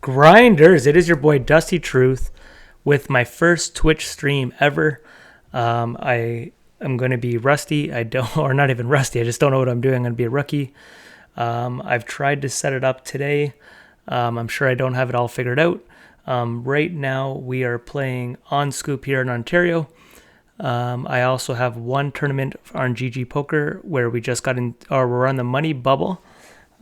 Grinders, it is your boy Dusty Truth with my first Twitch stream ever. I am going to be rusty. I don't, or not even rusty. I just don't know what I'm doing. I'm going to be a rookie. I've tried to set it up today. I'm sure I don't have it all figured out. Right now we are playing Onscoop here in Ontario. I also have one tournament on GG Poker where we just got in, or we're on the money bubble.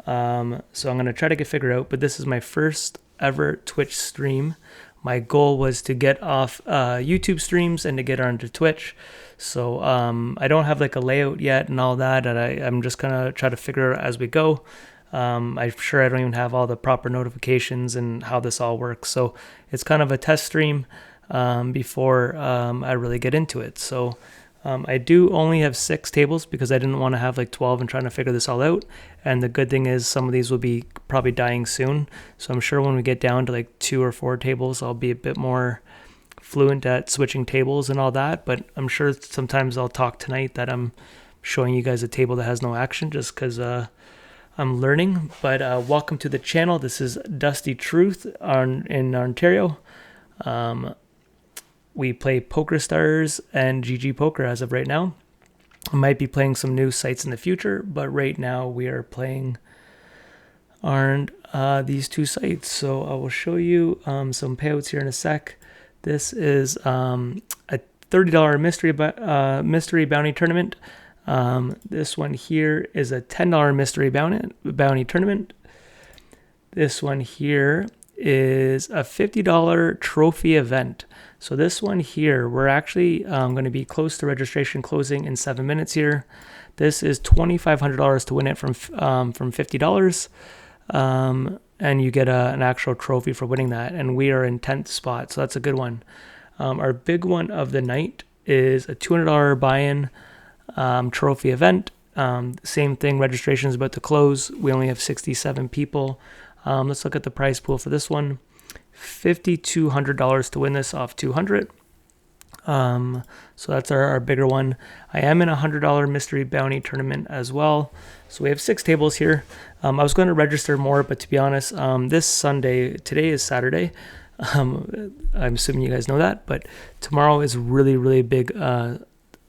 So I'm going to try to get figured out, but this is my first ever Twitch stream. My goal was to get off YouTube streams and to get onto Twitch. So I don't have like a layout yet and all that, and I'm just going to try to figure it out as we go. I'm sure I don't even have all the proper notifications and how this all works. So it's kind of a test stream before I really get into it. So I do only have 6 tables because I didn't want to have like 12 and trying to figure this all out. And the good thing is some of these will be probably dying soon. So I'm sure when we get down to like 2 or 4 tables, I'll be a bit more fluent at switching tables and all that. But I'm sure sometimes I'll talk tonight that I'm showing you guys a table that has no action just because I'm learning. But welcome to the channel. This is Dusty Truth in Ontario. We play Poker Stars and GG Poker as of right now. I might be playing some new sites in the future, but right now we are playing these 2 sites. So I will show you some payouts here in a sec. This is a $30 mystery bounty tournament. This one here is a $10 mystery bounty tournament. This one here is a $50 trophy event. So this one here, we're actually going to be close to registration closing in 7 minutes here. This is $2,500 to win it from $50, and you get an actual trophy for winning that. And we are in 10th spot, so that's a good one. Our big one of the night is a $200 buy-in trophy event. Same thing, registration is about to close. We only have 67 people. Let's look at the prize pool for this one. $5,200 to win this off 200. So that's our bigger one. I am in a $100 mystery bounty tournament as well. So we have 6 tables here. I was going to register more, but to be honest, this Sunday, today is Saturday. I'm assuming you guys know that, but tomorrow is really, really big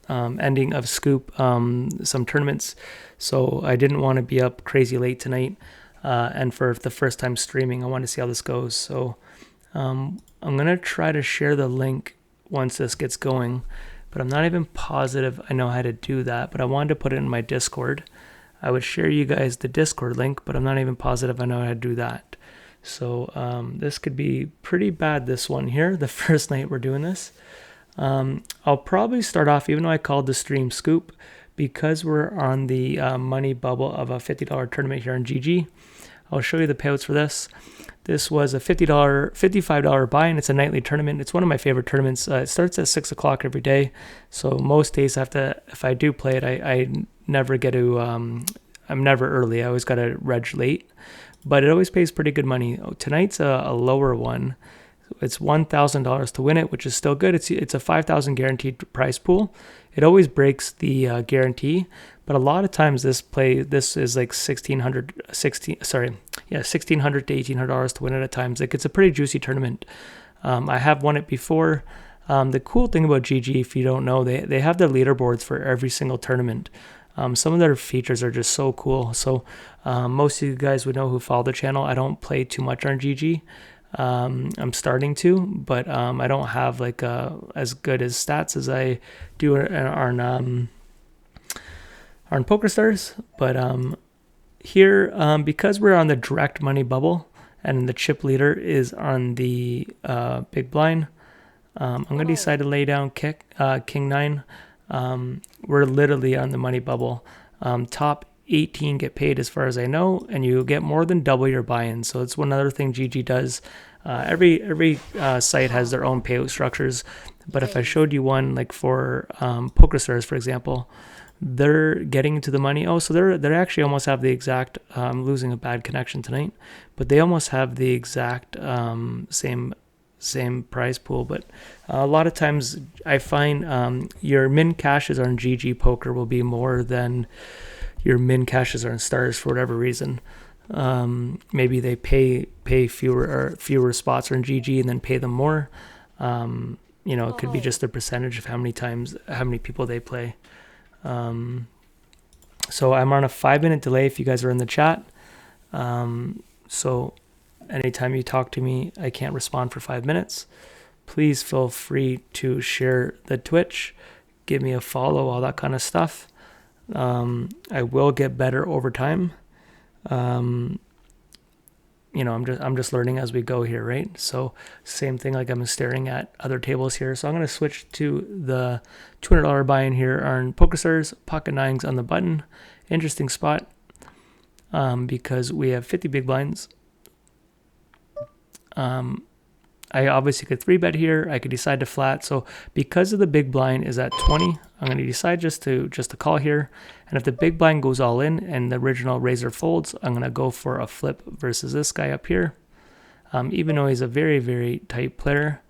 ending of Scoop, some tournaments. So I didn't want to be up crazy late tonight. And for the first time streaming, I want to see how this goes. So I'm going to try to share the link once this gets going, but I'm not even positive I know how to do that, but I wanted to put it in my Discord. I would share you guys the Discord link, but I'm not even positive I know how to do that. So this could be pretty bad, this one here, the first night we're doing this. I'll probably start off, even though I called the stream Scoop, because we're on the money bubble of a $50 tournament here in GG. I'll show you the payouts for this. This was a $55 buy-in. It's a nightly tournament. It's one of my favorite tournaments. It starts at 6 o'clock every day. So most days I have to, if I do play it, I never get to, I'm never early. I always got to reg late. But it always pays pretty good money. Tonight's a lower one. It's $1,000 to win it, which is still good. It's a $5,000 guaranteed prize pool. It always breaks the guarantee, but a lot of times this is like $1,600 to $1,800 to win it at times. Like, it's a pretty juicy tournament. I have won it before. The cool thing about GG, if you don't know, they have their leaderboards for every single tournament. Some of their features are just so cool. So most of you guys would know who follow the channel. I don't play too much on GG. I'm starting to, but I don't have like as good as stats as I do on Poker Stars. But here, because we're on the direct money bubble and the chip leader is on the big blind, I'm gonna decide to lay down King 9. We're literally on the money bubble. Top 18 get paid as far as I know, and you get more than double your buy-in. So it's one other thing GG does. Every site has their own payout structures, but if I showed you one like for Poker Stars, for example, they're getting into the money. Oh, so they actually almost have the exact. I'm losing a bad connection tonight, but they almost have the exact same prize pool. But a lot of times I find your min cashes on GG Poker will be more than your min caches are in stars for whatever reason. Maybe they pay fewer spots are in GG and then pay them more. You know, it could be just the percentage of how many people they play. So I'm on a 5-minute delay if you guys are in the chat. So anytime you talk to me, I can't respond for 5 minutes. Please feel free to share the Twitch, give me a follow, all that kind of stuff. I will get better over time. You know, I'm just learning as we go here, right? So same thing, like I'm staring at other tables here. So I'm going to switch to the $200 buy-in here on PokerStars, pocket nines on the button. Interesting spot because we have 50 big blinds. I obviously could 3-bet here. I could decide to flat. So because of the big blind is at 20, I'm going to decide just to call here. And if the big blind goes all in and the original razor folds, I'm going to go for a flip versus this guy up here. Even though he's a very, very tight player,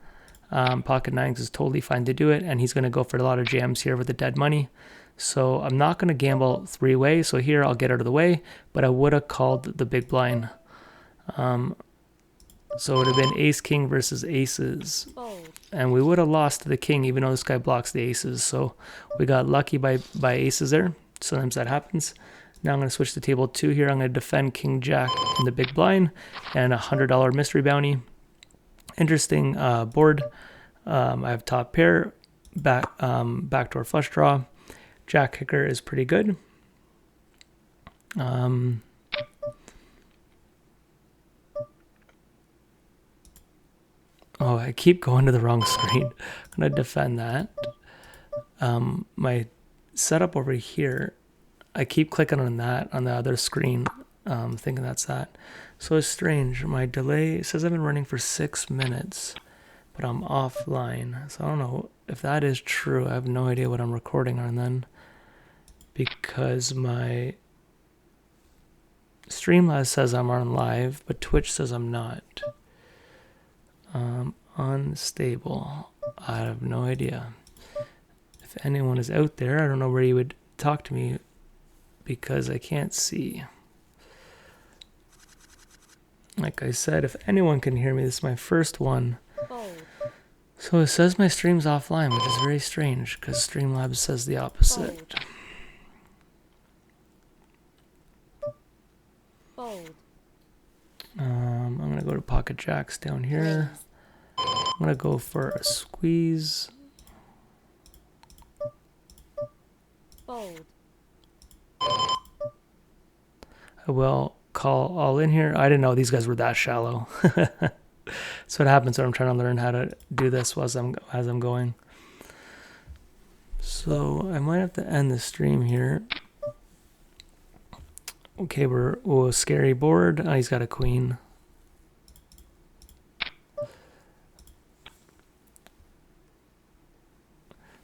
pocket nines is totally fine to do it. And he's going to go for a lot of jams here with the dead money. So I'm not going to gamble 3-way. So here I'll get out of the way, but I would have called the big blind. So it would have been ace king versus aces. And we would have lost to the king even though this guy blocks the aces. So we got lucky by aces there. Sometimes that happens. Now I'm going to switch to table 2 here. I'm going to defend king jack in the big blind and a $100 mystery bounty. Interesting board. I have top pair, backdoor flush draw. Jack kicker is pretty good. Oh, I keep going to the wrong screen. I'm going to defend that. My setup over here, I keep clicking on that on the other screen, thinking that's that. So it's strange. My delay says I've been running for 6 minutes, but I'm offline. So I don't know if that is true. I have no idea what I'm recording on then, because my Streamlabs says I'm on live, but Twitch says I'm not. Unstable. I have no idea. If anyone is out there, I don't know where you would talk to me because I can't see. Like I said, if anyone can hear me, this is my first one. So it says my stream's offline, which is very strange because Streamlabs says the opposite. I'm going to go to pocket jacks down here. I'm going to go for a squeeze. I will call all in here. I didn't know these guys were that shallow. That's what happens when I'm trying to learn how to do this as I'm going. So I might have to end the stream here. Okay, we're scary board. Oh, he's got a queen.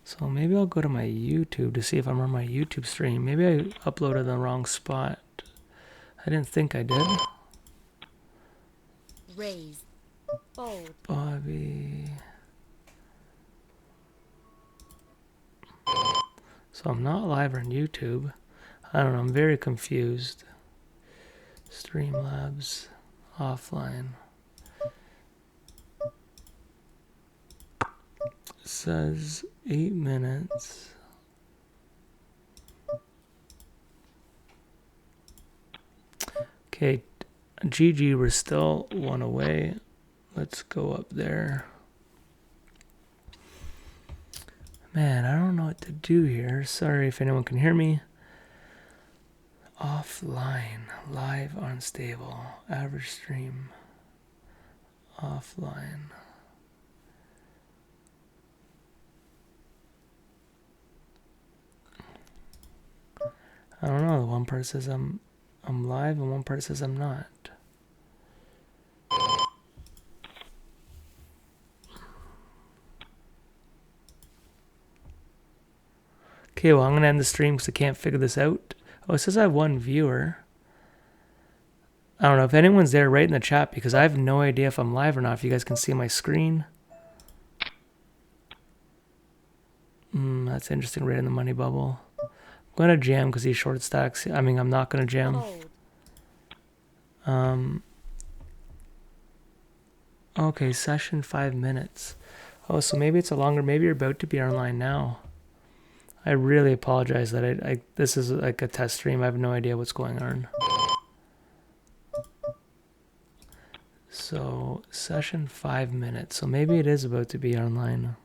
So maybe I'll go to my YouTube to see if I'm on my YouTube stream. Maybe I uploaded the wrong spot. I didn't think I did. Raise. Fold. Bobby. So I'm not live on YouTube. I don't know. I'm very confused. Streamlabs offline. It says 8 minutes. Okay, GG, we're still 1 away. Let's go up there. Man, I don't know what to do here. Sorry if anyone can hear me. Offline, live unstable, average stream, offline. I don't know. One part says I'm live and one part says I'm not. Okay, well, I'm going to end the stream because I can't figure this out. Oh, it says I have 1 viewer. I don't know if anyone's there right in the chat because I have no idea if I'm live or not. If you guys can see my screen. That's interesting, right in the money bubble. I'm going to jam because he's short stacks. I mean, I'm not going to jam. Okay, session 5 minutes. Oh, so maybe it's a longer, maybe you're about to be online now. I really apologize that I this is like a test stream. I have no idea what's going on. So session 5 minutes. So maybe it is about to be online.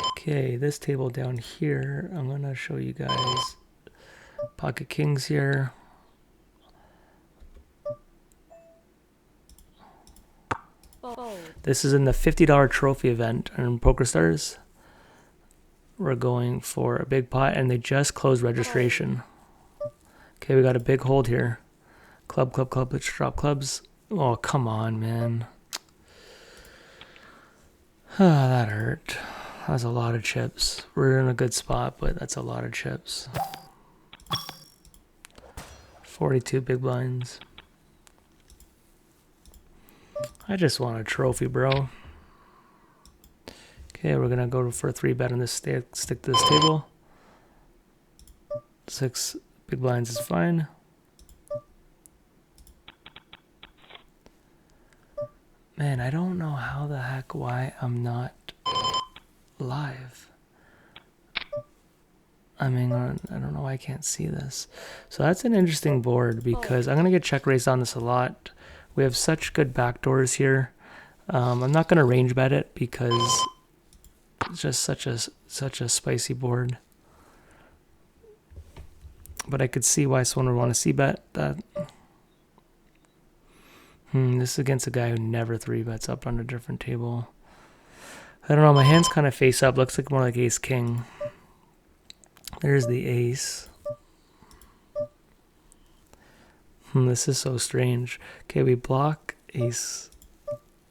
Okay, this table down here, I'm gonna show you guys pocket kings here. Fold. This is in the $50 trophy event on PokerStars. We're going for a big pot, and they just closed registration. Okay, we got a big hold here. Club, club, club. Let's drop clubs. Oh, come on, man. That hurt. That was a lot of chips. We're in a good spot, but that's a lot of chips. 42 big blinds. I just want a trophy, bro. Okay, we're gonna go for a 3-bet on this stick to this table. 6 big blinds is fine. Man, I don't know how the heck why I'm not live. I mean, I don't know why I can't see this. So that's an interesting board because I'm gonna get check raised on this a lot. We have such good backdoors here. I'm not gonna range bet it because it's just such a spicy board. But I could see why someone would want to see bet that. This is against a guy who never 3-bets up on a different table. I don't know, my hand's kind of face up. Looks like more like ace king. There's the ace. This is so strange. Okay, we block ace.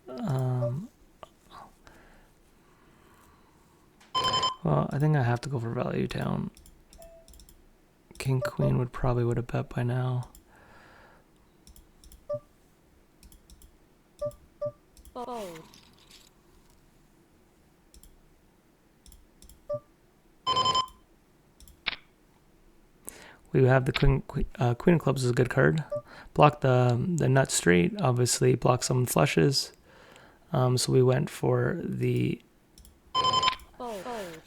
Well, I think I have to go for value down. King queen would have bet by now. Fold. We have the queen of clubs is a good card. Block the nut straight, obviously block some flushes. So we went for the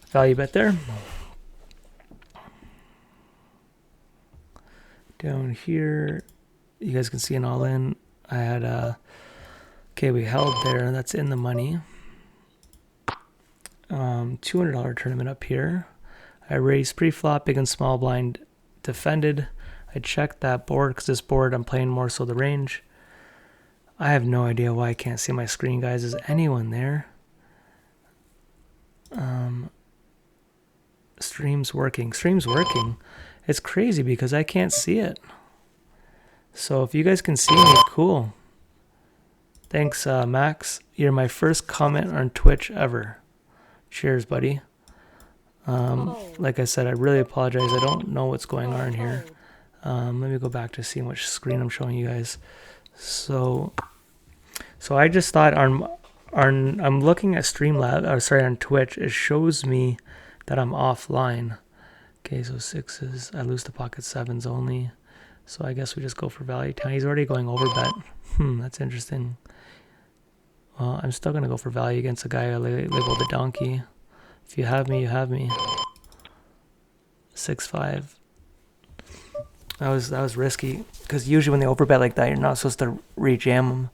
value bet there. Down here, you guys can see an all in. I had okay, we held there. That's in the money. $200 tournament up here. I raised pre-flop, big and small blind, defended. I checked that board because this board I'm playing more so the range. I have no idea why I can't see my screen, guys. Is anyone there? Stream's working. Stream's working. It's crazy because I can't see it. So if you guys can see me, cool. Thanks, Max. You're my first comment on Twitch ever. Cheers, buddy. Like I said, I really apologize. I don't know what's going on here. Let me go back to seeing which screen I'm showing you guys. So I just thought I'm looking at Streamlab, or sorry, on Twitch. It shows me that I'm offline. Okay, so 6s. I lose the pocket 7s only. So I guess we just go for value town. He's already going over bet. That's interesting. Well, I'm still gonna go for value against a guy I labeled the donkey. If you have me, you have me. 6-5. That was risky because usually when they overbet like that, you're not supposed to rejam them.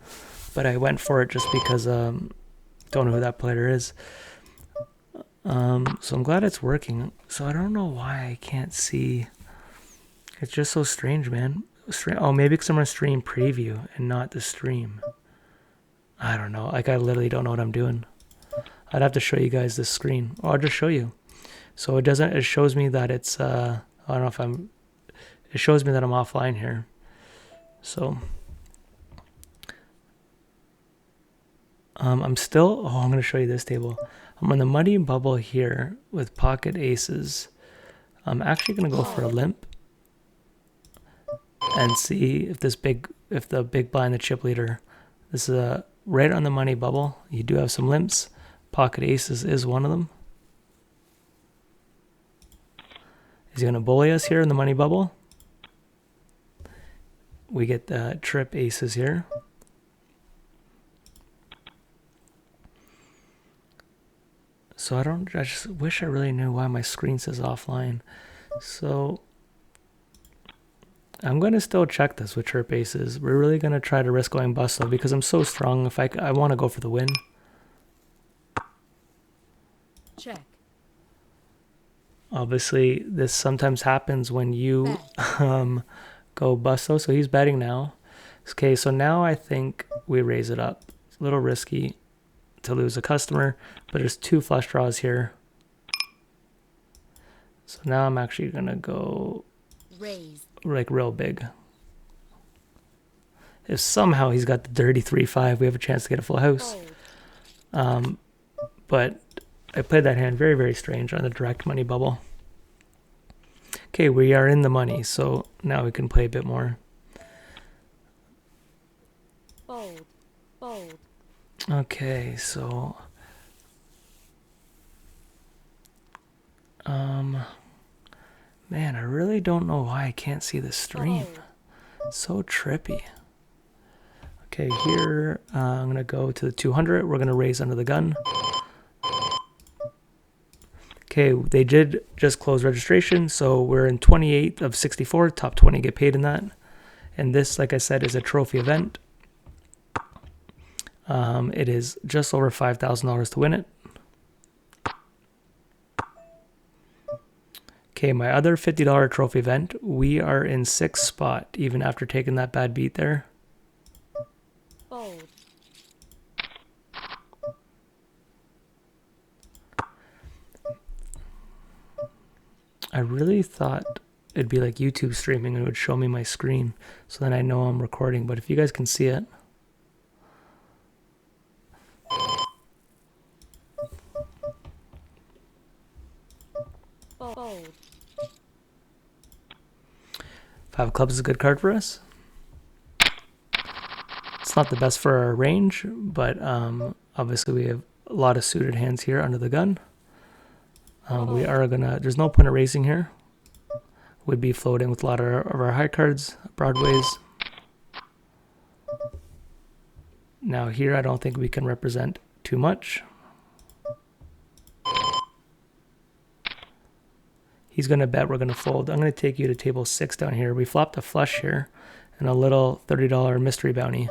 But I went for it just because don't know who that player is. So I'm glad it's working. So I don't know why I can't see. It's just so strange, man. Oh, maybe because I'm on stream preview and not the stream. I don't know. Like I literally don't know what I'm doing. I'd have to show you guys this screen. Oh, I'll just show you. So it doesn't. It shows me that it's. I don't know if I'm. It shows me that I'm offline here. So. I'm still. Oh, I'm gonna show you this table. I'm on the muddy bubble here with pocket aces. I'm actually gonna go for a limp and see if the big blind, the chip leader. This is a right on the money bubble. You do have some limps. Pocket aces is one of them. He's going to bully us here in the money bubble. We get the trip aces here. So I just wish I really knew why my screen says offline. So I'm going to still check this with trip aces. We're really going to try to risk going bust though because I'm so strong. If I want to go for the win. Check. Obviously, this sometimes happens when you go bust though. So he's betting now. Okay, so now I think we raise it up. It's a little risky to lose a customer, but there's 2 flush draws here. So now I'm actually going to go Raise. like real big. If somehow he's got the dirty 3-5, we have a chance to get a full house. Fold. But I played that hand very, very strange on the direct money bubble. Okay, we are in the money, so now we can play a bit more. Fold. Fold. Okay, so man, I really don't know why I can't see the stream. Fold. It's so trippy. Okay, here I'm gonna go to the 200. We're gonna raise under the gun. Okay, they did just close registration, so we're in 28 of 64. Top 20 get paid in that. And this, like I said, is a trophy event. It is just over $5,000 to win it. Okay, my other $50 trophy event, we are in 6th spot, even after taking that bad beat there. Fold. I really thought it'd be like YouTube streaming and it would show me my screen, so then I know I'm recording, but if you guys can see it. Fold. 5 of clubs is a good card for us. It's not the best for our range, but obviously we have a lot of suited hands here under the gun. We are gonna, there's no point of raising here. Would be floating with a lot of our high cards, broadways. Now here I don't think we can represent too much. He's gonna bet we're gonna fold. I'm gonna take you to table 6 down here. We flopped a flush here and a little $30 mystery bounty.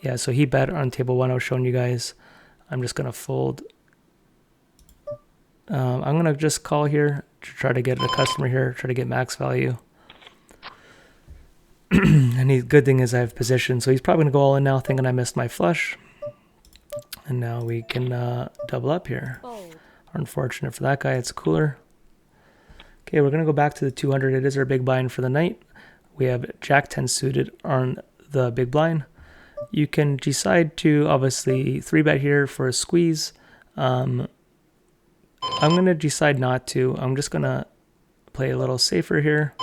Yeah, so he bet on table 1 I was showing you guys. I'm just gonna fold. I'm gonna just call here to try to get a customer here, try to get max value. And the good thing is I have position, so he's probably gonna go all in now, thinking I missed my flush. And now we can double up here. Fold. Unfortunate for that guy, it's cooler. Okay, we're gonna go back to the 200. It is our big blind for the night. We have Jack 10 suited on the big blind. You can decide to obviously 3-bet here for a squeeze. I'm gonna decide not to. I'm just gonna play a little safer here.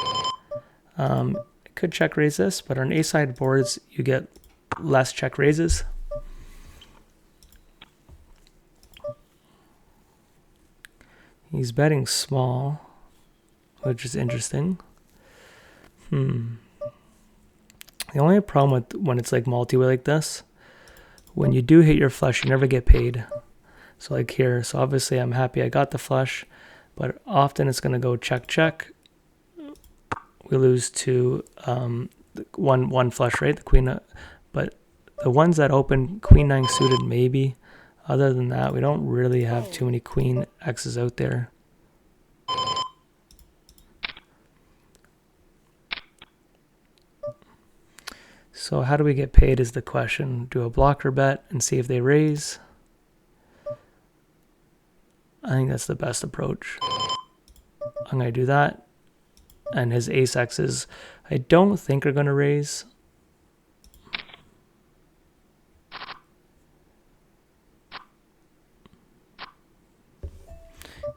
Could check raise this, but on A-side boards you get less check raises. He's betting small, which is interesting. The only problem with when it's like multi-way like this, when you do hit your flush, you never get paid. So like here, so obviously I'm happy I got the flush, but often it's gonna go check, check. We lose to one flush, right? The queen, but the ones that open queen 9 suited maybe. Other than that, we don't really have too many queen X's out there. So how do we get paid is the question. Do a blocker bet and see if they raise. I think that's the best approach. I'm going to do that. And his ace X's, I don't think are going to raise.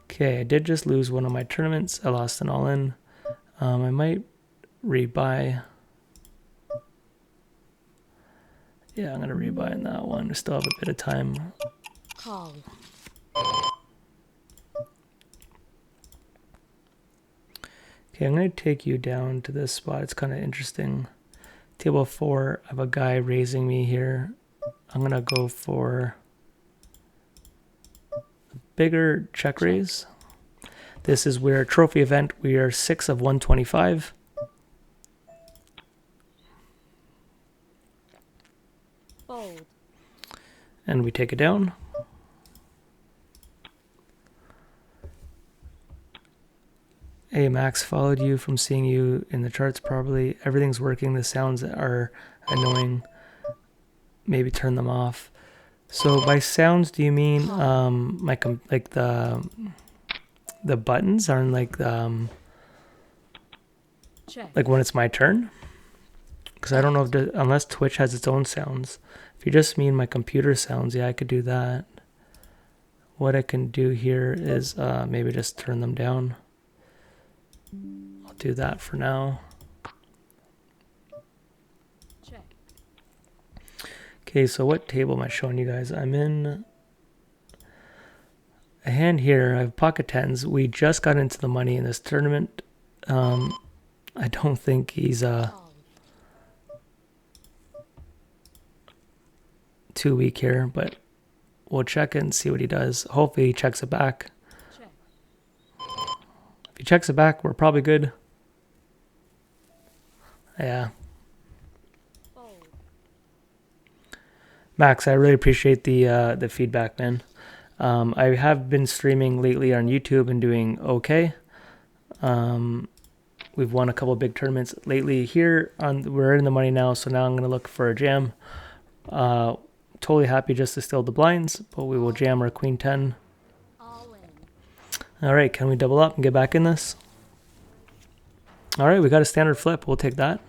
Okay, I did just lose one of my tournaments. I lost an all-in. I might rebuy. Yeah, I'm going to rebuy in that one. We still have a bit of time. Call. Okay, I'm going to take you down to this spot. It's kind of interesting. Table 4, I have a guy raising me here. I'm going to go for a bigger check raise. This is where trophy event, we are 6 of 125. Fold. And we take it down. Hey Max, followed you from seeing you in the charts probably. Everything's working. The sounds are annoying. Maybe turn them off. So by sounds, do you mean like the buttons aren't like Check. like when it's my turn? Because I don't know if unless Twitch has its own sounds. If you just mean my computer sounds, yeah, I could do that. What I can do here is maybe just turn them down. I'll do that for now. Check. Okay, so what table am I showing you guys? I'm in a hand here. I have pocket tens. We just got into the money in this tournament. I don't think he's too weak here, but we'll check it and see what he does. Hopefully he checks it back. Check. If he checks it back, we're probably good. Yeah. Fold. Max, I really appreciate the feedback, man. I have been streaming lately on YouTube and doing okay. We've won a couple big tournaments lately. Here we're in the money now, so now I'm gonna look for a jam. Totally happy just to steal the blinds, but we will jam our queen 10. All in. All right, can we double up and get back in this? All right, we got a standard flip. We'll take that.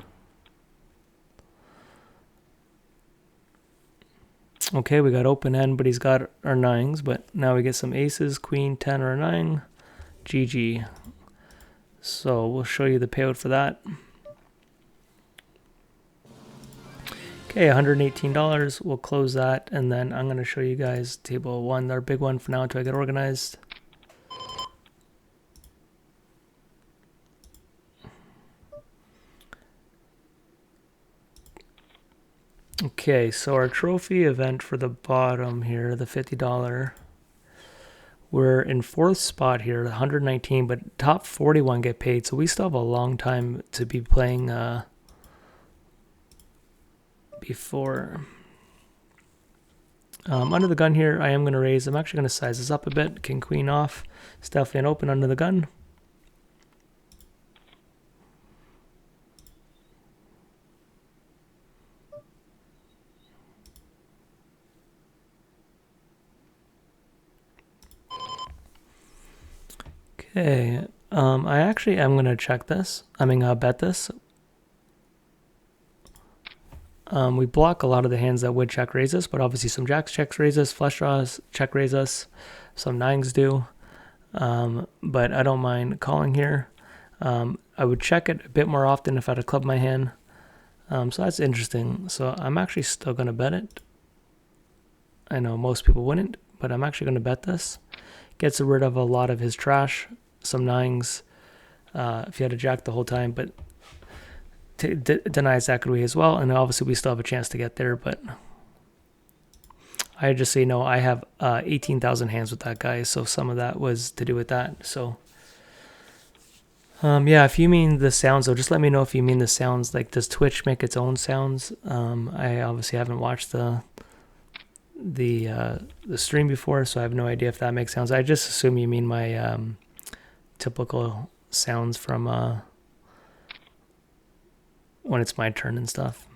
Okay, we got open end, but he's got our nines. But now we get some aces, queen, 10, or a 9. GG. So we'll show you the payout for that. Okay, $118. We'll close that, and then I'm going to show you guys table 1, our big one for now until I get organized. Okay, so our trophy event for the bottom here, the $50. We're in 4th spot here, 119, but top 41 get paid, so we still have a long time to be playing before. Under the gun here, I am going to raise. I'm actually going to size this up a bit. King, queen off. It's definitely an open under the gun. Okay, I actually am going to check this. Bet this. We block a lot of the hands that would check raise us, but obviously some jacks checks raise us, flush draws check raise us, some nines do. But I don't mind calling here. I would check it a bit more often if I had a club in my hand. So that's interesting. So I'm actually still going to bet it. I know most people wouldn't, but I'm actually going to bet this. Gets rid of a lot of his trash, some nines, if you had a jack the whole time, but denies equity as well. And obviously we still have a chance to get there, but I just say no. I have 18,000 hands with that guy, so some of that was to do with that. So yeah, if you mean the sounds, though, just let me know if you mean the sounds. Like, does Twitch make its own sounds? I obviously haven't watched the stream before, so I have no idea if that makes sounds. I just assume you mean my typical sounds from when it's my turn and stuff.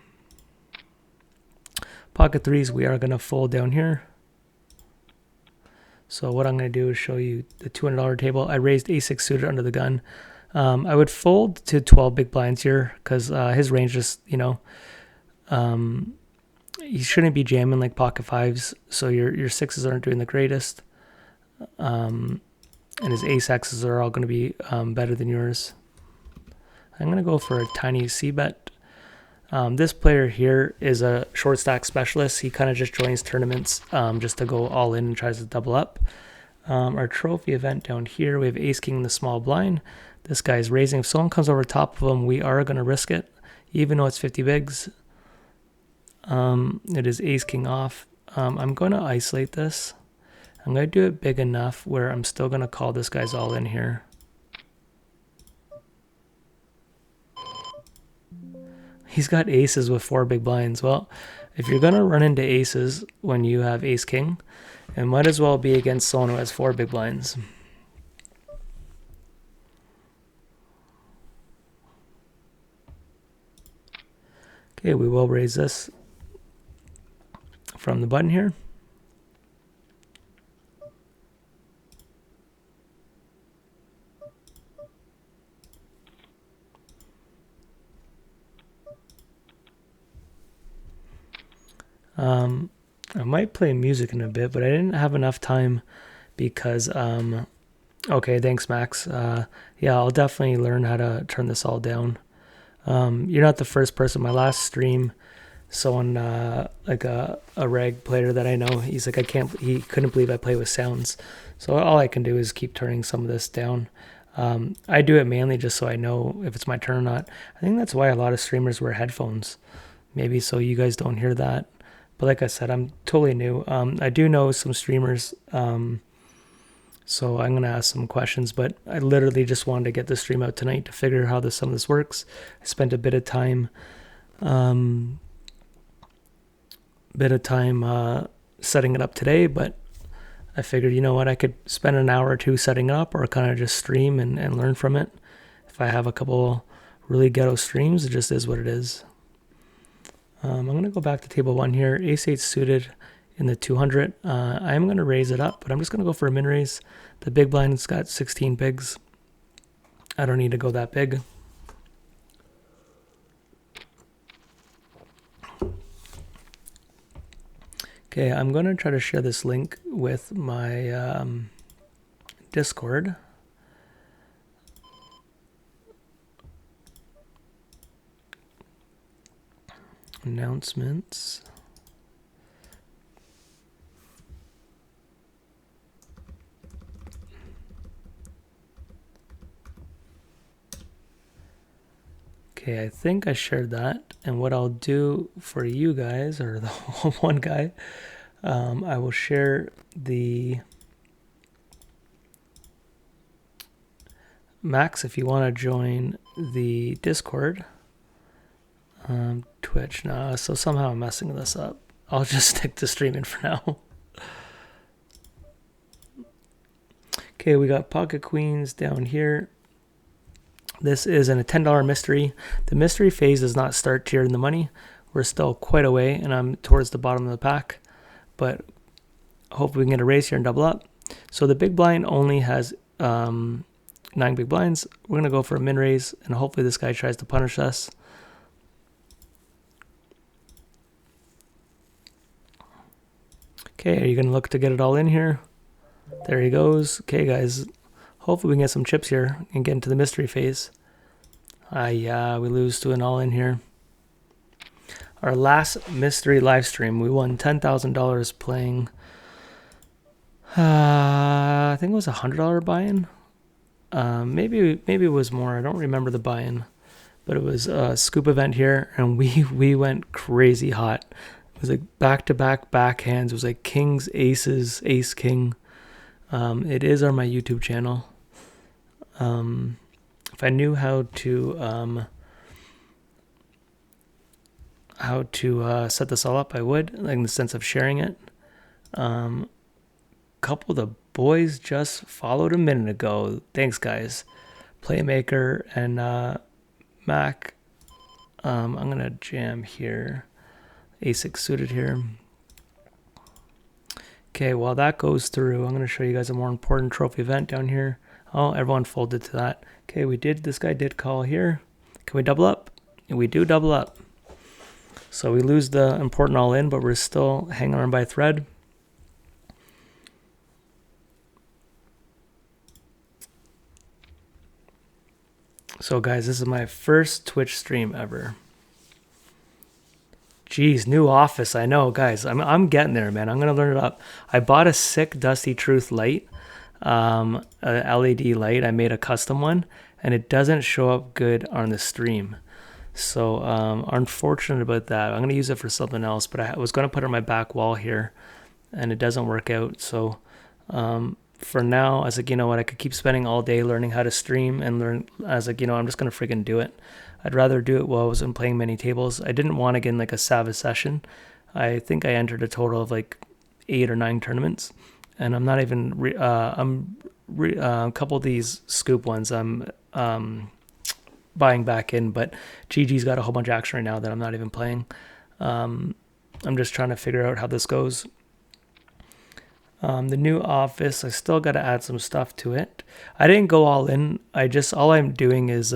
Pocket threes, we are going to fold down here. So what I'm going to do is show you the $200 table. I raised a6 suited under the gun. I would fold to 12 big blinds here because his range just, he shouldn't be jamming like pocket fives, so your sixes aren't doing the greatest. And his ace X's are all going to be better than yours. I'm going to go for a tiny C bet. This player here is a short stack specialist. He kind of just joins tournaments just to go all in and tries to double up. Our trophy event down here, we have ace king in the small blind. This guy's raising. If someone comes over top of him, we are going to risk it, even though it's 50 bigs. It is ace king off. I'm going to isolate this. I'm going to do it big enough where I'm still going to call this guy's all in here. He's got aces with 4 big blinds. Well, if you're going to run into aces when you have ace king, it might as well be against someone who has 4 big blinds. Okay, we will raise this from the button here. I might play music in a bit, but I didn't have enough time because, okay, thanks, Max. Yeah, I'll definitely learn how to turn this all down. You're not the first person. My last stream, someone, like a reg player that I know, he's like, he couldn't believe I play with sounds. So all I can do is keep turning some of this down. I do it mainly just so I know if it's my turn or not. I think that's why a lot of streamers wear headphones. Maybe so you guys don't hear that. But like I said, I'm totally new. I do know some streamers, so I'm going to ask some questions, but I literally just wanted to get the stream out tonight to figure out how some of this works. I spent a bit of time setting it up today, but I figured, you know what, I could spend an hour or two setting it up or kind of just stream and learn from it. If I have a couple really ghetto streams, it just is what it is. I'm going to go back to table 1 here. Ace-8 suited in the 200. I'm going to raise it up, but I'm just going to go for a min raise. The big blind's got 16 bigs. I don't need to go that big. Okay, I'm going to try to share this link with my Discord. Announcements. Okay, I think I shared that. And what I'll do for you guys, or the one guy, I will share the Max if you want to join the Discord. Twitch, no, so somehow I'm messing this up. I'll just stick to streaming for now. Okay, we got pocket queens down here. This is a $10 mystery. The mystery phase does not start here in the money. We're still quite away, and I'm towards the bottom of the pack. But hopefully we can get a raise here and double up. So the big blind only has 9 big blinds. We're going to go for a min raise, and hopefully this guy tries to punish us. Okay, are you going to look to get it all in here? There he goes. Okay, guys. Hopefully we can get some chips here and get into the mystery phase. Yeah, we lose to an all in here. Our last mystery live stream, we won $10,000 playing, I think it was $100 buy-in. Maybe it was more. I don't remember the buy-in. But it was a scoop event here, and we went crazy hot. It was like back-to-back backhands. It was like kings, aces, ace, king. It is on my YouTube channel. If I knew how to set this all up, I would, like in the sense of sharing it. Couple of the boys just followed a minute ago. Thanks, guys. Playmaker and Mac. I'm gonna jam here. A6 suited here. Okay, while that goes through, I'm going to show you guys a more important trophy event down here. Oh, everyone folded to that. Okay, this guy did call here. Can we double up? And we do double up. So we lose the important all in, but we're still hanging on by a thread. So guys, this is my first Twitch stream ever. Jeez, new office. I know, guys. I'm getting there, man. I'm gonna learn it up. I bought a sick Dusty Truth light, a LED light. I made a custom one, and it doesn't show up good on the stream. So unfortunate about that. I'm going to use it for something else, but I was going to put it on my back wall here, and it doesn't work out. So for now, I was like, you know what, I could keep spending all day learning how to stream and learn. I was like, you know, I'm just going to freaking do it. I'd rather do it while I wasn't playing many tables. I didn't want to get in like a Savage session. I think I entered a total of like 8 or 9 tournaments, and I'm not even, a couple of these scoop ones I'm buying back in, but GG's got a whole bunch of action right now that I'm not even playing. I'm just trying to figure out how this goes. The new office, I still got to add some stuff to it. I didn't go all in. All I'm doing is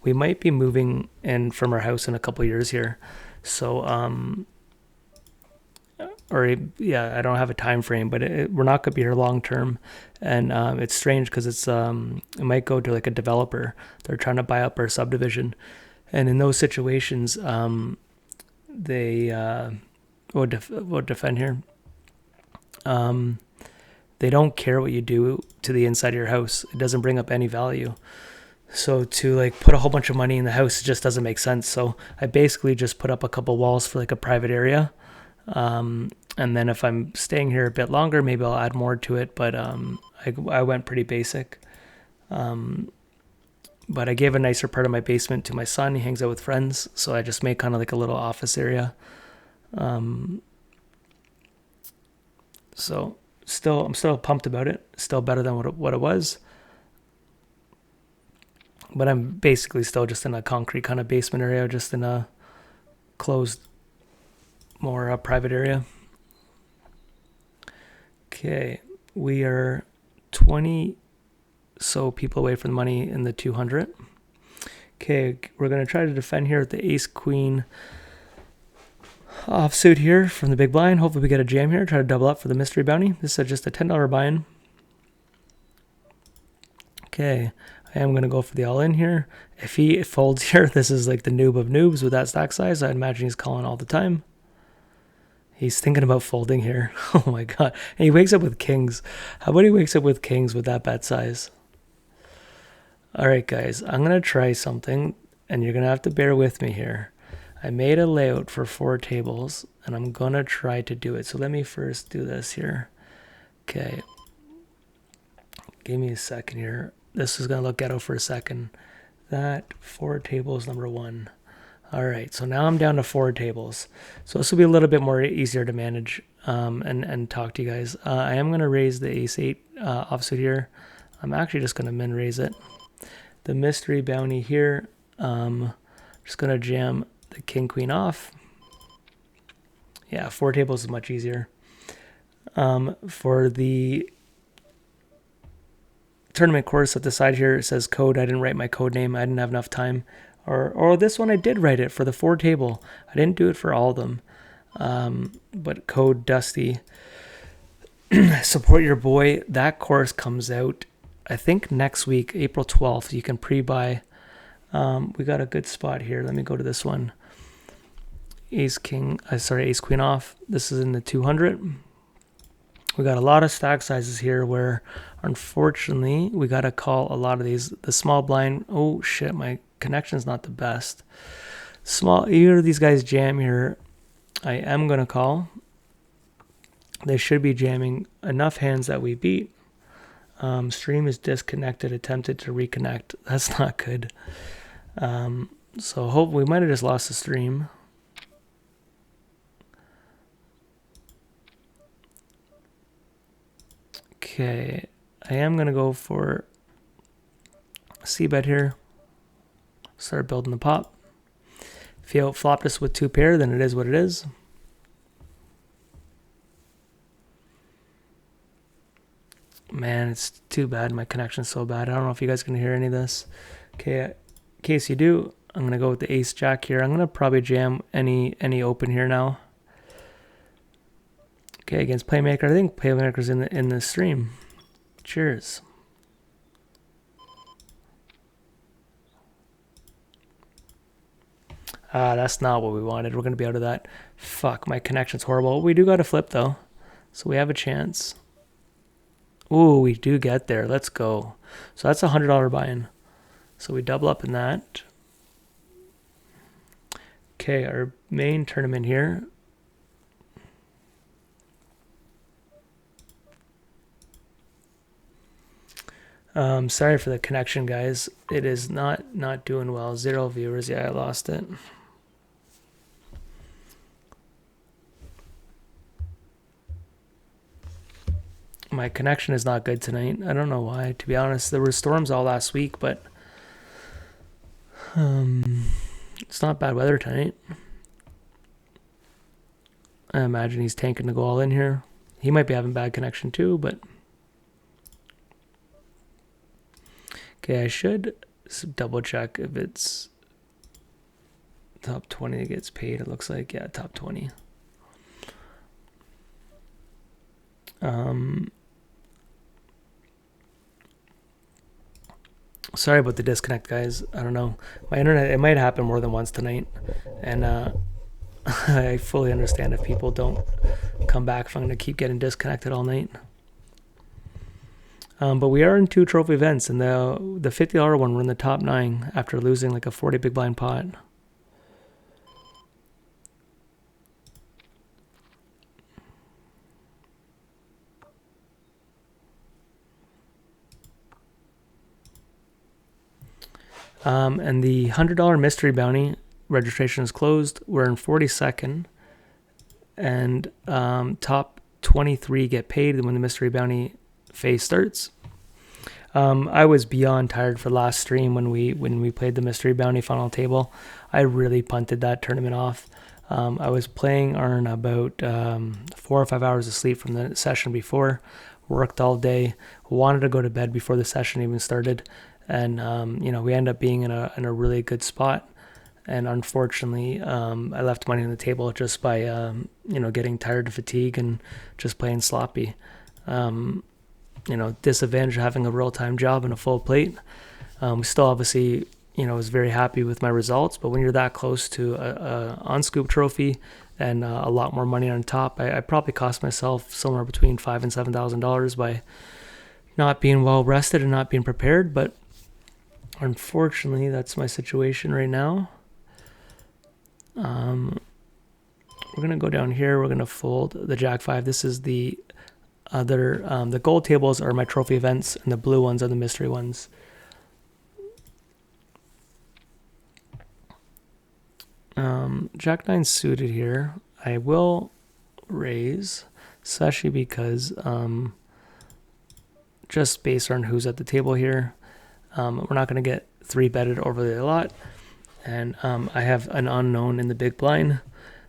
we might be moving in from our house in a couple years here. So, I don't have a time frame, but we're not going to be here long term. And it's strange because it might go to like a developer. They're trying to buy up our subdivision. And in those situations, they will defend here. They don't care what you do to the inside of your house. It doesn't bring up any value. So to like put a whole bunch of money in the house just doesn't make sense. So I basically just put up a couple walls for like a private area. And then if I'm staying here a bit longer, maybe I'll add more to it. But I went pretty basic. But I gave a nicer part of my basement to my son. He hangs out with friends. So I just made kind of like a little office area. So I'm still pumped about it. Still better than what it was. But I'm basically still just in a concrete kind of basement area, just in a closed, more private area. Okay, we are 20 so people away from the money in the 200. Okay, we're going to try to defend here with the ace queen offsuit here from the big blind. Hopefully we get a jam here. Try to double up for the mystery bounty. This is just a $10 buy-in. Okay, I am going to go for the all-in here. If he folds here, this is like the noob of noobs with that stack size. I imagine he's calling all the time. He's thinking about folding here. Oh my god. And he wakes up with kings. How about he wakes up with kings with that bet size? Alright guys, I'm going to try something, and you're going to have to bear with me here. I made a layout for 4 tables, and I'm going to try to do it. So let me first do this here. Okay. Give me a second here. This is going to look ghetto for a second. That 4 tables, number 1. All right, so now I'm down to 4 tables. So this will be a little bit more easier to manage and talk to you guys. I am going to raise the ace-8 offsuit here. I'm actually just going to min raise it. The mystery bounty here, just going to jam the king-queen off. Yeah, 4 tables is much easier. For the tournament course at the side here, it says code. I didn't write my code name. I didn't have enough time. Or this one I did write it for the 4 table. I didn't do it for all of them. But code Dusty. Support your boy. That course comes out, I think, next week, April 12th. You can pre-buy. We got a good spot here. Let me go to this one. Ace queen off. This is in the 200. We got a lot of stack sizes here where, unfortunately, we got to call a lot of these. The small blind. Oh shit, my connection's not the best. Either of these guys jam here, I am going to call. They should be jamming enough hands that we beat. Stream is disconnected, attempted to reconnect. That's not good. So hope we might have just lost the stream. Okay, I am going to go for a c-bet here. Start building the pop. If he outflopped us with 2 pair, then it is what it is. Man, it's too bad. My connection's so bad. I don't know if you guys can hear any of this. Okay, in case you do, I'm going to go with the ace-jack here. I'm going to probably jam any open here now. Okay, against Playmaker. I think Playmaker's in the stream. Cheers. That's not what we wanted. We're going to be out of that. Fuck, my connection's horrible. We do got to flip, though. So we have a chance. Ooh, we do get there. Let's go. So that's a $100 buy-in. So we double up in that. Okay, our main tournament here. Sorry for the connection, guys. It is not doing well. 0 viewers. Yeah, I lost it. My connection is not good tonight. I don't know why, to be honest. There were storms all last week, but it's not bad weather tonight. I imagine he's tanking to go all in here. He might be having bad connection too, but okay, I should double check if it's top 20 that gets paid. It looks like, yeah, top 20. Sorry about the disconnect, guys. I don't know. My internet, it might happen more than once tonight. And I fully understand if people don't come back if I'm going to keep getting disconnected all night. But we are in 2 trophy events, and the $50 one, we're in the top 9 after losing like a 40 big blind pot. And the $100 mystery bounty registration is closed. We're in 42nd, and top 23 get paid when the mystery bounty phase starts. I was beyond tired for last stream when we played the mystery bounty final table. I really punted that tournament off. I was playing on about 4 or 5 hours of sleep from the session before. Worked all day. Wanted to go to bed before the session even started, and we ended up being in a really good spot. And unfortunately, I left money on the table just by getting tired of fatigue and just playing sloppy. Disadvantage of having a real-time job and a full plate. Still obviously, was very happy with my results, but when you're that close to a Onscoop trophy and a lot more money on top, I probably cost myself somewhere between $5,000 and $7,000 by not being well rested and not being prepared. But unfortunately, that's my situation right now. We're gonna go down here. We're gonna fold the Jack 5. This is the other, the gold tables are my trophy events, and the blue ones are the mystery ones. Jack 9 suited here. I will raise, especially because just based on who's at the table here, we're not going to get 3-betted overly a lot, and I have an unknown in the big blind,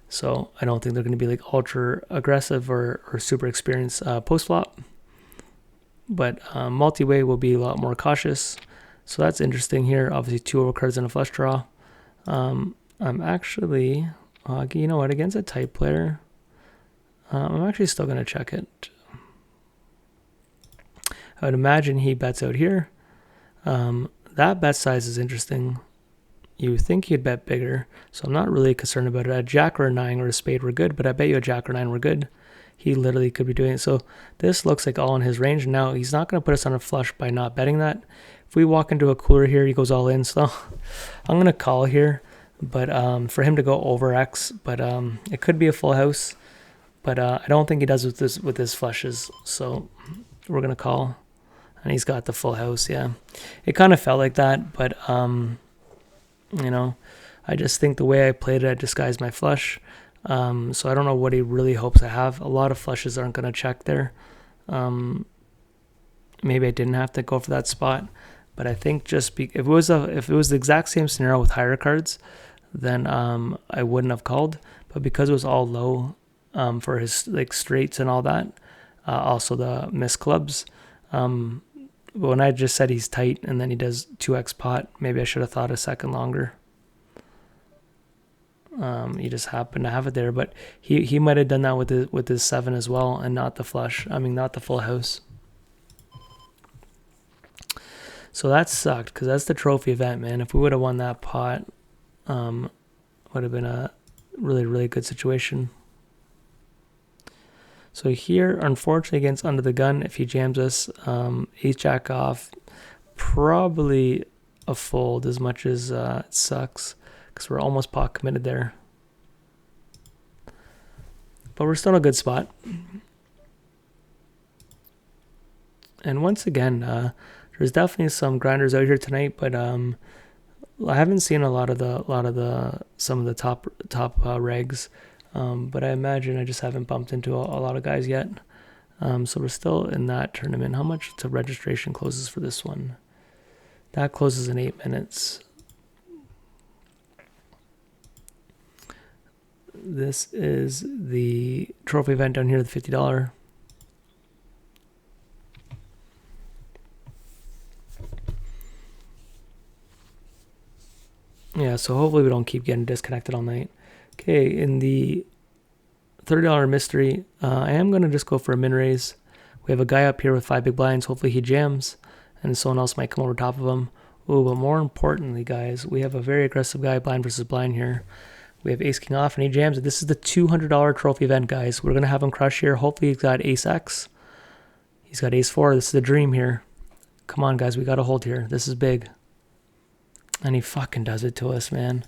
so I don't think they're going to be like ultra aggressive or super experienced post flop. But multi-way will be a lot more cautious, so that's interesting here. Obviously 2 overcards and a flush draw. I'm actually, you know what, against a tight player, I'm actually still going to check it. I would imagine he bets out here. That bet size is interesting. You think he'd bet bigger, so I'm not really concerned about it. A jack or a 9 or a spade were good, but I bet you a jack or 9 were good. He literally could be doing it. So this looks like all in his range. Now he's not going to put us on a flush by not betting that. If we walk into a cooler here, he goes all in. So I'm going to call here. But for him to go over X, but it could be a full house, but I don't think he does with his flushes, so we're gonna call, and he's got the full house. Yeah, it kind of felt like that, but I just think the way I played it, I disguised my flush, so I don't know what he really hopes to have. A lot of flushes aren't gonna check there. Maybe I didn't have to go for that spot, but I think just if it was the exact same scenario with higher cards, then I wouldn't have called. But because it was all low for his like straights and all that, also the missed clubs. But when I just said he's tight and then he does 2x pot, maybe I should have thought a second longer. He just happened to have it there, but he might have done that with his 7 as well, and not the flush. I mean, not the full house. So that sucked, because that's the trophy event, man. If we would have won that pot, would have been a really, really good situation. So here, unfortunately, against under the gun, if he jams us, ace jack off, probably a fold as much as it sucks because we're almost pot committed there. But we're still in a good spot. And once again, there's definitely some grinders out here tonight, but I haven't seen some of the top regs. But I imagine I just haven't bumped into a lot of guys yet. So we're still in that tournament. How much to registration closes for this one? That closes in 8 minutes. This is the trophy event down here, the $50. Yeah, so hopefully we don't keep getting disconnected all night. Okay, in the $30 mystery, I am going to just go for a min raise. We have a guy up here with 5 big blinds. Hopefully he jams, and someone else might come over top of him. Ooh, but more importantly, guys, we have a very aggressive guy, blind versus blind here. We have ace king off, and he jams it. This is the $200 trophy event, guys. We're going to have him crush here. Hopefully he's got ace X. He's got ace 4. This is the dream here. Come on, guys. We got to hold here. This is big. And he fucking does it to us, man.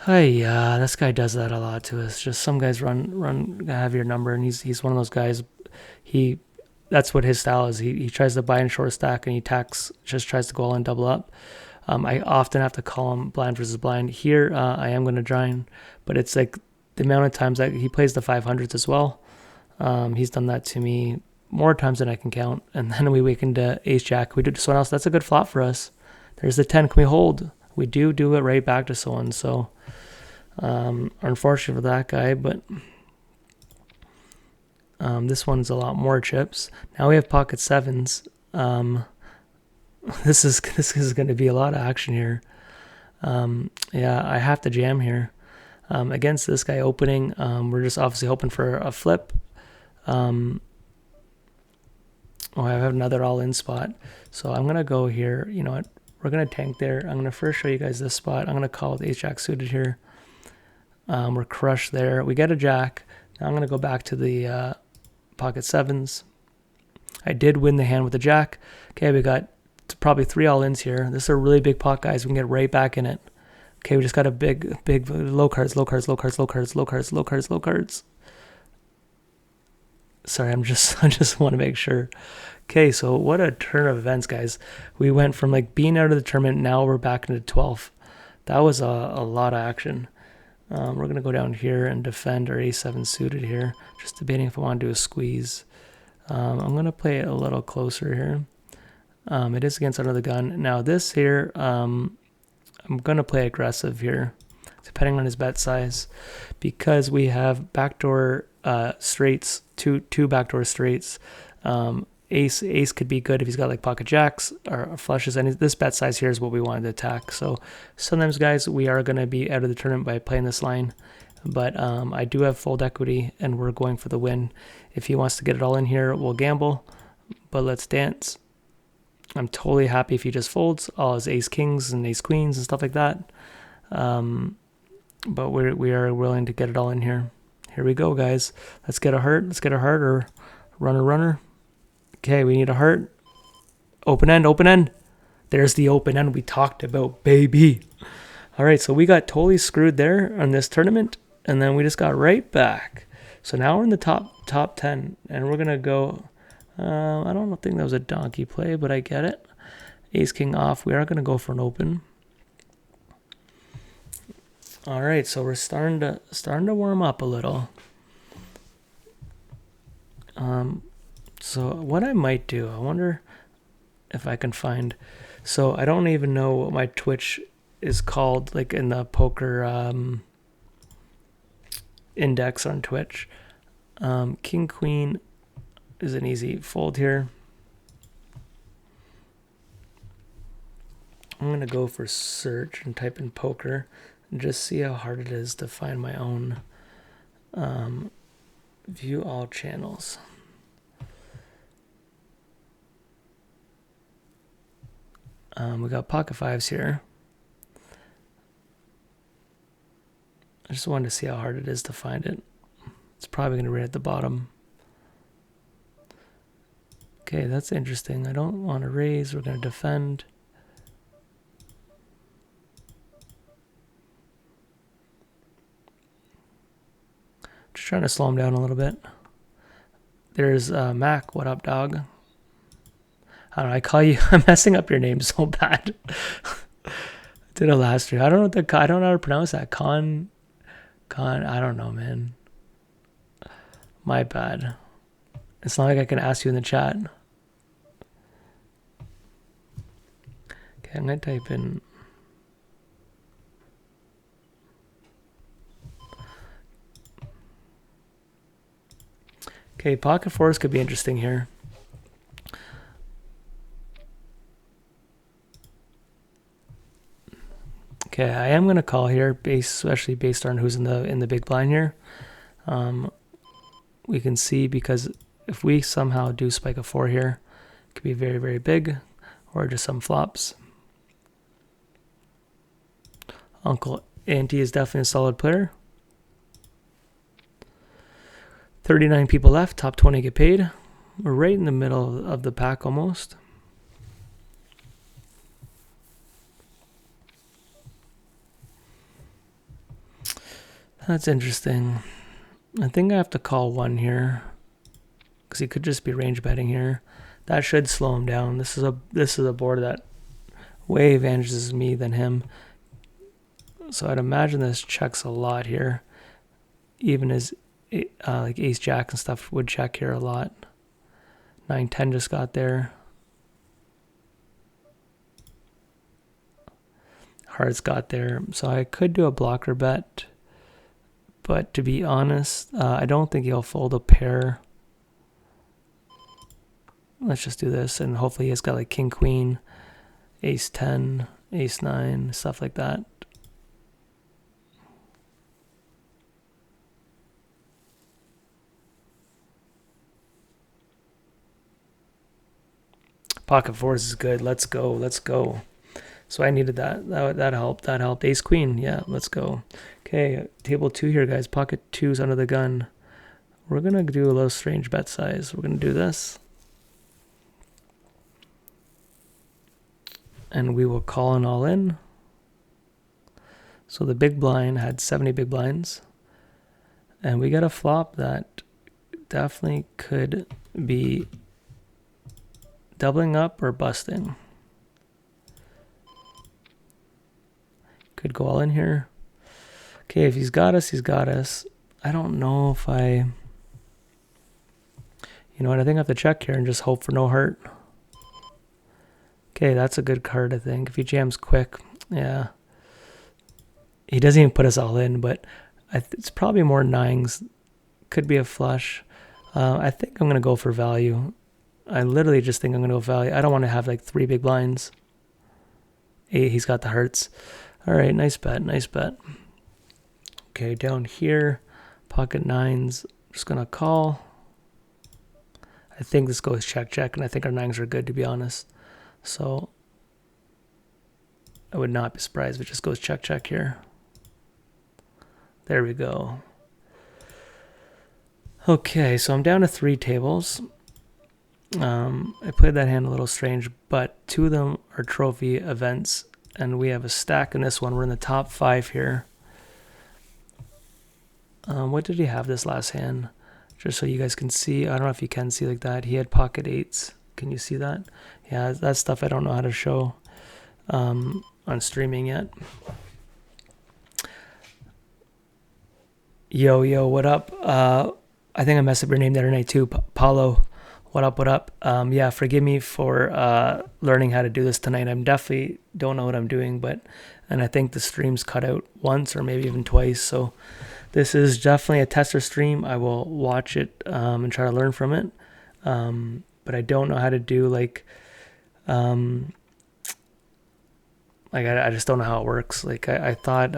Hey, this guy does that a lot to us. Just some guys run have your number, and he's one of those guys. That's what his style is. He tries to buy in short stack, and he just tries to go all in double up. I often have to call him blind versus blind. Here, I am going to join, but it's like the amount of times that he plays the 500s as well. He's done that to me more times than I can count. And then we wake into ace jack. We do to someone else. That's a good flop for us. There's the 10. Can we hold? We do it right back to someone. So, unfortunate for that guy, but this one's a lot more chips. Now we have pocket 7s. This is going to be a lot of action here. Yeah, I have to jam here. Against this guy opening, we're just obviously hoping for a flip. I have another all-in spot. So I'm going to go here. You know what? We're going to tank there. I'm going to first show you guys this spot. I'm going to call with ace-jack suited here. We're crushed there. We get a jack. Now I'm going to go back to the pocket 7s. I did win the hand with the jack. Okay, we got probably 3 all-ins here. This is a really big pot, guys. We can get right back in it. Okay, we just got a big low cards. Sorry, I just want to make sure. Okay, so what a turn of events, guys. We went from like being out of the tournament, now we're back into 12th. That was a lot of action. We're going to go down here and defend our a7 suited here. Just debating if I want to do a squeeze. I'm going to play it a little closer here. It is against under the gun. Now this here, I'm going to play aggressive here, depending on his bet size, because we have backdoor straights, two backdoor straights. Ace could be good if he's got like pocket jacks or flushes, and this bet size here is what we wanted to attack. So sometimes, guys, we are going to be out of the tournament by playing this line, but I do have fold equity, and we're going for the win. If he wants to get it all in here, we'll gamble, but let's dance. I'm totally happy if he just folds all his ace kings and ace queens and stuff like that. But we are willing to get it all in here. Here we go, guys. Let's get a heart. Let's get a heart or runner. Okay, we need a heart. Open end. There's the open end we talked about, baby. All right, so we got totally screwed there on this tournament, and then we just got right back. So now we're in the top 10, and we're gonna go. I don't think that was a donkey play, but I get it. Ace king off. We are gonna go for an open. All right, so we're starting to warm up a little. So what I might do, I wonder if I can find. So I don't even know what my Twitch is called, like in the poker index on Twitch. King queen is an easy fold here. I'm gonna go for search and type in poker and just see how hard it is to find my own. View all channels. We got pocket 5s here. I just wanted to see how hard it is to find it. It's probably going to be right at the bottom. Okay, that's interesting. I don't want to raise. We're going to defend. Just trying to slow him down a little bit. There's Mac. What up, dog? I don't know. I call you. I'm messing up your name so bad. Did it last year. I don't know I don't know how to pronounce that. Con. I don't know, man. My bad. It's not like I can ask you in the chat. Okay, I'm gonna type in. Okay, pocket fours could be interesting here. Okay, I am gonna call here, especially based on who's in the big blind here. We can see, because if we somehow do spike a 4 here, it could be very, very big, or just some flops. Uncle Auntie is definitely a solid player. 39 people left, top 20 get paid. We're right in the middle of the pack almost. That's interesting. I think I have to call 1 here, because he could just be range betting here. That should slow him down. This is a board that way advantages me than him. So I'd imagine this checks a lot here. Even as like ace jack and stuff would check here a lot. 9-10 just got there. Hearts got there. So I could do a blocker bet. But to be honest, I don't think he'll fold a pair. Let's just do this, and hopefully he's got like king, queen, ace 10, ace 9, stuff like that. Pocket fours is good. Let's go. Let's go. So I needed that. That helped. That helped. Ace queen. Yeah, let's go. Okay, table 2 here, guys. Pocket 2's under the gun. We're going to do a little strange bet size. We're going to do this. And we will call an all in. So the big blind had 70 big blinds. And we got a flop that definitely could be doubling up or busting. Could go all in here. Okay, if he's got us, he's got us. I don't know if I... You know what, I think I have to check here and just hope for no hurt. Okay, that's a good card, I think. If he jams quick, yeah. He doesn't even put us all in, but it's probably more nines. Could be a flush. I think I'm going to go for value. I literally just think I'm going to go value. I don't want to have like 3 big blinds. He's got the hearts. All right, nice bet, nice bet. Okay, down here, pocket 9s. Just going to call. I think this goes check, check, and I think our 9s are good, to be honest. So I would not be surprised if it just goes check, check here. There we go. Okay, so I'm down to 3 tables. I played that hand a little strange, but 2 of them are trophy events, and we have a stack in this one. We're in the top 5 here. What did he have this last hand? Just so you guys can see. I don't know if you can see like that. He had pocket 8s. Can you see that? Yeah, that's stuff I don't know how to show on streaming yet. Yo, what up? I think I messed up your name the other night too. Paulo, what up, what up? Yeah, forgive me for learning how to do this tonight. I'm definitely don't know what I'm doing, and I think the stream's cut out once or maybe even twice. So this is definitely a tester stream. I will watch it and try to learn from it. But I don't know how to do I just don't know how it works. Like I thought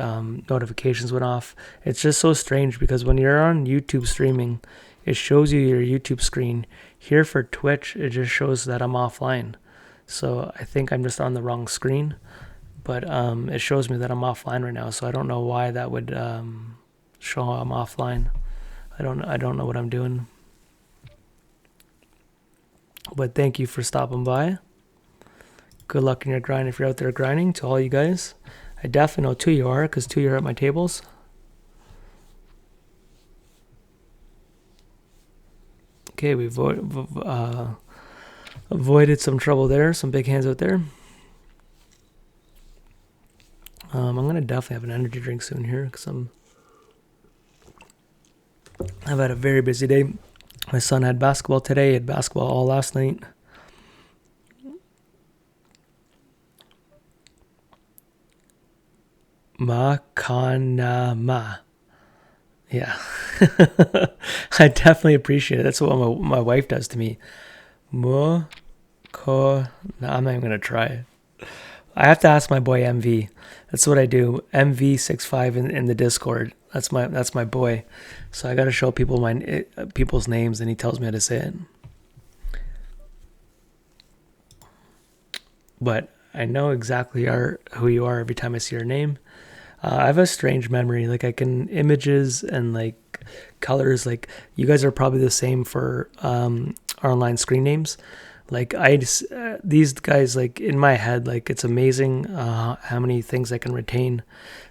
notifications went off. It's just so strange because when you're on YouTube streaming, it shows you your YouTube screen. Here for Twitch, it just shows that I'm offline. So I think I'm just on the wrong screen. But it shows me that I'm offline right now. So I don't know why that would show I'm offline. I don't know what I'm doing. But thank you for stopping by. Good luck in your grind if you're out there grinding, to all you guys. I definitely know 2 you are, because 2 you are at my tables. Okay, we avoided some trouble there. Some big hands out there. I'm gonna definitely have an energy drink soon here because I've had a very busy day. My son had basketball today. He had basketball all last night. Makanama. Yeah. I definitely appreciate it. That's what my wife does to me. Mo ko. No, I'm not even gonna try it. I have to ask my boy MV. That's what I do. MV65 in the Discord. That's my boy. So I gotta show people people's names, and he tells me how to say it. But I know exactly who you are every time I see your name. I have a strange memory. Like I can images and like colors. Like you guys are probably the same for our online screen names. Like these guys, like in my head, like it's amazing how many things I can retain.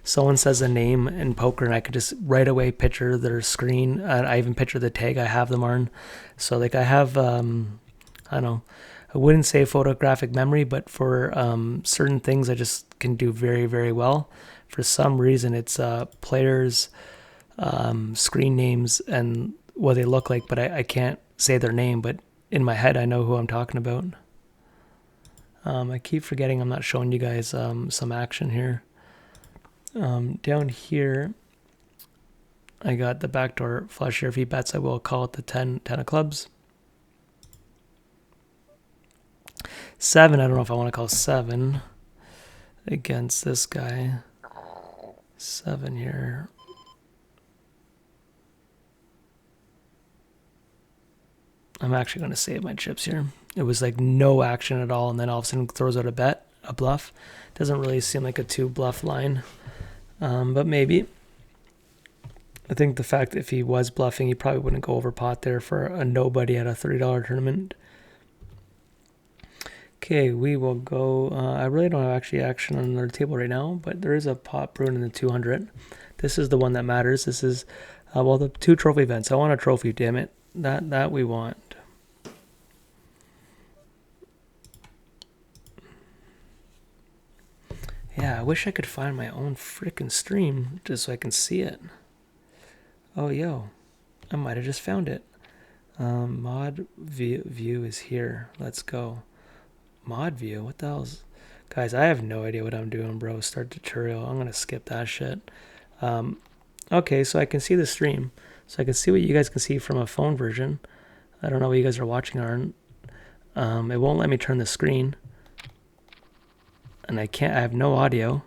Someone says a name in poker, and I can just right away picture their screen. I even picture the tag I have them on. So like I have, I don't know. I wouldn't say photographic memory, but for certain things, I just can do very, very well. For some reason, it's players' screen names and what they look like, but I can't say their name. But in my head, I know who I'm talking about. I keep forgetting I'm not showing you guys some action here. Down here, I got the backdoor flush here. If he bets, I will call it the 10 of clubs. 7, I don't know if I want to call 7 against this guy. 7 here. I'm actually going to save my chips here. It was like no action at all, and then all of a sudden throws out a bluff. Doesn't really seem like a 2 bluff line, but maybe. I think the fact that if he was bluffing, he probably wouldn't go over pot there for a nobody at a $30 tournament. Okay, we will go. I really don't have actually action on another table right now, but there is a pot brewing in the 200. This is the one that matters. This is, well, the 2 trophy events. I want a trophy, damn it. That we want. Yeah, I wish I could find my own freaking stream just so I can see it. Oh, yo, I might have just found it. Mod view is here. Let's go. Mod view? What the hell's... Guys, I have no idea what I'm doing, bro. Start tutorial. I'm going to skip that shit. Okay, so I can see the stream. So I can see what you guys can see from a phone version. I don't know what you guys are watching on. It won't let me turn the screen. And I have no audio.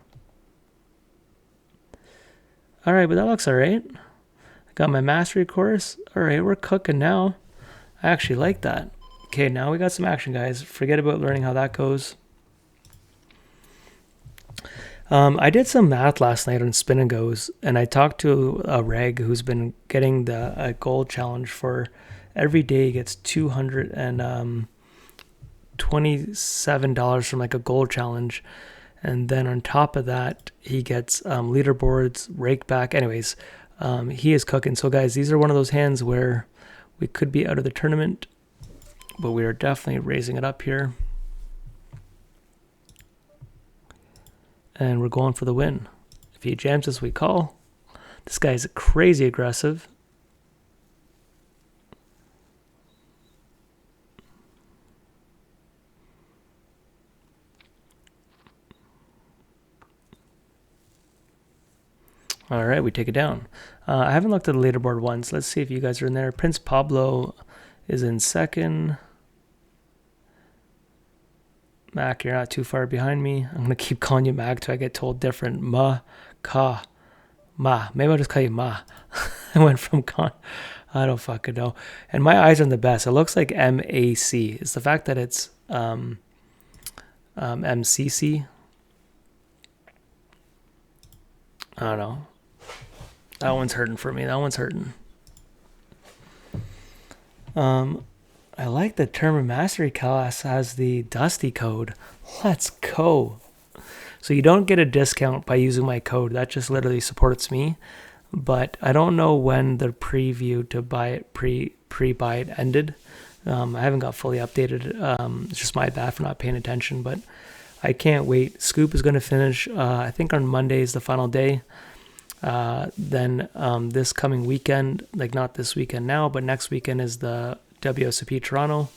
Alright, but that looks alright. I got my mastery course. Alright, we're cooking now. I actually like that. Okay, now we got some action, guys. Forget about learning how that goes. I did some math last night on Spin and Goes, and I talked to a reg who's been getting the gold challenge for every day. He gets $227 from like a gold challenge, and then on top of that, he gets leaderboards, rake back. Anyways, he is cooking. So, guys, these are one of those hands where we could be out of the tournament, but we are definitely raising it up here. And we're going for the win. If he jams us, we call. This guy's crazy aggressive. All right, we take it down. I haven't looked at the leaderboard once. Let's see if you guys are in there. Prince Pablo is in second. Mac, you're not too far behind me. I'm going to keep calling you Mac till I get told different. Ma. Maybe I'll just call you Ma. I went from con. I don't fucking know. And my eyes are the best. It looks like M-A-C. It's the fact that it's M-C-C. I don't know. That one's hurting for me. That one's hurting. I like the Tournament Mastery class has the Dusty code. Let's go. So you don't get a discount by using my code. That just literally supports me. but I don't know when the preview to buy it pre-buy it ended. I haven't got fully updated. It's just my bad for not paying attention, but I can't wait. Scoop is going to finish, I think on Monday is the final day. Then this coming weekend, like not this weekend now, but next weekend is the WSOP Toronto,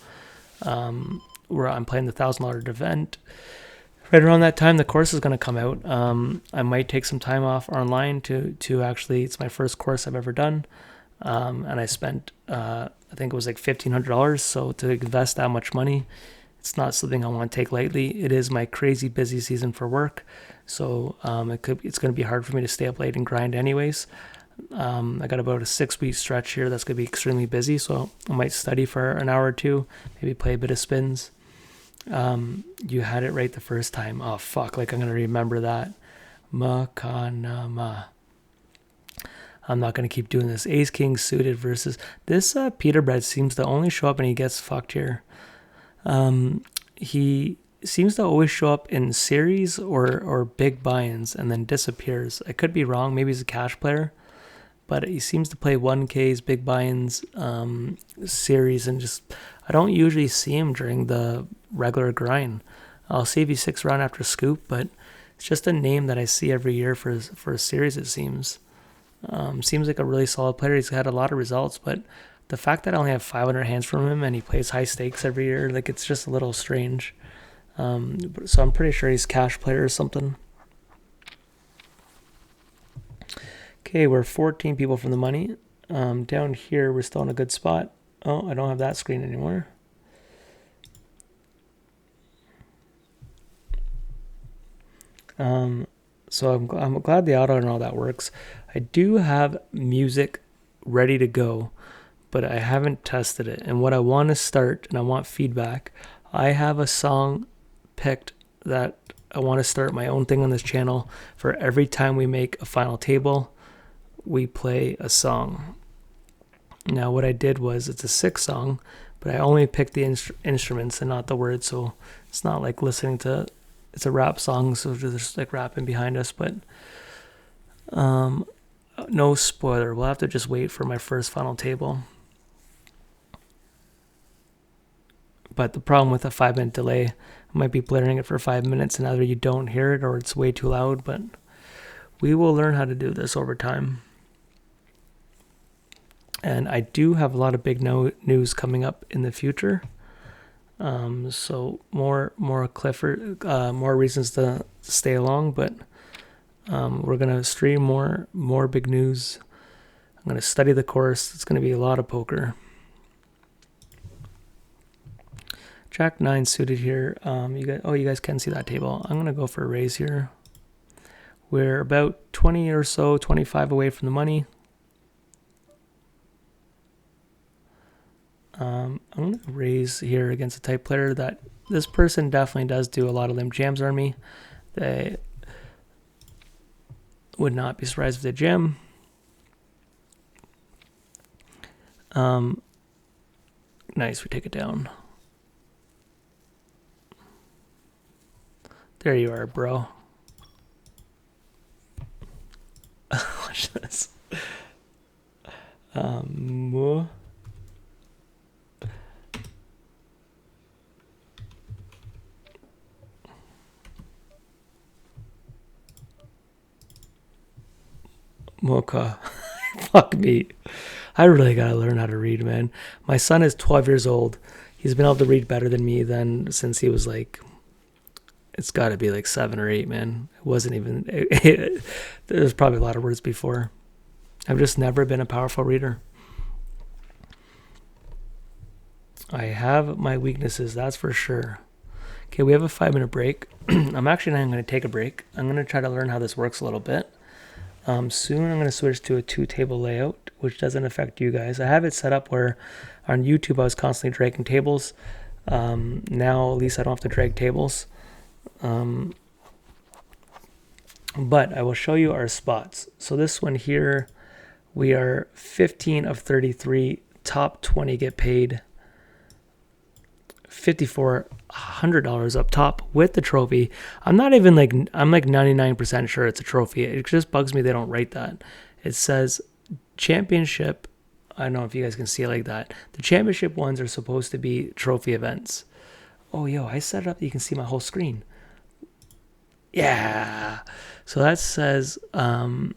where I'm playing the $1,000 event. Right around that time, the course is going to come out. I might take some time off online to actually, it's my first course I've ever done. And I spent, I think it was like $1,500. So to invest that much money, it's not something I want to take lightly. It is my crazy busy season for work. So it's going to be hard for me to stay up late and grind anyways. I got about a 6-week stretch here that's going to be extremely busy. So I might study for an hour or two, maybe play a bit of spins. You had it right the first time. Oh, fuck. Like, I'm going to remember that. Makanama. I'm not going to keep doing this. Ace King suited versus this. Peterbread seems to only show up and he gets fucked here. He seems to always show up in series or big buy-ins and then disappears. I could be wrong. Maybe he's a cash player, but he seems to play 1Ks, big buy-ins, series, and just I don't usually see him during the regular grind. I'll see if he's 6 round after Scoop, but it's just a name that I see every year for a series, it seems. Seems like a really solid player. He's had a lot of results, but the fact that I only have 500 hands from him and he plays high stakes every year, like it's just a little strange. So I'm pretty sure he's cash player or something. Okay, we're 14 people from the money. Down here, we're still in a good spot. Oh, I don't have that screen anymore. So I'm glad the auto and all that works. I do have music ready to go, but I haven't tested it. And what I want to start, and I want feedback, I have a song picked that I want to start my own thing on this channel. For every time we make a final table, we play a song. Now what I did was, it's a 6 song, but I only picked the instruments and not the words, so it's not like listening to, it's a rap song, so there's like rapping behind us, but no spoiler. We'll have to just wait for my first final table. But the problem with a 5-minute delay, I might be blaring it for 5 minutes and either you don't hear it or it's way too loud, but we will learn how to do this over time. And I do have a lot of big news coming up in the future. So more Clifford, more reasons to stay along, but we're going to stream more big news. I'm going to study the course. It's going to be a lot of poker. Jack 9 suited here. You guys can see that table. I'm going to go for a raise here. We're about 20 or so, 25 away from the money. I'm going to raise here against a type player that this person definitely does do a lot of limp jams on me. They would not be surprised if they jam. Nice, we take it down. There you are, bro. Watch this. Mocha. Fuck me. I really gotta learn how to read, man. My son is 12 years old. He's been able to read better than me since he was like, it's gotta be like 7 or 8, man. It wasn't even, there's probably a lot of words before. I've just never been a powerful reader. I have my weaknesses, that's for sure. Okay, we have a 5-minute break. I'm actually not going to take a break. I'm going to try to learn how this works a little bit. Soon I'm going to switch to a 2-table layout, which doesn't affect you guys. I have it set up where on YouTube I was constantly dragging tables. Now at least I don't have to drag tables. But I will show you our spots. So this one here, we are 15 of 33. Top 20 get paid $5,400 up top with the trophy. I'm like 99% sure it's a trophy. It just bugs me they don't write that. It says championship. I don't know if you guys can see it like that. The championship ones are supposed to be trophy events. Oh, yo, I set it up. You can see my whole screen. Yeah. So that says champion,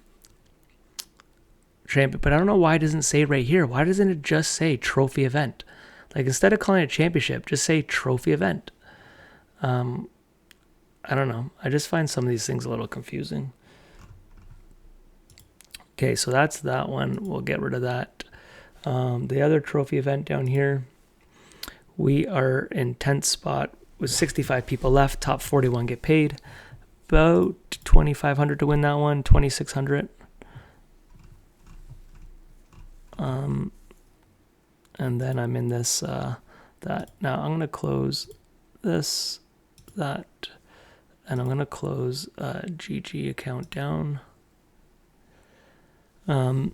but I don't know why it doesn't say right here. Why doesn't it just say trophy event? Like instead of calling it championship, just say trophy event. I don't know. I just find some of these things a little confusing. Okay, so that's that one. We'll get rid of that. The other trophy event down here, we are in 10th spot with 65 people left. Top 41 get paid. About 2,500 to win that one. 2,600. And then I'm in this that. Now I'm gonna close this, that, and I'm gonna close GG account down. Do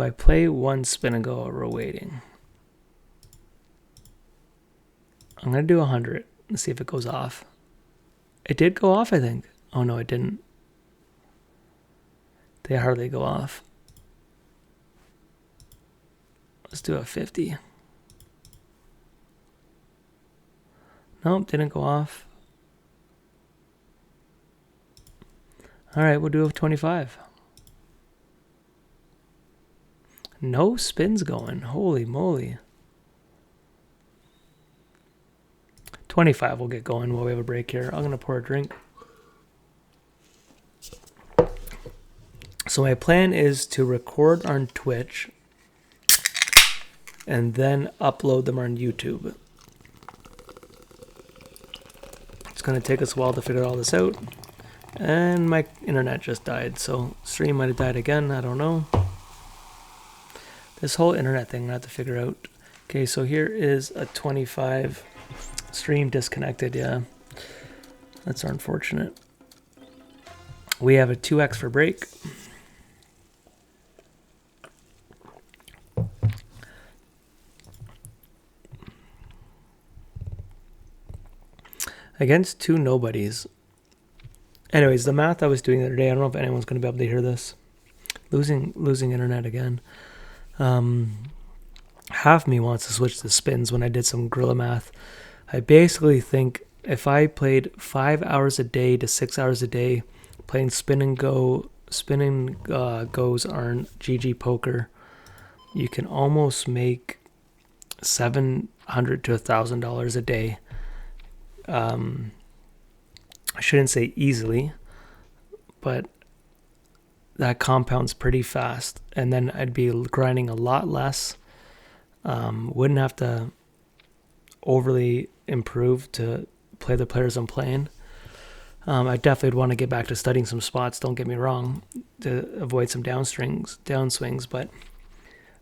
I play one spin and go or we're waiting? I'm gonna do 100 and see if it goes off. It did go off, I think. Oh no, it didn't. They hardly go off. Let's do a 50. Nope, didn't go off. All right, we'll do a 25. No spins going. Holy moly. 25 will get going while we have a break here. I'm going to pour a drink. So my plan is to record on Twitch and then upload them on YouTube. It's going to take us a while to figure all this out. And my internet just died, so stream might have died again. I don't know. This whole internet thing I have to figure out. Okay, so here is a 25. Stream disconnected, yeah. That's unfortunate. We have a 2x for break. Against two nobodies. Anyways, the math I was doing the other day, I don't know if anyone's going to be able to hear this. Losing internet again. Half me wants to switch to spins when I did some Gorilla math. I basically think if I played 5 hours a day to 6 hours a day playing spinning goes on GG Poker, you can almost make $700 to $1,000 a day. I shouldn't say easily, but that compounds pretty fast, and then I'd be grinding a lot less. Wouldn't have to overly improve to play the players I'm playing. I definitely would want to get back to studying some spots, don't get me wrong, to avoid some downswings, but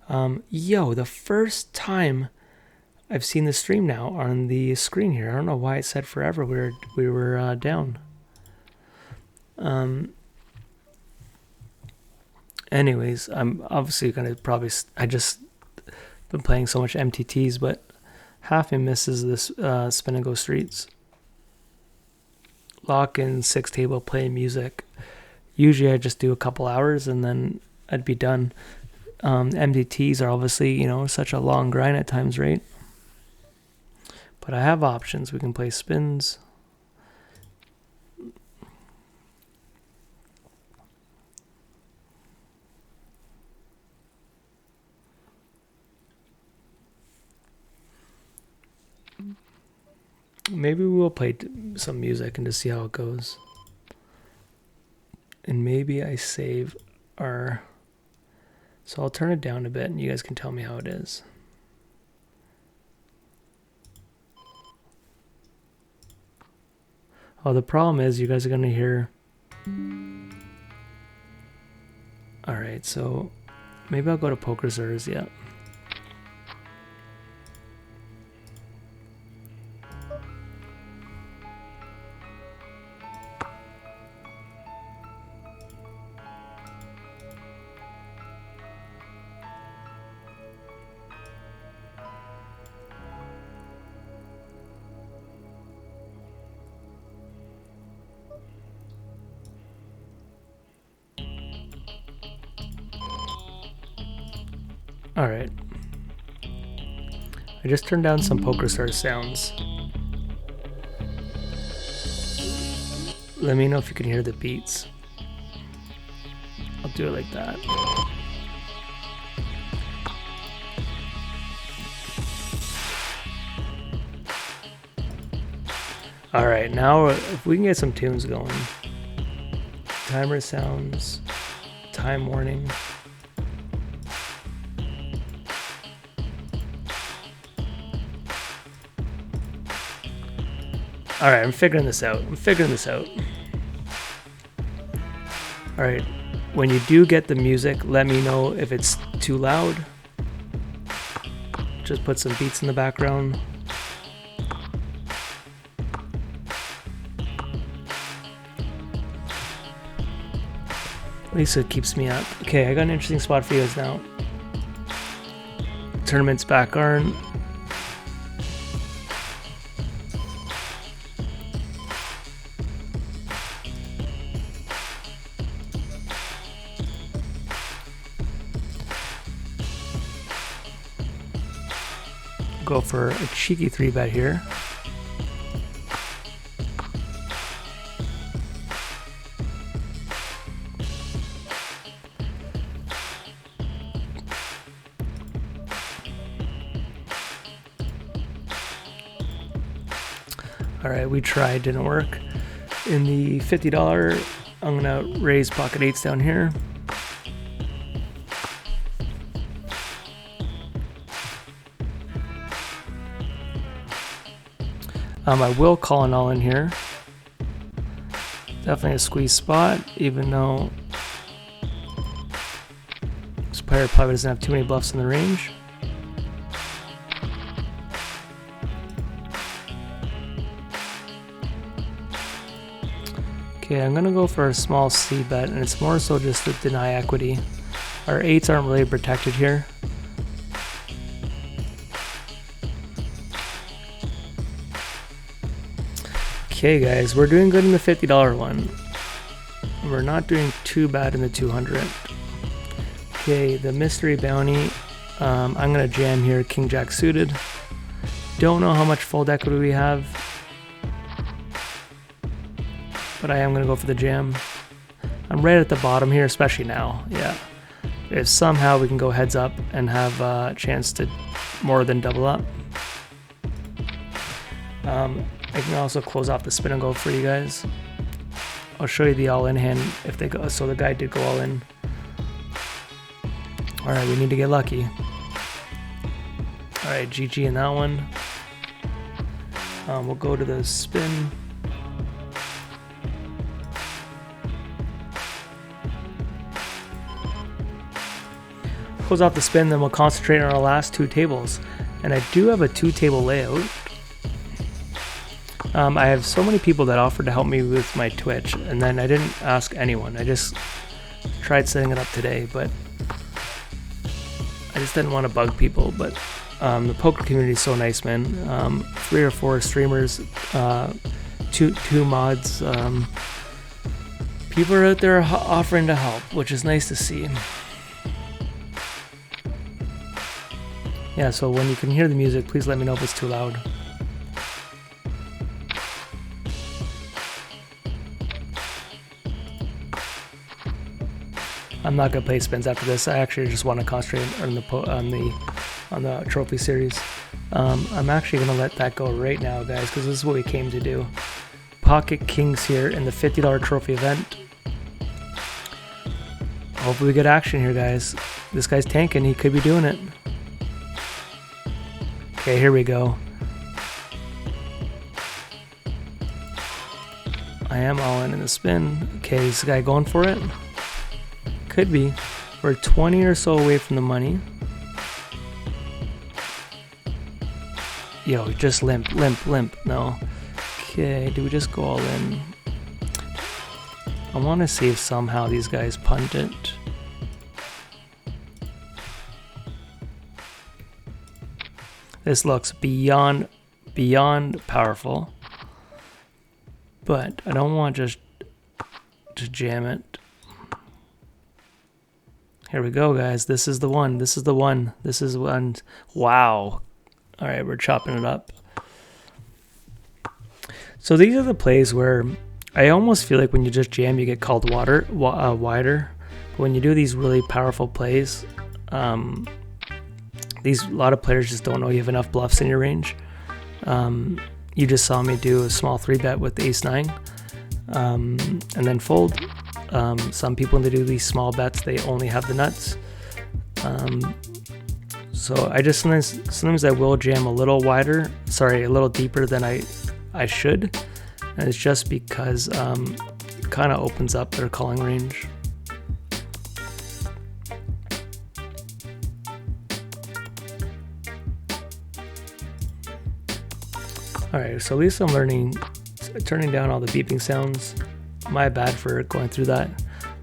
the first time I've seen the stream now on the screen here. I don't know why it said forever we were down. Anyways, I'm obviously going to I just been playing so much MTTs, but half me misses this spin and go streets. Lock in 6 table, play music. Usually I just do a couple hours and then I'd be done. MTTs are obviously, such a long grind at times, right? But I have options. We can play spins. Maybe we'll play some music and just see how it goes. And maybe I save our... So I'll turn it down a bit and you guys can tell me how it is. Oh, the problem is you guys are going to hear... Alright, so maybe I'll go to Poker Zers, yeah. All right. I just turned down some PokerStars sounds. Let me know if you can hear the beats. I'll do it like that. All right, now if we can get some tunes going. Timer sounds, time warning. All right, I'm figuring this out. All right, when you do get the music, let me know if it's too loud. Just put some beats in the background. At least it keeps me up. Okay, I got an interesting spot for you guys now. Tournament's back on. Go for a cheeky 3-bet here. All right, we tried, didn't work. In the $50, I'm gonna raise pocket eights down here. I will call an all in here. Definitely a squeeze spot, even though this player probably doesn't have too many bluffs in the range. Okay, I'm gonna go for a small C bet, and it's more so just to deny equity. Our eights aren't really protected here. Okay guys, we're doing good in the $50 one. We're not doing too bad in the 200. Okay, the mystery bounty. I'm gonna jam here, King Jack suited. Don't know how much fold equity we have, but I am gonna go for the jam. I'm right at the bottom here, especially now. Yeah, if somehow we can go heads up and have a chance to more than double up. I can also close off the spin and go for you guys. I'll show you the all-in hand if they go. So the guy did go all in. All right, we need to get lucky. All right, GG in that one. We'll go to the spin. Close off the spin, then we'll concentrate on our last two tables. And I do have a 2-table layout. I have so many people that offered to help me with my Twitch, and then I didn't ask anyone. I just tried setting it up today, but I just didn't want to bug people. But the poker community is so nice, man. 3 or 4 streamers, two mods. People are out there offering to help, which is nice to see. Yeah, so when you can hear the music, please let me know if it's too loud. I'm not gonna play spins after this. I actually just want to concentrate on the trophy series. I'm actually gonna let that go right now, guys, because this is what we came to do. Pocket kings here in the $50 trophy event. Hopefully we get action here, guys. This guy's tanking. He could be doing it. Okay, here we go. I am all in the spin. Okay, is this guy going for it? Could be. We're 20 or so away from the money. Yo, just limp. No. Okay, do we just go all in? I want to see if somehow these guys punt it. This looks beyond powerful. But I don't want just to jam it. Here we go, guys. This is the one. This is the one. This is one. Wow. All right, we're chopping it up. So these are the plays where I almost feel like when you just jam, you get called wider. But when you do these really powerful plays, a lot of players just don't know you have enough bluffs in your range. You just saw me do a small 3-bet with ace-9 and then fold. Some people, when they do these small bets, they only have the nuts. So I just sometimes I will jam a little wider, a little deeper than I should, and it's just because it kind of opens up their calling range. All right, so at least I'm turning down all the beeping sounds. My bad for going through that.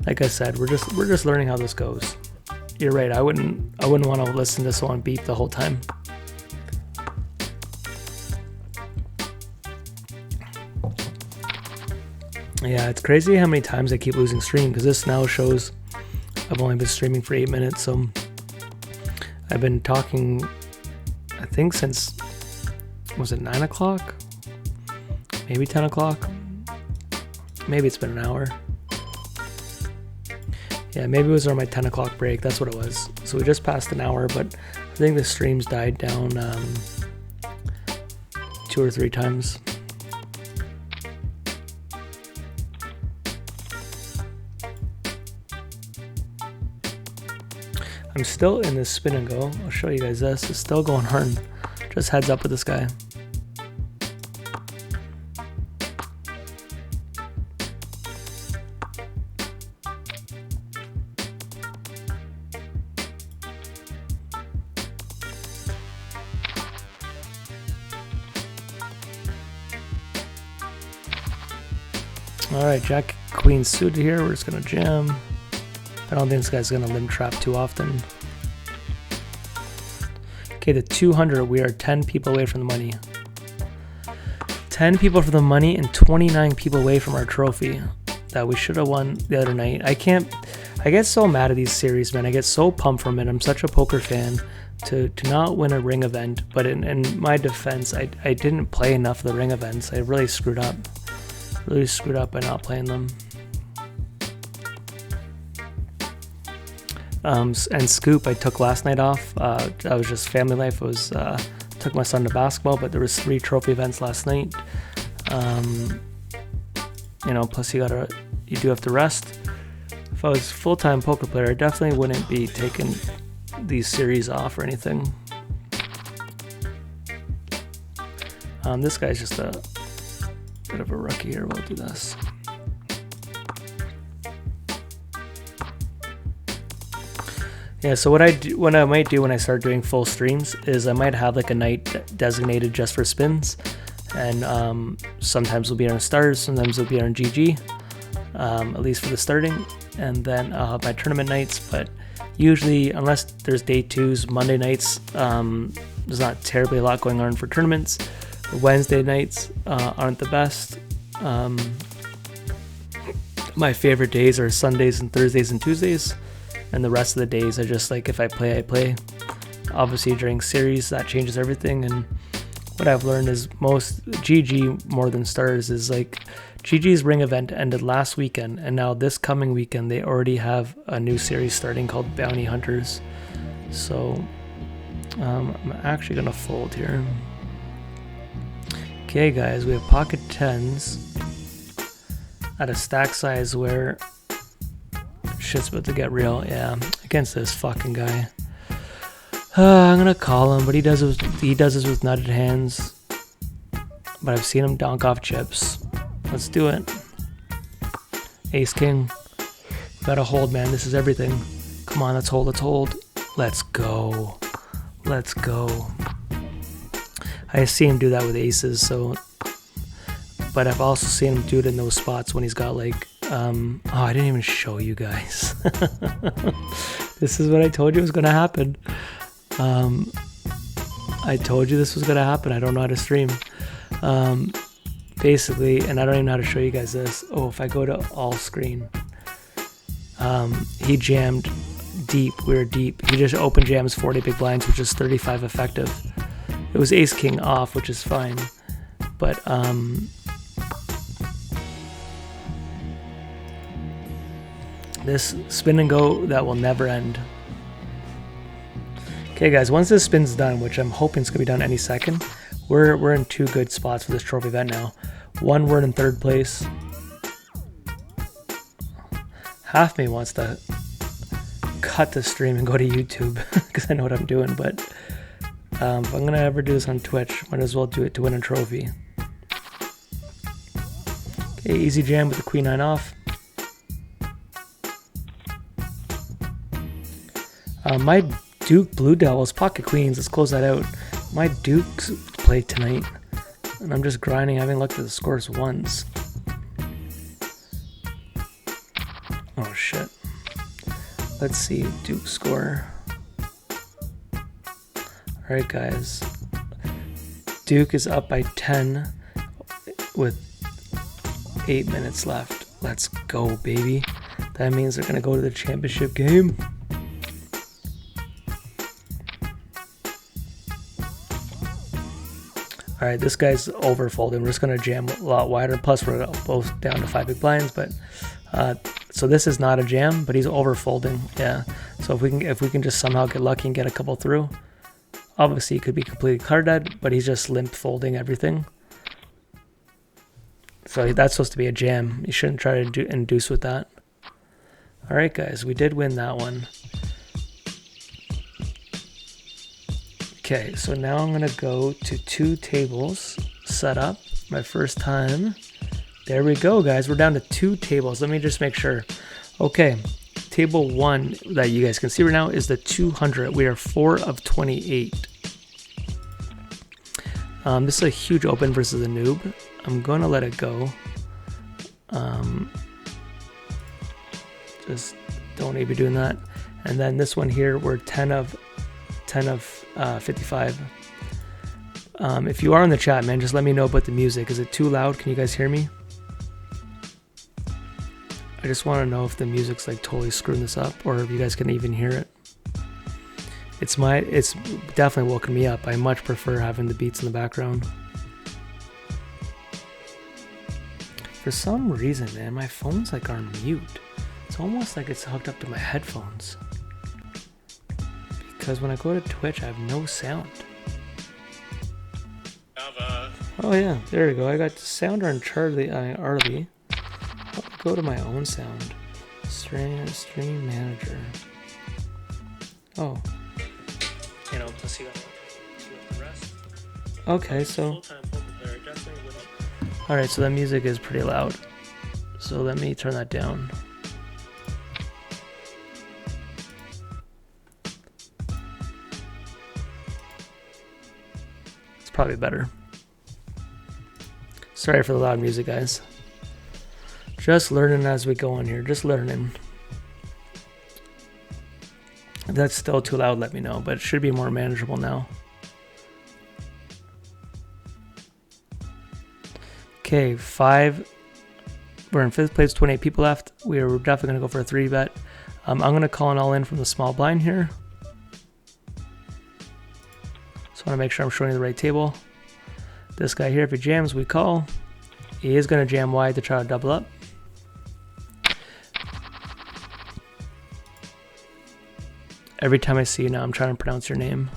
Like I said, we're just learning how this goes. You're right. I wouldn't want to listen to someone beep the whole time. Yeah, it's crazy how many times I keep losing stream, because this now shows I've only been streaming for 8 minutes. So I've been talking, I think since, was it 9 o'clock? Maybe 10 o'clock? Maybe it's been an hour. Yeah, maybe it was on my 10 o'clock break. That's what it was. So we just passed an hour, but I think the streams died down 2 or 3 times. I'm still in this spin and go. I'll show you guys this. It's still going hard. Just heads up with this guy. Alright, Jack Queen suited here. We're just gonna jam. I don't think this guy's gonna limb trap too often. Okay, the 200. We are 10 people away from the money. 10 people from the money and 29 people away from our trophy that we should have won the other night. I get so mad at these series, man. I get so pumped from it. I'm such a poker fan to not win a ring event. But in my defense, I didn't play enough of the ring events. I really screwed up. Really screwed up by not playing them. And Scoop I took last night off. That was just family life. It was took my son to basketball, but there was 3 trophy events last night. Plus you do have to rest. If I was full-time poker player, I definitely wouldn't be taking these series off or anything. This guy's just a bit of a rookie here. We'll do this. Yeah, so what I might do when I start doing full streams is I might have like a night designated just for spins, and sometimes we'll be on stars, sometimes we'll be on GG, at least for the starting, and then I'll have my tournament nights. But usually, unless there's day 2s, Monday nights, there's not terribly a lot going on for tournaments. Wednesday nights aren't the best. My favorite days are Sundays and Thursdays and Tuesdays. And the rest of the days are just like, if I play, I play. Obviously during series, that changes everything. And what I've learned is most GG more than stars is like, GG's ring event ended last weekend, and now this coming weekend they already have a new series starting called Bounty Hunters. So I'm actually gonna fold here. Okay guys, we have pocket 10s at a stack size where shit's about to get real. Yeah, against this fucking guy. I'm gonna call him, but he does this with nutted hands. But I've seen him donk off chips. Let's do it. Ace king. Gotta hold, man. This is everything. Come on, let's hold. Let's hold. Let's go. Let's go. I see him do that with aces. So, but I've also seen him do it in those spots when he's got like. I didn't even show you guys. This is what I told you was gonna happen. I told you this was gonna happen. I don't know how to stream. Basically, and I don't even know how to show you guys this. Oh, if I go to all screen, he jammed deep. We were deep. He just open jams 40 big blinds, which is 35 effective. It was ace king off, which is fine. But this spin and go, that will never end. Okay guys, once this spin's done, which I'm hoping is gonna be done any second, we're in two good spots for this trophy event now. One, we're in third place. Half me wants to cut the stream and go to YouTube because I know what I'm doing, but if I'm gonna ever do this on Twitch, might as well do it to win a trophy. Okay, easy jam with the queen 9 off. My Duke Blue Devils pocket queens. Let's close that out. My Dukes play tonight, and I'm just grinding. I haven't looked at the scores once. Oh shit. Let's see, Duke score. Alright guys. Duke is up by 10 with 8 minutes left. Let's go, baby. That means they're gonna go to the championship game. Alright, this guy's overfolding. We're just gonna jam a lot wider. Plus we're both down to 5 big blinds, but so this is not a jam, but he's overfolding. Yeah. So if we can just somehow get lucky and get a couple through. Obviously he could be completely card dead, but he's just limp folding everything. So that's supposed to be a jam. You shouldn't try to induce with that. Alright guys, we did win that one. Okay, so now I'm gonna go to 2 tables set up. My first time. There we go, guys. We're down to 2 tables. Let me just make sure. Okay, table 1 that you guys can see right now is the 200. We are 4 of 28. This is a huge open versus a noob. I'm gonna let it go. Just don't need to be doing that. And then this one here, we're 10 of 55. If you are in the chat, man, just let me know about the music. Is it too loud? Can you guys hear me? I just want to know if the music's like totally screwing this up, or if you guys can even hear it. It's definitely woken me up. I much prefer having the beats in the background. For some reason, man, my phone's like on mute. It's almost like it's hooked up to my headphones. Because when I go to Twitch, I have no sound. Oh yeah, there we go. I got sounder and Charlie Arlie. I'll go to my own sound. Stream manager. Oh. You know, let's see what the rest. Okay, so. Alright, so that music is pretty loud. So let me turn that down. Probably better. Sorry for the loud music, guys. Just learning as we go on here. Just learning. If that's still too loud, let me know. But it should be more manageable now. Okay, 5. We're in 5th place, 28 people left. We're definitely going to go for a 3-bet. I'm going to call an all-in from the small blind here. I want to make sure I'm showing you the right table. This guy here, if he jams, we call. He is going to jam wide to try to double up. Every time I see you now, I'm trying to pronounce your name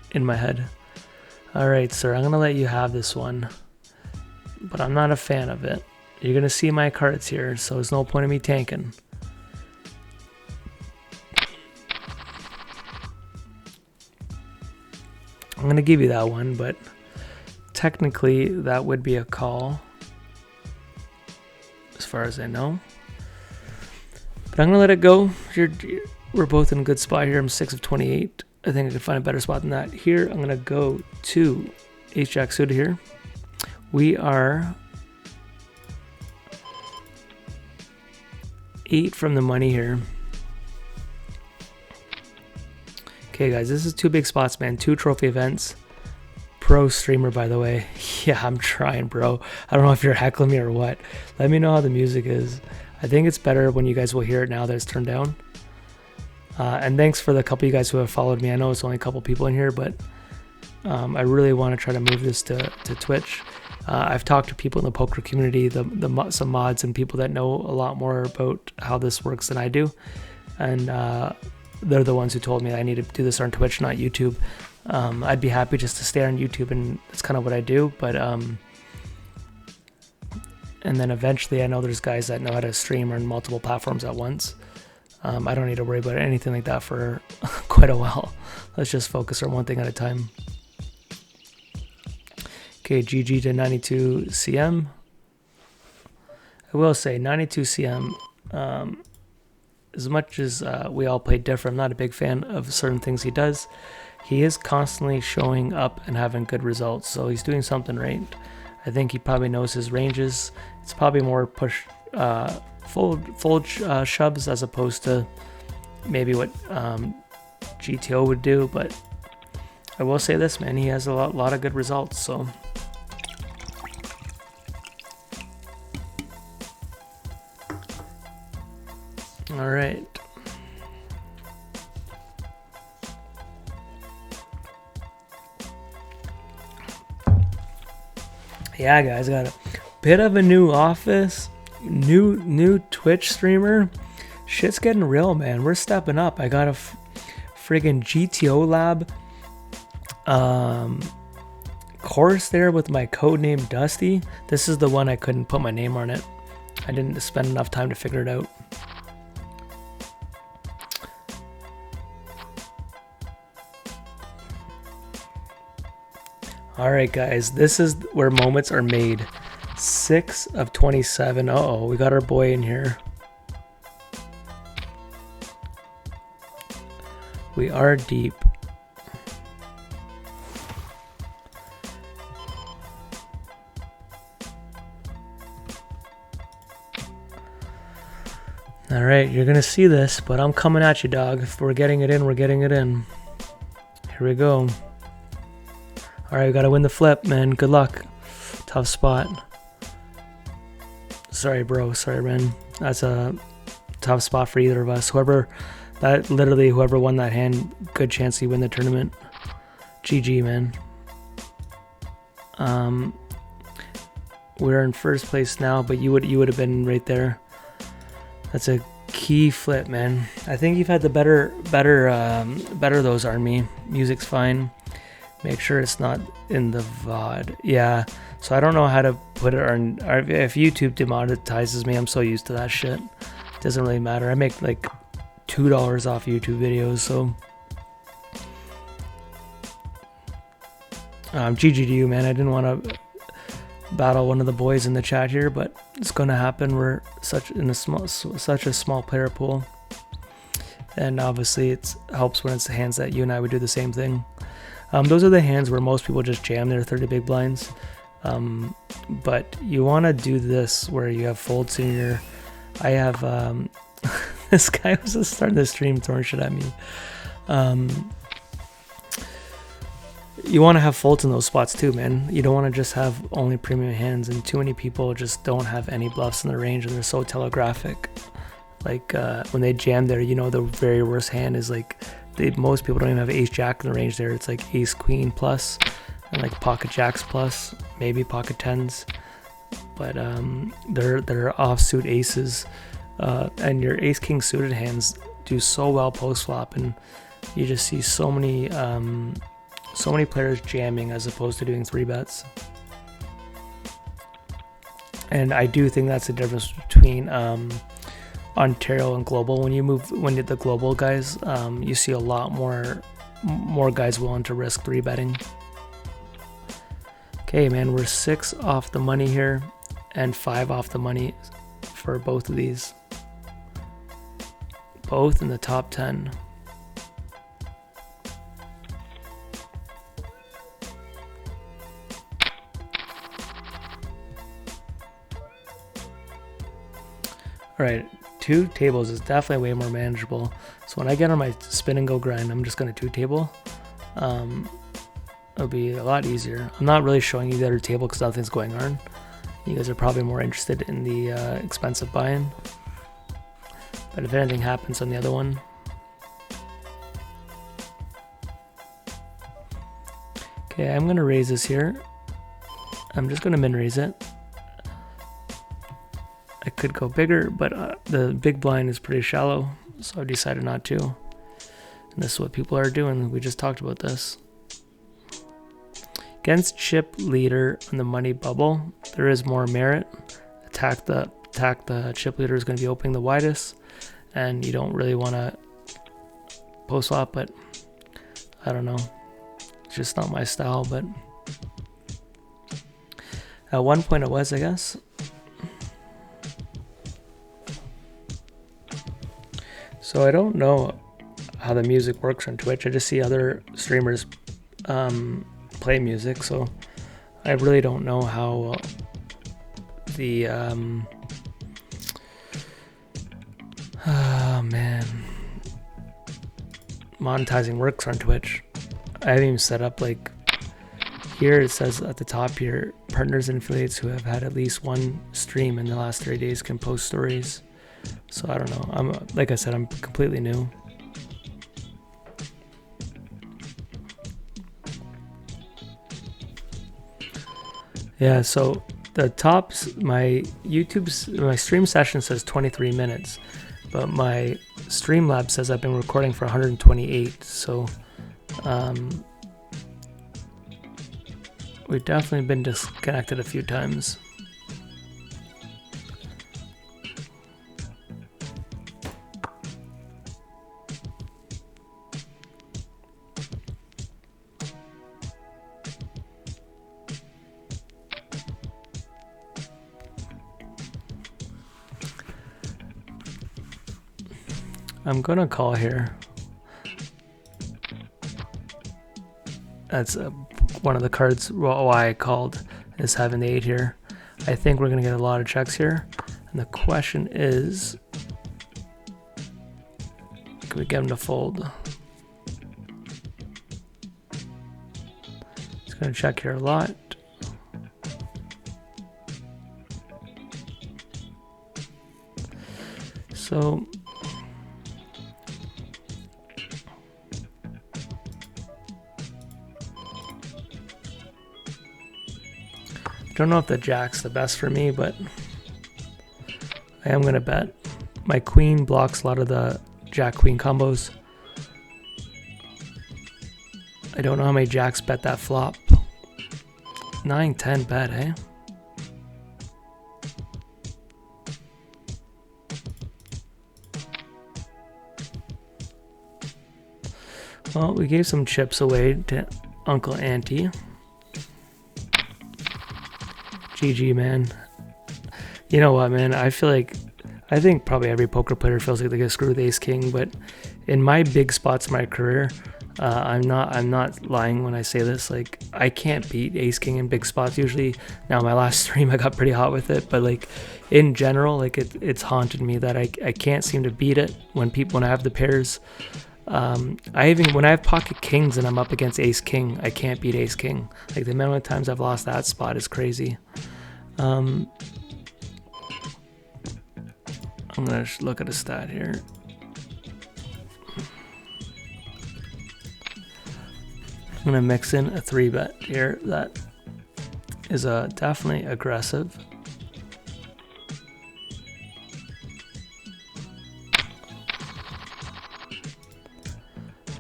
in my head. Alright, sir, I'm going to let you have this one. But I'm not a fan of it. You're going to see my cards here, so there's no point in me tanking. I'm going to give you that one, but technically that would be a call as far as I know. But I'm going to let it go. We're both in a good spot here. I'm 6 of 28. I think I could find a better spot than that. Here, I'm going to go to Ace-Jack suited here. We are 8 from the money here. Okay guys, this is 2 big spots, man. 2 trophy events. Pro streamer, by the way. Yeah, I'm trying, bro. I don't know if you're heckling me or what. Let me know how the music is. I think it's better when you guys will hear it now that it's turned down. And thanks for the couple of you guys who have followed me. I know it's only a couple people in here, but I really want to try to move this to Twitch. I've talked to people in the poker community, some mods and people that know a lot more about how this works than I do. And they're the ones who told me I need to do this on Twitch, not YouTube. I'd be happy just to stay on YouTube, and it's kind of what I do. But and then eventually, I know there's guys that know how to stream on multiple platforms at once. I don't need to worry about anything like that for quite a while. Let's just focus on one thing at a time. Okay, GG to 92 CM. I will say 92 CM, as much as we all play different, I'm not a big fan of certain things he does. He is constantly showing up and having good results, so he's doing something right. I think he probably knows his ranges. It's probably more push fold shoves as opposed to maybe what GTO would do, but I will say this, man, he has a lot of good results, so. All right. Yeah, guys, got a bit of a new office, new Twitch streamer. Shit's getting real, man. We're stepping up. I got a friggin' GTO lab course there with my code name Dusty. This is the one I couldn't put my name on it. I didn't spend enough time to figure it out. All right, guys, this is where moments are made. 6 of 27. Uh-oh, we got our boy in here. We are deep. All right, you're going to see this, but I'm coming at you, dog. If we're getting it in, we're getting it in. Here we go. All right, we got to win the flip, man. Good luck. Tough spot. Sorry, bro. Sorry, man. That's a tough spot for either of us. Whoever won that hand, good chance you win the tournament. GG, man. We're in first place now, but you would have been right there. That's a key flip, man. I think you've had the better those Army. Music's fine. Make sure it's not in the VOD. Yeah, so I don't know how to put it on. If YouTube demonetizes me, I'm so used to that shit. It doesn't really matter. I make like $2 off YouTube videos, so. GG to you, man. I didn't want to battle one of the boys in the chat here, but it's going to happen. We're such a small player pool. And obviously it helps when it's the hands that you and I would do the same thing. Those are the hands where most people just jam their 30 big blinds. But you want to do this where you have folds in your... I have... this guy was just starting the stream throwing shit at me. You want to have folds in those spots too, man. You don't want to just have only premium hands, and too many people just don't have any bluffs in the range, and they're so telegraphic. Like when they jam there, you know the very worst hand is like... most people don't even have ace jack in the range there. It's like ace queen plus and like pocket jacks plus, maybe pocket tens, but they're offsuit aces, and your ace king suited hands do so well post flop, and you just see so many players jamming as opposed to doing 3-bets. And I do think that's the difference between Ontario and global. When the global guys, you see a lot more guys willing to risk 3-betting. Okay, man, we're 6 off the money here and 5 off the money for both of these. Both in the top 10. All right. 2 tables is definitely way more manageable. So when I get on my spin and go grind, I'm just going to 2 table. It'll be a lot easier. I'm not really showing you the other table because nothing's going on. You guys are probably more interested in the expensive buy-in. But if anything happens on the other one, Okay, I'm gonna raise this here. I'm just gonna min raise it. I could go bigger, but the big blind is pretty shallow, so I've decided not to. And this is what people are doing. We just talked about this. Against chip leader on the money bubble, there is more merit. Attack the chip leader is going to be opening the widest, and you don't really want to post flop, but I don't know. It's just not my style, but at one point it was, I guess. So I don't know how the music works on Twitch. I just see other streamers play music, so I really don't know how the oh man, monetizing works on Twitch. I haven't even set up, like, here it says at the top here, partners and affiliates who have had at least one stream in the last 30 days can post stories. So I don't know. Like I said, I'm completely new. Yeah, so the tops, my stream session says 23 minutes, but my Streamlabs says I've been recording for 128. So we've definitely been disconnected a few times. I'm gonna call here. That's one of the cards why I called, is having the 8 here. I think we're gonna get a lot of checks here, and the question is, can we get him to fold? He's gonna check here a lot. So I don't know if the jack's the best for me, but I am gonna bet. My queen blocks a lot of the jack-queen combos. I don't know how many jacks bet that flop. 9-10 bet, eh? Well, we gave some chips away to Uncle Auntie. GG, man. You know what, man? I think probably every poker player feels like they get screwed with ace king, but in my big spots in my career, I'm not lying when I say this. Like, I can't beat ace king in big spots usually. Now, my last stream I got pretty hot with it, but like in general, like it's haunted me that I can't seem to beat it when I have the pairs. When I have pocket kings and I'm up against ace king, I can't beat ace king. Like, the amount of times I've lost that spot is crazy. I'm gonna look at a stat here. I'm gonna mix in a 3-bet here that is definitely aggressive.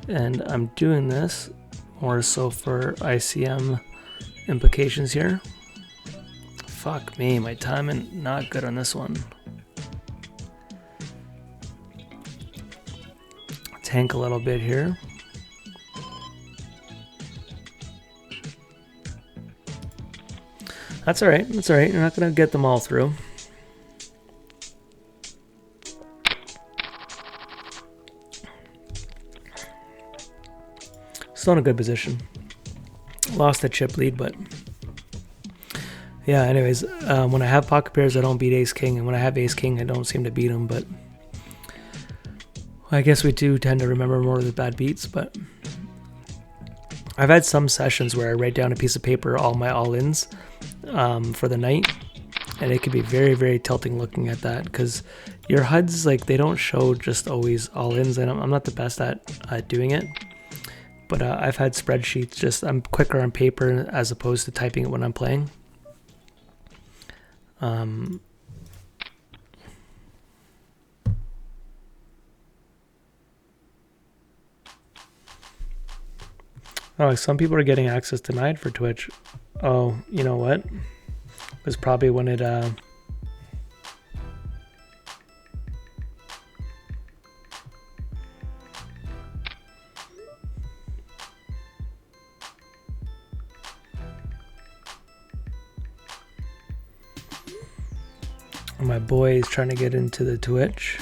And I'm doing this more so for ICM implications here. Fuck me, my timing not good on this one. Tank a little bit here. That's alright, that's alright. You're not gonna get them all through. Still in a good position. Lost the chip lead, but yeah, anyways, when I have pocket pairs, I don't beat ace king, and when I have ace king, I don't seem to beat them, but I guess we do tend to remember more of the bad beats. But I've had some sessions where I write down a piece of paper all my all-ins for the night, and it can be very, very tilting looking at that, because your HUDs, like, they don't show just always all-ins, and I'm not the best at doing it. But I've had spreadsheets. Just I'm quicker on paper as opposed to typing it when I'm playing. Oh, some people are getting access denied for Twitch. Oh, you know what? It was probably when it my boy is trying to get into the Twitch.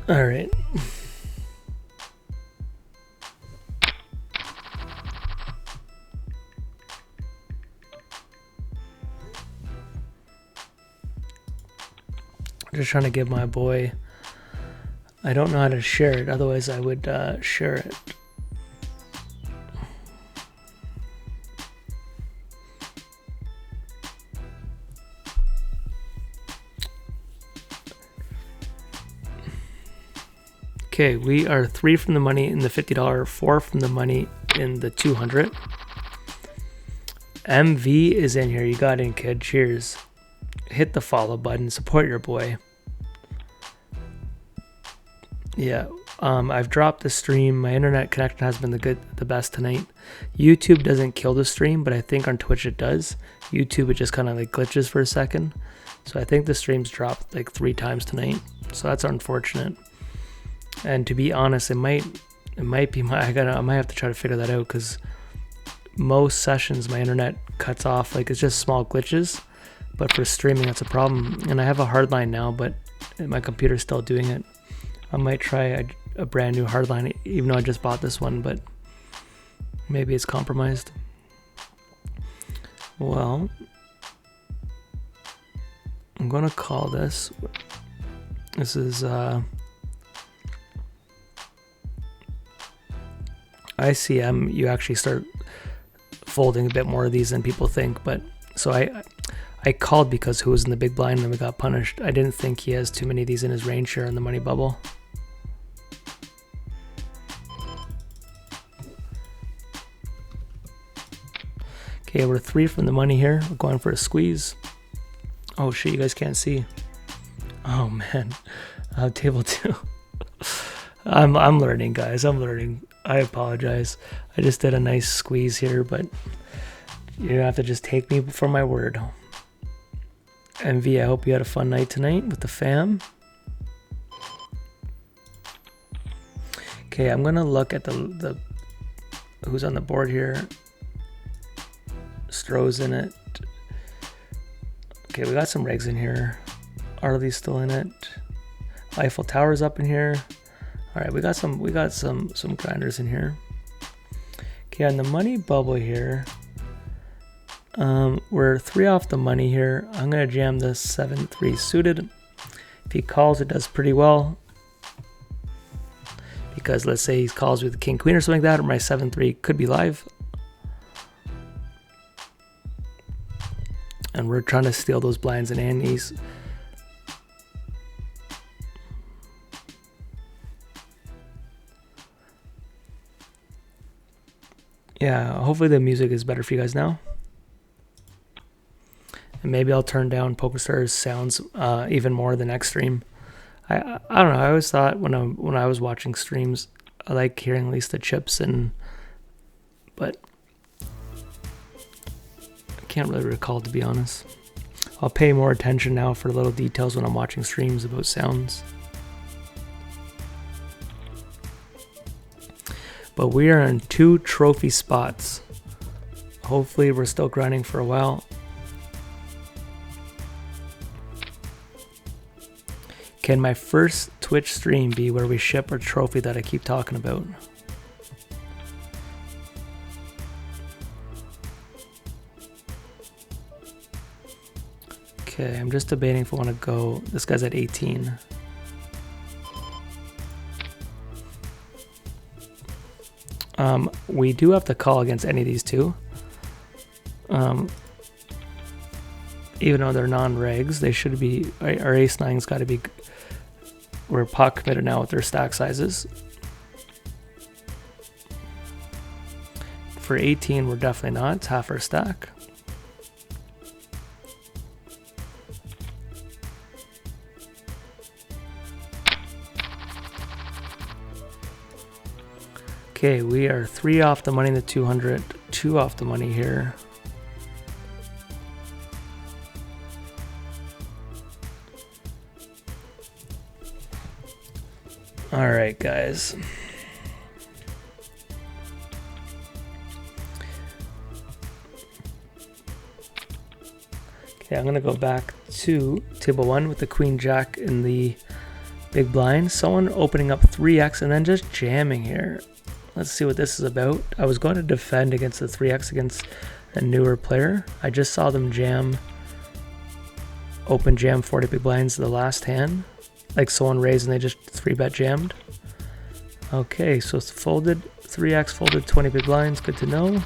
All right. Just trying to give my boy. I don't know how to share it. Otherwise, I would share it. Okay, we are 3 from the money in the $50, 4 from the money in the 200. MV is in here. You got in, kid. Cheers. Hit the follow button. Support your boy. Yeah, I've dropped the stream. My internet connection has been the best tonight. YouTube doesn't kill the stream, but I think on Twitch it does. YouTube, it just kind of like glitches for a second. So I think the stream's dropped like 3 times tonight. So that's unfortunate. And to be honest, it might be I might have to try to figure that out, because most sessions my internet cuts off. Like, it's just small glitches, but for streaming that's a problem. And I have a hardline now, but my computer's still doing it. I might try a brand new hardline, even though I just bought this one, but maybe it's compromised. Well, I'm gonna call this. This is ICM. You actually start folding a bit more of these than people think, but so I called because who was in the big blind and we got punished. I didn't think he has too many of these in his range share in the money bubble. Okay, we're 3 from the money here. We're going for a squeeze. Oh shit, you guys can't see. Oh man, table 2. I'm learning, guys. I'm learning. I apologize. I just did a nice squeeze here, but you have to just take me for my word. MV, I hope you had a fun night tonight with the fam. Okay, I'm gonna look at the who's on the board here. Stroh's in it. Okay, we got some regs in here. Arlie's still in it. Eiffel Tower's up in here. All right, we got some grinders in here. Okay, on the money bubble here, we're 3 off the money here. I'm gonna jam the 7-3 suited. If he calls, it does pretty well. Because let's say he calls with King Queen or something like that, or my 7-3 could be live. And we're trying to steal those blinds and antes. Yeah, hopefully the music is better for you guys now. And maybe I'll turn down PokerStars sounds even more the next stream. I don't know. I always thought when I was watching streams, I like hearing at least the chips but I can't really recall, to be honest. I'll pay more attention now for little details when I'm watching streams about sounds. But we are in 2 trophy spots. Hopefully we're still grinding for a while. Can my first Twitch stream be where we ship our trophy that I keep talking about? Okay, I'm just debating if I want to go. This guy's at 18. We do have to call against any of these two. Even though they're non-regs, they should be. Our ace nine's got to be. We're pot committed now with their stack sizes. For 18, we're definitely not. It's half our stack. Okay, we are 3 off the money in the 200, 2 off the money here. All right, guys. Okay, I'm gonna go back to table 1 with the queen jack in the big blind. Someone opening up 3x and then just jamming here. Let's see what this is about. I was going to defend against the 3x against a newer player. I just saw them jam, open jam 40 big blinds the last hand. Like someone raised and they just 3-bet jammed. Okay, so it's folded, 3x folded 20 big blinds, good to know.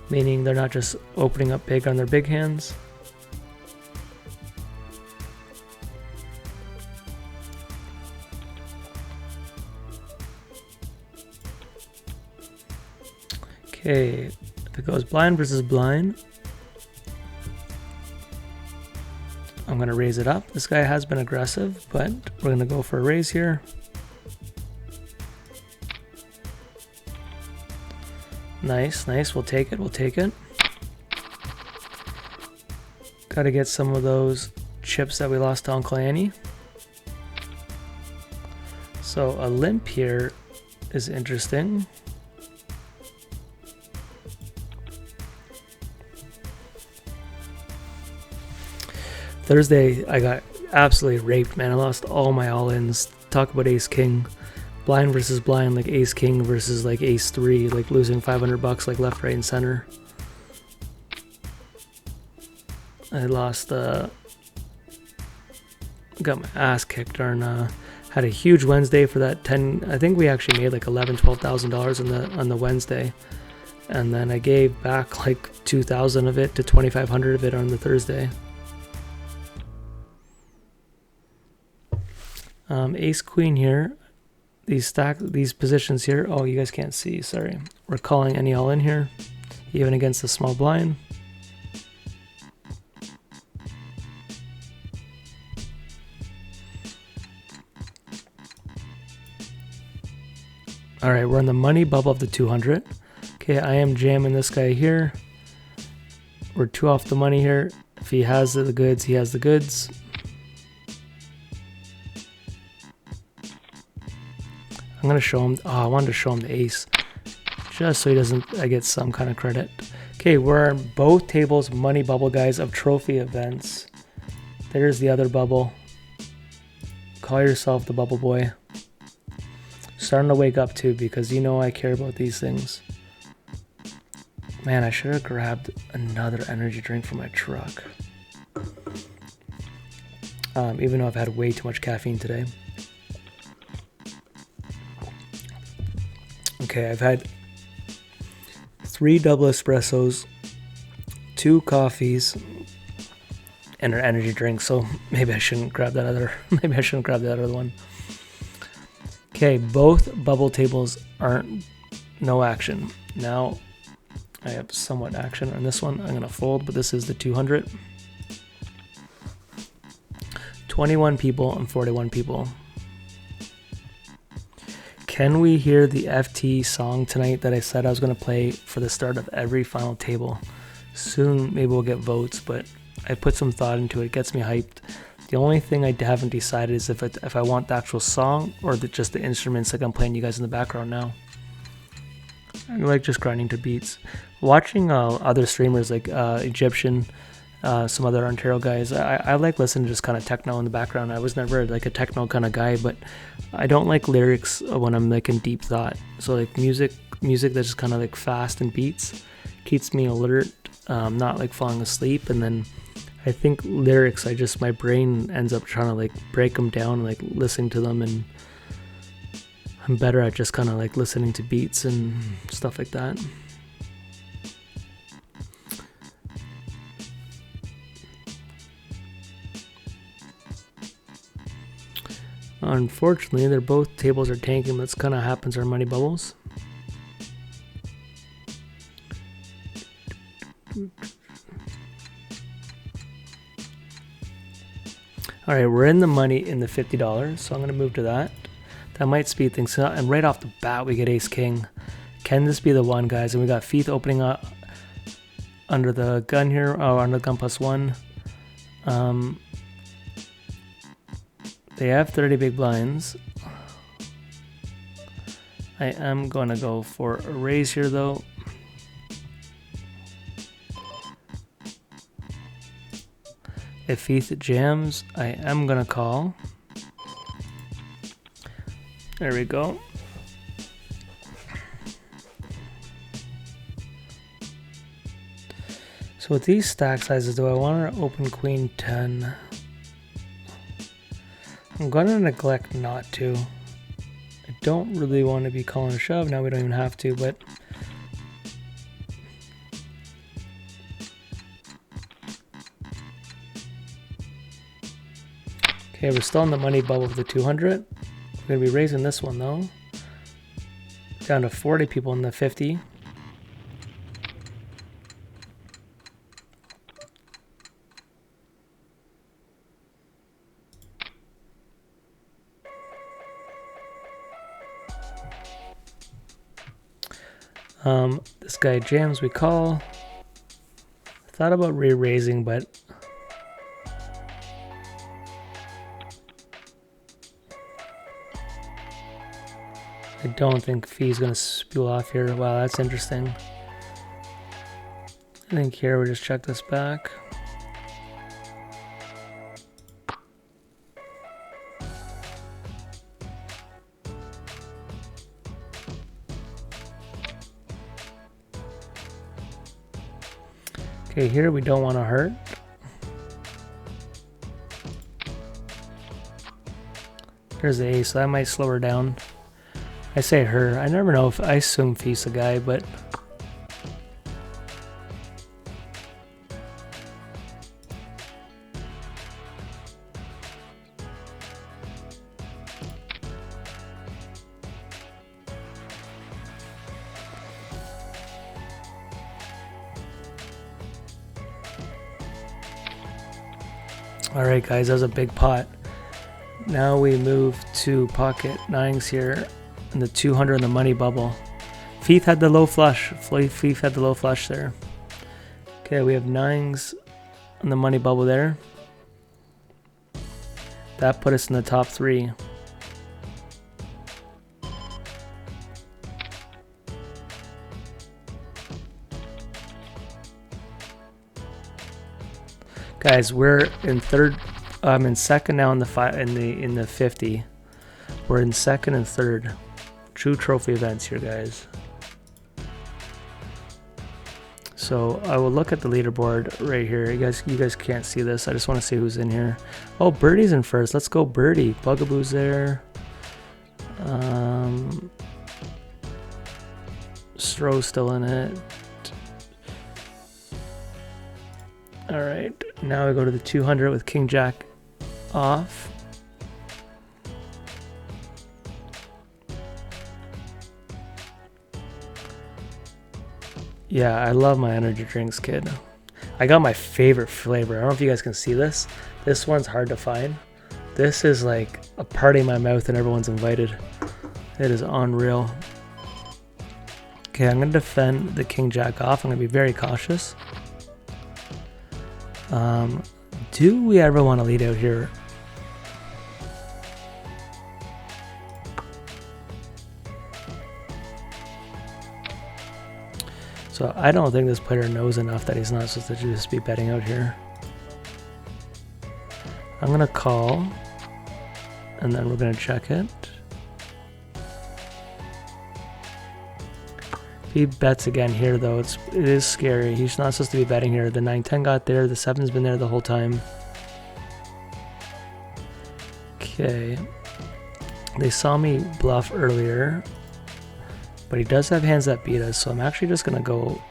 Meaning they're not just opening up big on their big hands. Okay, if it goes blind versus blind, I'm going to raise it up. This guy has been aggressive, but we're going to go for a raise here. Nice, nice. We'll take it. We'll take it. Got to get some of those chips that we lost to Uncle Annie. So a limp here is interesting. Thursday, I got absolutely raped, man. I lost all my all-ins. Talk about ace-king. Blind versus blind, like ace-king versus like ace-3, like losing $500 like left, right, and center. I lost, got my ass kicked on, had a huge Wednesday for that 10, I think we actually made like $11,000-$12,000 on the Wednesday. And then I gave back like 2,000 of it to 2,500 of it on the Thursday. Ace queen here, these positions here. Oh, you guys can't see, sorry. We're calling any all in here, even against the small blind. All right, we're in the money bubble of the 200. Okay, I am jamming this guy here. We're 2 off the money here. If he has the goods, he has the goods. I'm gonna show him. Oh, I wanted to show him the ace, just so he doesn't. I get some kind of credit. Okay, we're on both tables, money bubble, guys, of trophy events. There's the other bubble. Call yourself the bubble boy. Starting to wake up too, because you know I care about these things. Man, I should have grabbed another energy drink from my truck. Even though I've had way too much caffeine today. Okay, I've had 3 double espressos, 2 coffees, and an energy drink. So maybe I shouldn't grab that other. Maybe I shouldn't grab that other one. Okay, both bubble tables aren't no action. Now I have somewhat action on this one. I'm gonna fold, but this is the 200. 21 people and 41 people. Can we hear the FT song tonight that I said I was going to play for the start of every final table? Soon, maybe we'll get votes, but I put some thought into it. It gets me hyped. The only thing I haven't decided is if I want the actual song or just the instruments like I'm playing you guys in the background now. I like just grinding to beats. Watching other streamers like Egyptian, some other Ontario guys, I like listening to just kind of techno in the background. I was never like a techno kind of guy, but I don't like lyrics when I'm like in deep thought. So like music that's just kind of like fast and beats keeps me alert, not like falling asleep. And then I think lyrics, my brain ends up trying to like break them down, like listening to them, and I'm better at just kind of like listening to beats and stuff like that. Unfortunately, they're both tables are tanking. That's kind of happens our money bubbles. All right, we're in the money in the $50, so I'm going to move to that. That might speed things up. And right off the bat, we get Ace King. Can this be the one, guys? And we got Feith opening up under the gun here. Oh, under the gun +1. They have 30 big blinds. I am going to go for a raise here, though. If Feith jams, I am going to call. There we go. So with these stack sizes, do I want to open Queen 10? I'm going to neglect not to. I don't really want to be calling a shove. Now we don't even have to, but... Okay, we're still in the money bubble with the 200. We're going to be raising this one, though. Down to 40 people in the 50. This guy jams, we call. Thought about re-raising, but I don't think Fee's gonna spool off here. Wow, that's interesting. I think here we just check this back. Okay, here we don't want to hurt. There's the ace, so that might slow her down. I say her. I never know if I assume Feast a guy, but alright guys, that was a big pot. Now we move to pocket nines here and the 200 in the money bubble. Feith had the low flush. Feith had the low flush there. Okay, we have nines in the money bubble there. That put us in the top three. Guys, we're in third. I'm in second now in the 50. We're in second and third. True trophy events here, guys. So I will look at the leaderboard right here. You guys can't see this. I just want to see who's in here. Oh, Birdie's in first. Let's go, Birdie. Bugaboo's there. Stroh's still in it. All right, now we go to the 200 with King Jack off. Yeah, I love my energy drinks, kid. I got my favorite flavor. I don't know if you guys can see this. This one's hard to find. This is like a party in my mouth and everyone's invited. It is unreal. Okay, I'm gonna defend the King Jack off. I'm gonna be very cautious. Do we ever want to lead out here? So I don't think this player knows enough that he's not supposed to just be betting out here. I'm going to call, and then we're going to check it. If he bets again here, though, it is scary. He's not supposed to be betting here. The 9-10 got there. The 7's been there the whole time. Okay. They saw me bluff earlier, but he does have hands that beat us, so I'm actually just gonna go,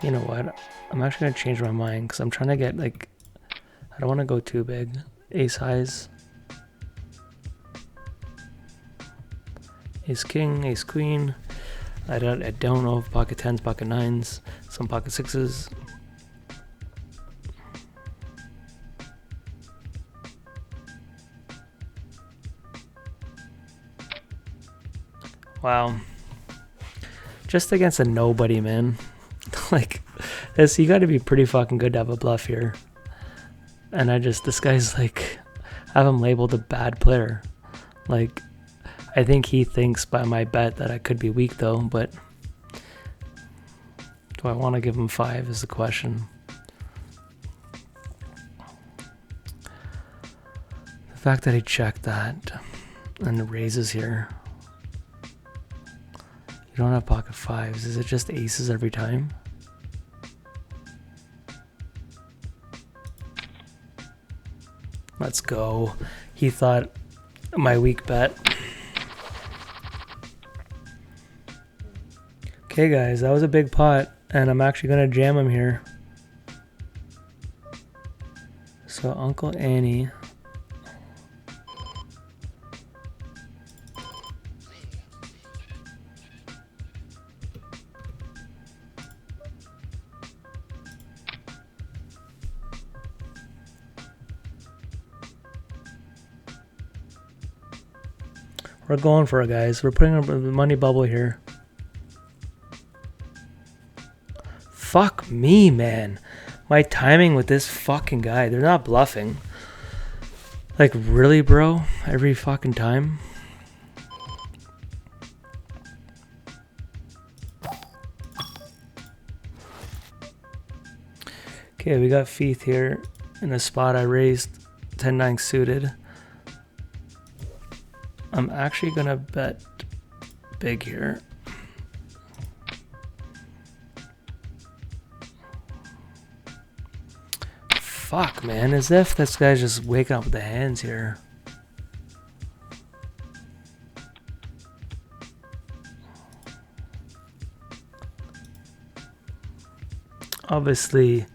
you know what, I'm actually gonna change my mind because I'm trying to get like, I don't want to go too big. Ace highs, ace king, ace queen. I don't know if pocket 10s, pocket 9s, some pocket 6s. Wow. Just against a nobody, man. Like, this, you gotta be pretty fucking good to have a bluff here. And this guy's like, I have him labeled a bad player. Like, I think he thinks by my bet that I could be weak though, but do I want to give him 5 is the question. The fact that he checked that and raises here. You don't have pocket 5s. Is it just aces every time? Let's go. He thought my weak bet. Okay, guys, that was a big pot, and I'm actually gonna jam him here. So Uncle Annie. We're going for it, guys. We're putting a money bubble here. Fuck me, man. My timing with this fucking guy. They're not bluffing. Like, really, bro? Every fucking time? Okay, we got Feith here in a spot I raised 10-9 suited. I'm actually gonna bet big here. Fuck, man, as if this guy's just waking up with the hands here. Obviously,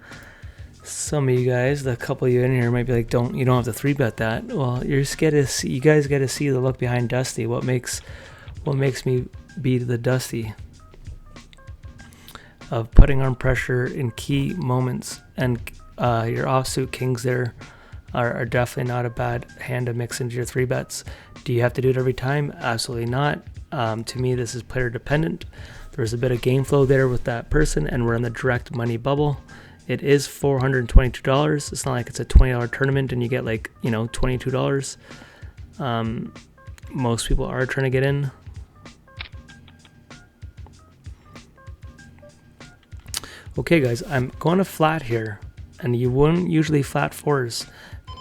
some of you guys, the couple of you in here, might be like, you don't have to 3-bet that. Well, you guys get to see the look behind Dusty. What makes me beat the Dusty of putting on pressure in key moments, and your offsuit kings there are definitely not a bad hand to mix into your 3-bets. Do you have to do it every time? Absolutely not. To me, this is player dependent. There's a bit of game flow there with that person, and we're in the direct money bubble. It is $422. It's not like it's a $20 tournament and you get like, $22. Most people are trying to get in. Okay, guys, I'm going to flat here, and you wouldn't usually flat 4s,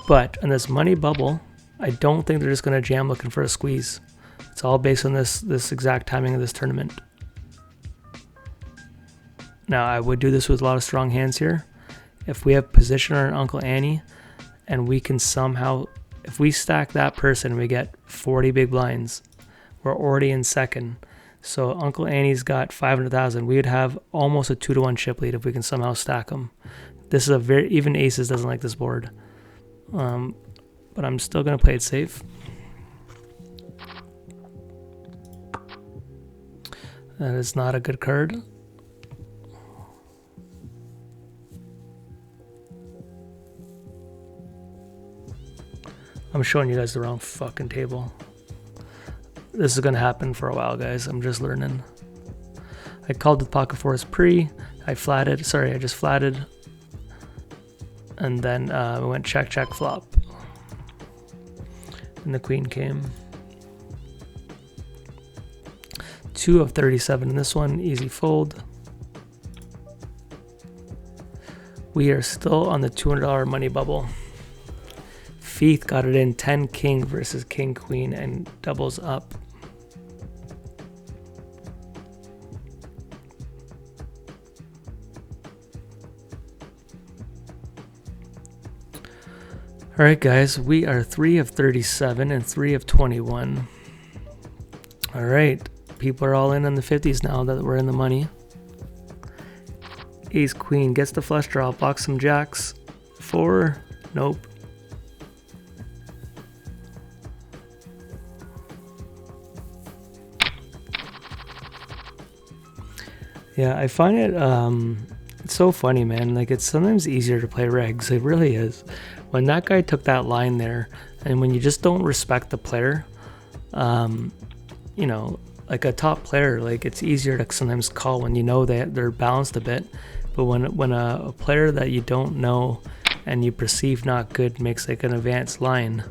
but in this money bubble, I don't think they're just going to jam looking for a squeeze. It's all based on this exact timing of this tournament. Now, I would do this with a lot of strong hands here. If we have position on Uncle Annie, and we can somehow, if we stack that person, we get 40 big blinds. We're already in second. So Uncle Annie's got 500,000. We would have almost a 2-to-1 chip lead if we can somehow stack them. This is even aces doesn't like this board. But I'm still going to play it safe. That is not a good card. I'm showing you guys the wrong fucking table. This is going to happen for a while, guys. I'm just learning. I called the pocket 4s pre. I just flatted. And then we went check, check, flop. And the queen came. 2 of 37 in this one. Easy fold. We are still on the $200 money bubble. Feith got it in 10 king versus king queen and doubles up. All right, guys, we are 3 of 37 and 3 of 21. All right, people are all in on the 50s now that we're in the money. Ace queen gets the flush draw, blocks some jacks. 4, nope. Yeah, I find it it's so funny, man. Like, it's sometimes easier to play regs. It really is. When that guy took that line there, and when you just don't respect the player, you know, like a top player, like it's easier to sometimes call when you know that they're balanced a bit. But when a player that you don't know and you perceive not good makes like an advanced line,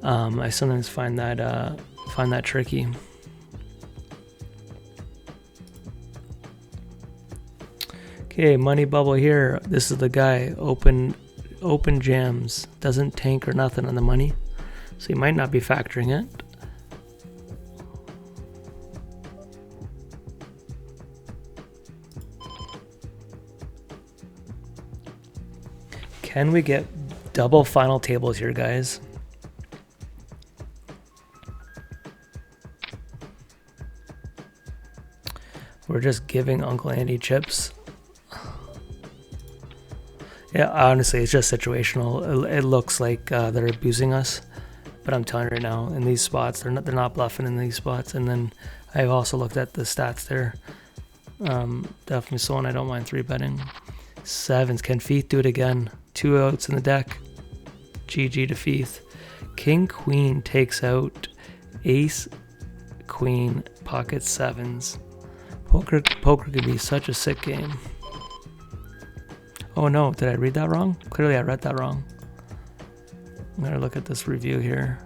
I sometimes find that tricky. Okay, money bubble here. This is the guy. Open jams. Doesn't tank or nothing on the money. So you might not be factoring it. Can we get double final tables here, guys? We're just giving Uncle Andy chips. Yeah, honestly, it's just situational. It looks like they're abusing us, but I'm telling you right now, in these spots, they're not bluffing in these spots. And then I've also looked at the stats there. Definitely someone I don't mind 3-betting. 7s. Can Feith do it again? 2 outs in the deck. GG to Feith. King Queen takes out Ace Queen, pocket 7s. Poker could be such a sick game. Oh no, did I read that wrong? Clearly I read that wrong. I'm gonna look at this review here.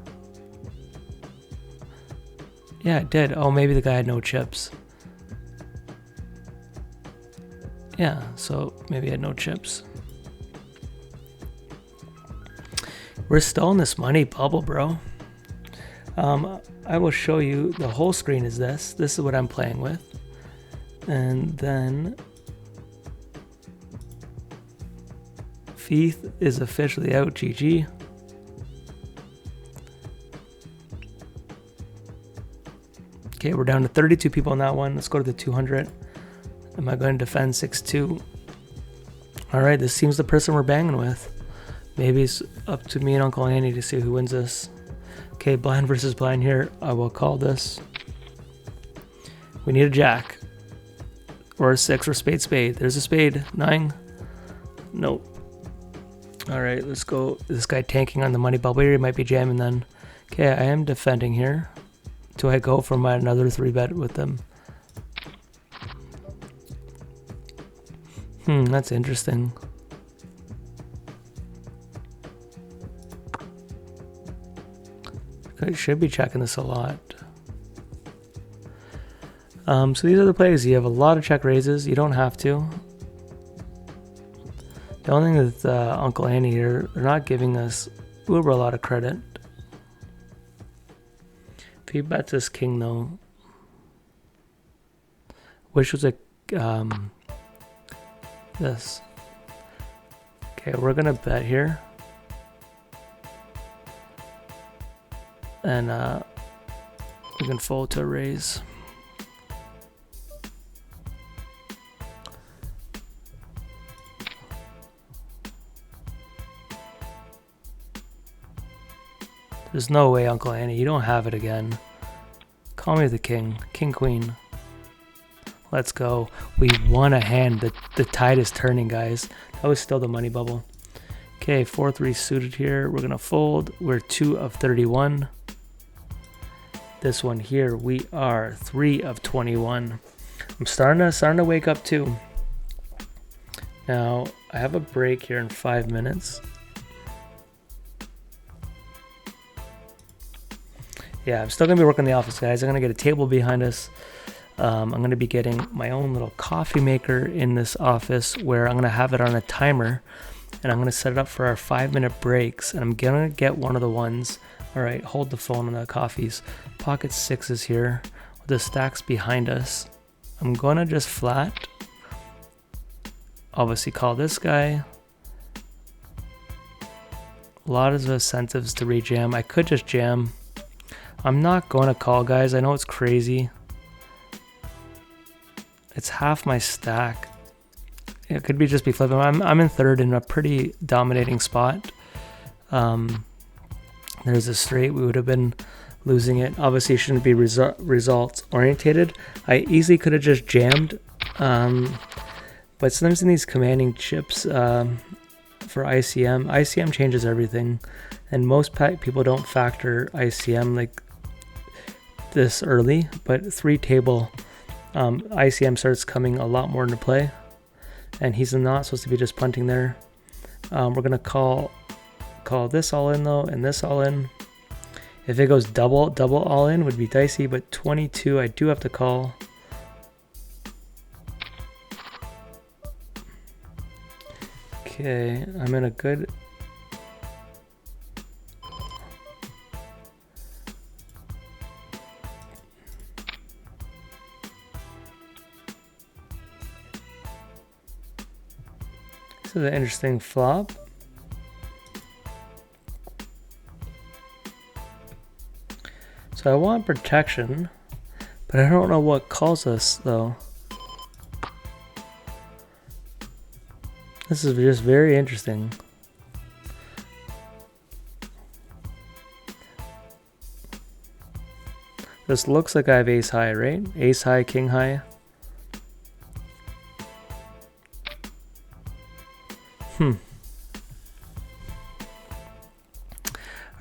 Yeah, it did. Oh, maybe the guy had no chips. Yeah, so maybe he had no chips. We're still in this money bubble, bro. I will show you, the whole screen is this. This is what I'm playing with. And then Feith is officially out, GG. Okay, we're down to 32 people on that one. Let's go to the 200. Am I going to defend 6-2? All right, this seems the person we're banging with. Maybe it's up to me and Uncle Andy to see who wins this. Okay, blind versus blind here. I will call this. We need a jack. Or a 6 or spade. There's a spade. 9. Nope. All right, let's go. This guy tanking on the money bubble here. He might be jamming then. Okay, I am defending here. Do I go for another 3-bet with them? That's interesting. I should be checking this a lot. So these are the plays. You have a lot of check raises. You don't have to. The only thing with Uncle Andy here, they're not giving us uber a lot of credit. If he bets this king though, which was a this. Okay, we're gonna bet here, and we can fold to a raise. There's no way, Uncle Annie. You don't have it again. Call me the king. King, queen. Let's go. We won a hand. The tide is turning, guys. That was still the money bubble. Okay, 4-3 suited here. We're going to fold. We're 2 of 31. This one here, we are 3 of 21. I'm starting to wake up too. Now, I have a break here in 5 minutes. Yeah, I'm still going to be working in the office, guys. I'm going to get a table behind us. I'm going to be getting my own little coffee maker in this office where I'm going to have it on a timer. And I'm going to set it up for our 5-minute breaks. And I'm going to get one of the ones. All right, hold the phone on the coffees. Pocket 6 is here. With the stacks behind us. I'm going to just flat. Obviously call this guy. A lot of incentives to rejam. I could just jam. I'm not going to call, guys. I know it's crazy. It's half my stack. It could be just be flipping. I'm in third in a pretty dominating spot. There's a straight. We would have been losing it. Obviously, it shouldn't be results orientated. I easily could have just jammed. But sometimes in these commanding chips for ICM changes everything. And most people don't factor ICM like this early, but 3 table ICM starts coming a lot more into play, and he's not supposed to be just punting there. We're gonna call this all in though, and this all in. If it goes double all in would be dicey, but 22 I do have to call. Okay, I'm in a good. This is an interesting flop. So I want protection, but I don't know what calls us though. This is just very interesting. This looks like I have ace high, right? Ace high, king high.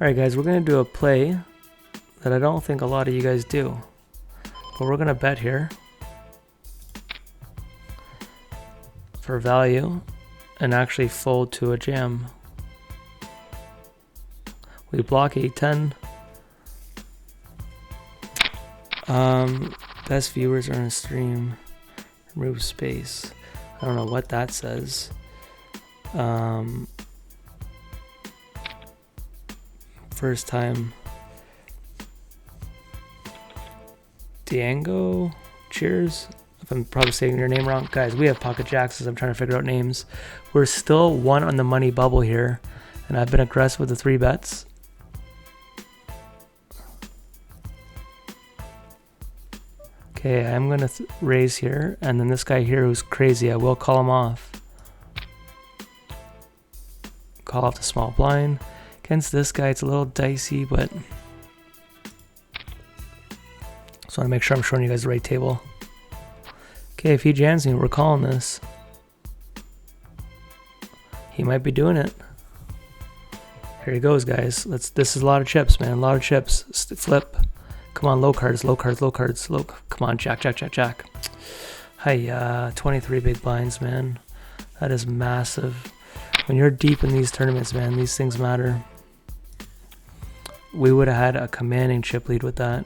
Alright guys, we're going to do a play that I don't think a lot of you guys do. But we're going to bet here for value and actually fold to a jam. We block a10. Best viewers are in a stream. Remove space. I don't know what that says. First time. Diango. Cheers. If I'm probably saying your name wrong. Guys, we have pocket jacks as I'm trying to figure out names. We're still 1 on the money bubble here. And I've been aggressive with the 3 bets. Okay, I'm going to raise here. And then this guy here who's crazy, I will call him off. Call off the small blind. Against this guy, it's a little dicey, but just want to make sure I'm showing you guys the right table. Okay, if he jams me, we're calling this. He might be doing it. Here he goes, guys. This is a lot of chips, man. A lot of chips. Flip. Come on, low cards, low cards, low cards. Come on, jack, jack, jack, jack. Hi, 23 big blinds, man. That is massive. When you're deep in these tournaments, man, these things matter. We would have had a commanding chip lead with that.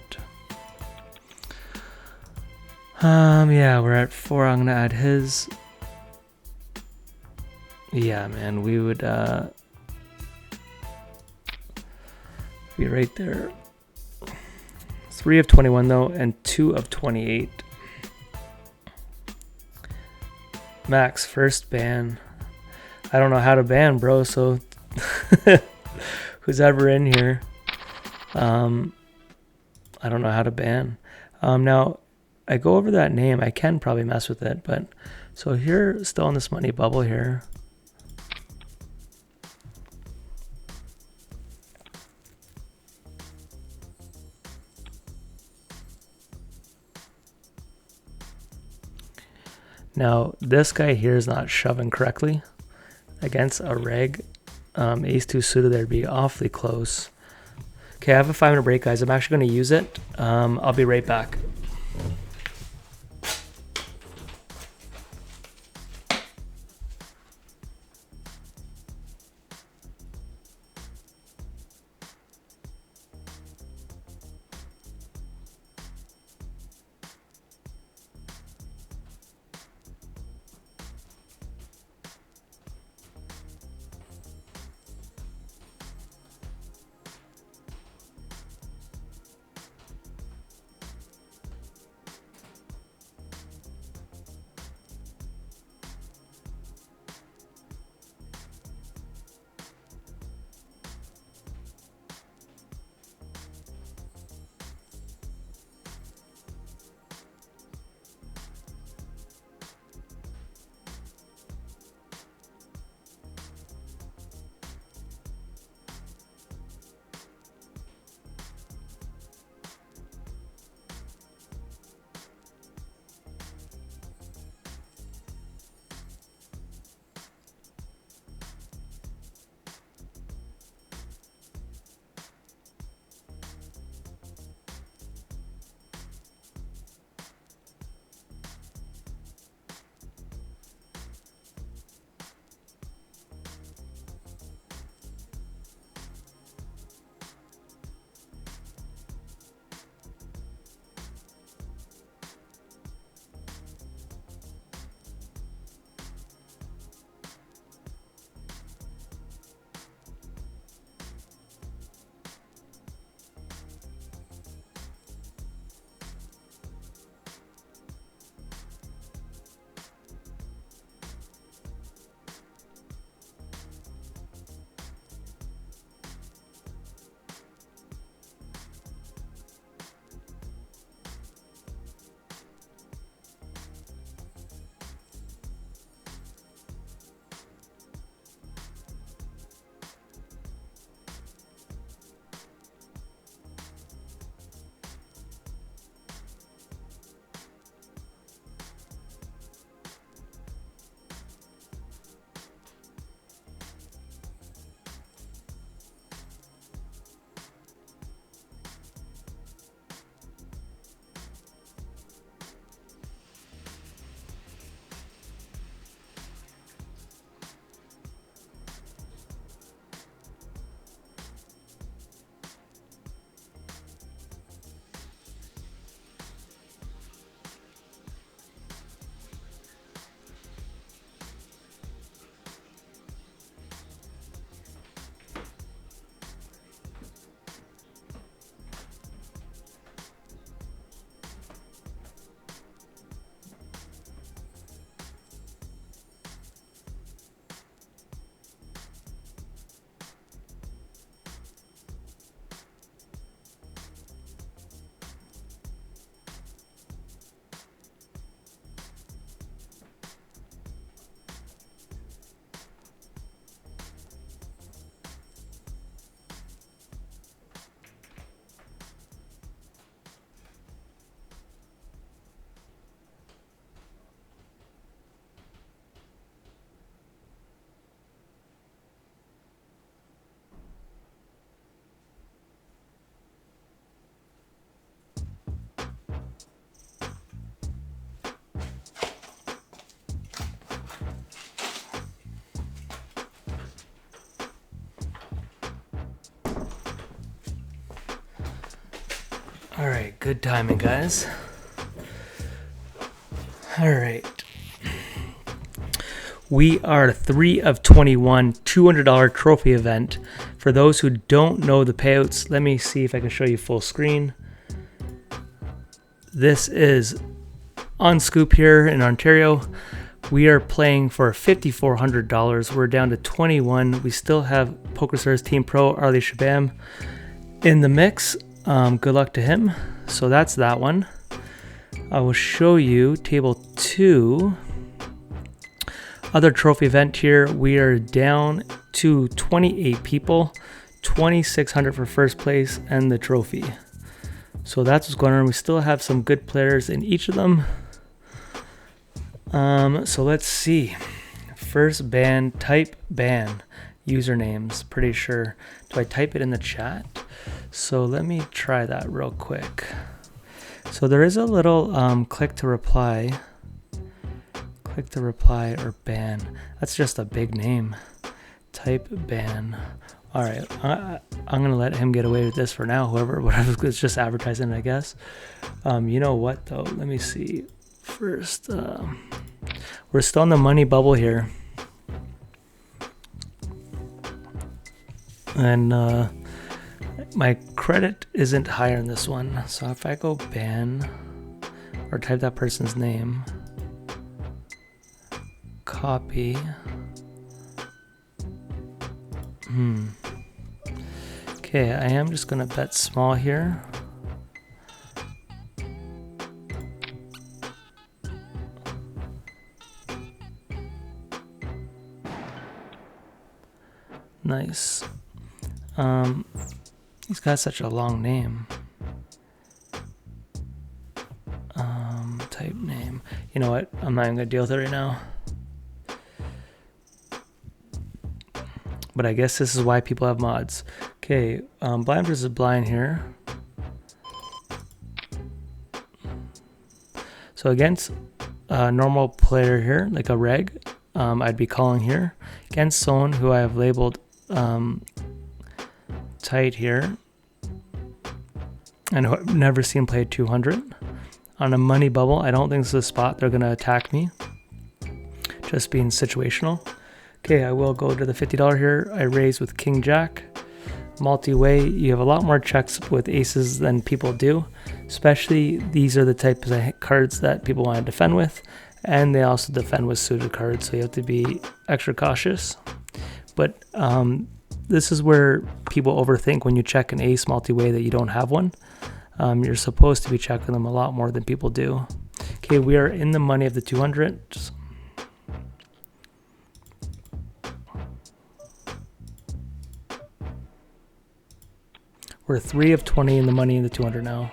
Yeah, we're at 4. I'm gonna add his. Yeah, man, we would be right there. 3 of 21 though, and 2 of 28. Max, first ban. I don't know how to ban, bro, so who's ever in here? I don't know how to ban. Now, I go over that name. I can probably mess with it, but so here, still in this money bubble here. Now, this guy here is not shoving correctly against a reg. Ace-2 suited there would be awfully close. Okay, I have a 5-minute break, guys. I'm actually going to use it. I'll be right back. All right, good timing, guys. All right. We are 3 of 21 $200 trophy event. For those who don't know the payouts, let me see if I can show you full screen. This is Onscoop here in Ontario. We are playing for $5,400. We're down to 21. We still have PokerStars Team Pro Arlie Shabam in the mix. Good luck to him. So that's that one. I will show you table 2. Other trophy event here. We are down to 28 people, 2,600 for first place and the trophy. So that's what's going on. We still have some good players in each of them. So let's see. First ban, type ban, usernames, pretty sure. Do I type it in the chat? So let me try that real quick. So there is a little click to reply. Click to reply or ban. That's just a big name. Type ban. All right, I'm gonna let him get away with this for now. Whatever, it's just advertising, I guess. You know what though? Let me see. First, we're still in the money bubble here, and my credit isn't higher in this one. So if I go ban or type that person's name, copy. Okay, I am just gonna bet small here. Nice. He's got such a long name. Type name. You know what? I'm not even gonna deal with it right now. But I guess this is why people have mods. Okay, blind versus blind here. So against a normal player here, like a reg, I'd be calling here. Against someone who I have labeled tight here, and who I've never seen play 200. On a money bubble, I don't think this is a spot they're going to attack me. Just being situational. Okay, I will go to the $50 here. I raise with King Jack. Multi-way, you have a lot more checks with aces than people do. Especially, these are the types of cards that people want to defend with. And they also defend with suited cards, so you have to be extra cautious. But this is where people overthink when you check an ace multi-way that you don't have one. You're supposed to be checking them a lot more than people do. Okay, we are in the money of the 200s. We're 3 of 20 in the money in the 200 now.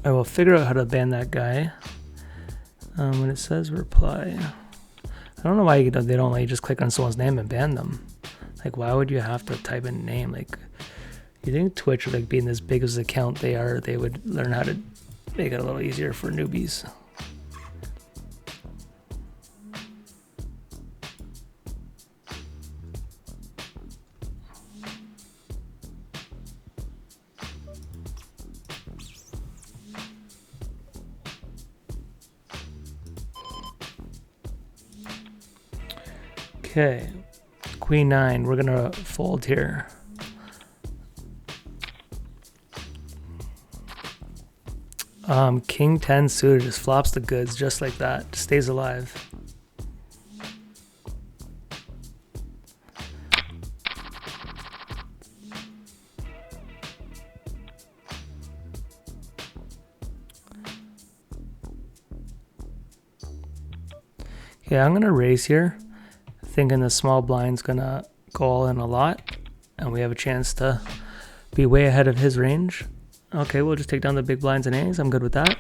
I will figure out how to ban that guy. When it says reply, I don't know why they don't let you just click on someone's name and ban them. Like, why would you have to type in name? Like, you think Twitch, like being as big as the account they are, they would learn how to make it a little easier for newbies. Okay, Queen 9, we're gonna fold here. King 10 suited just flops the goods just like that, stays alive. Okay, I'm gonna raise here, thinking the small blind's gonna go all in a lot, and we have a chance to be way ahead of his range. Okay, we'll just take down the big blinds and A's. I'm good with that.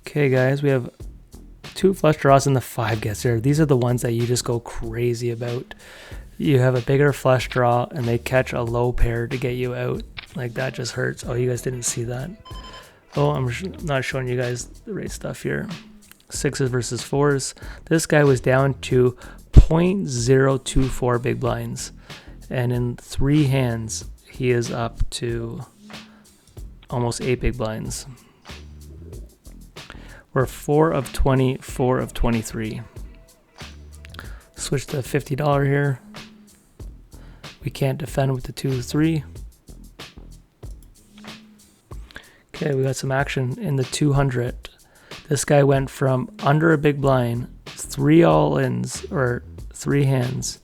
Okay, guys, we have 2 flush draws and the 5 gets there. These are the ones that you just go crazy about. You have a bigger flush draw and they catch a low pair to get you out. Like that just hurts. Oh, you guys didn't see that. Oh, I'm not showing you guys the right stuff here. 6s versus 4s. This guy was down to 0.024 big blinds. And in 3 hands, he is up to almost 8 big blinds. We're 4 of 20, 4 of 23. Switch to $50 here. We can't defend with the 2-3. Okay, we got some action in the 200. This guy went from under a big blind, 3 all-ins, or 3 hands.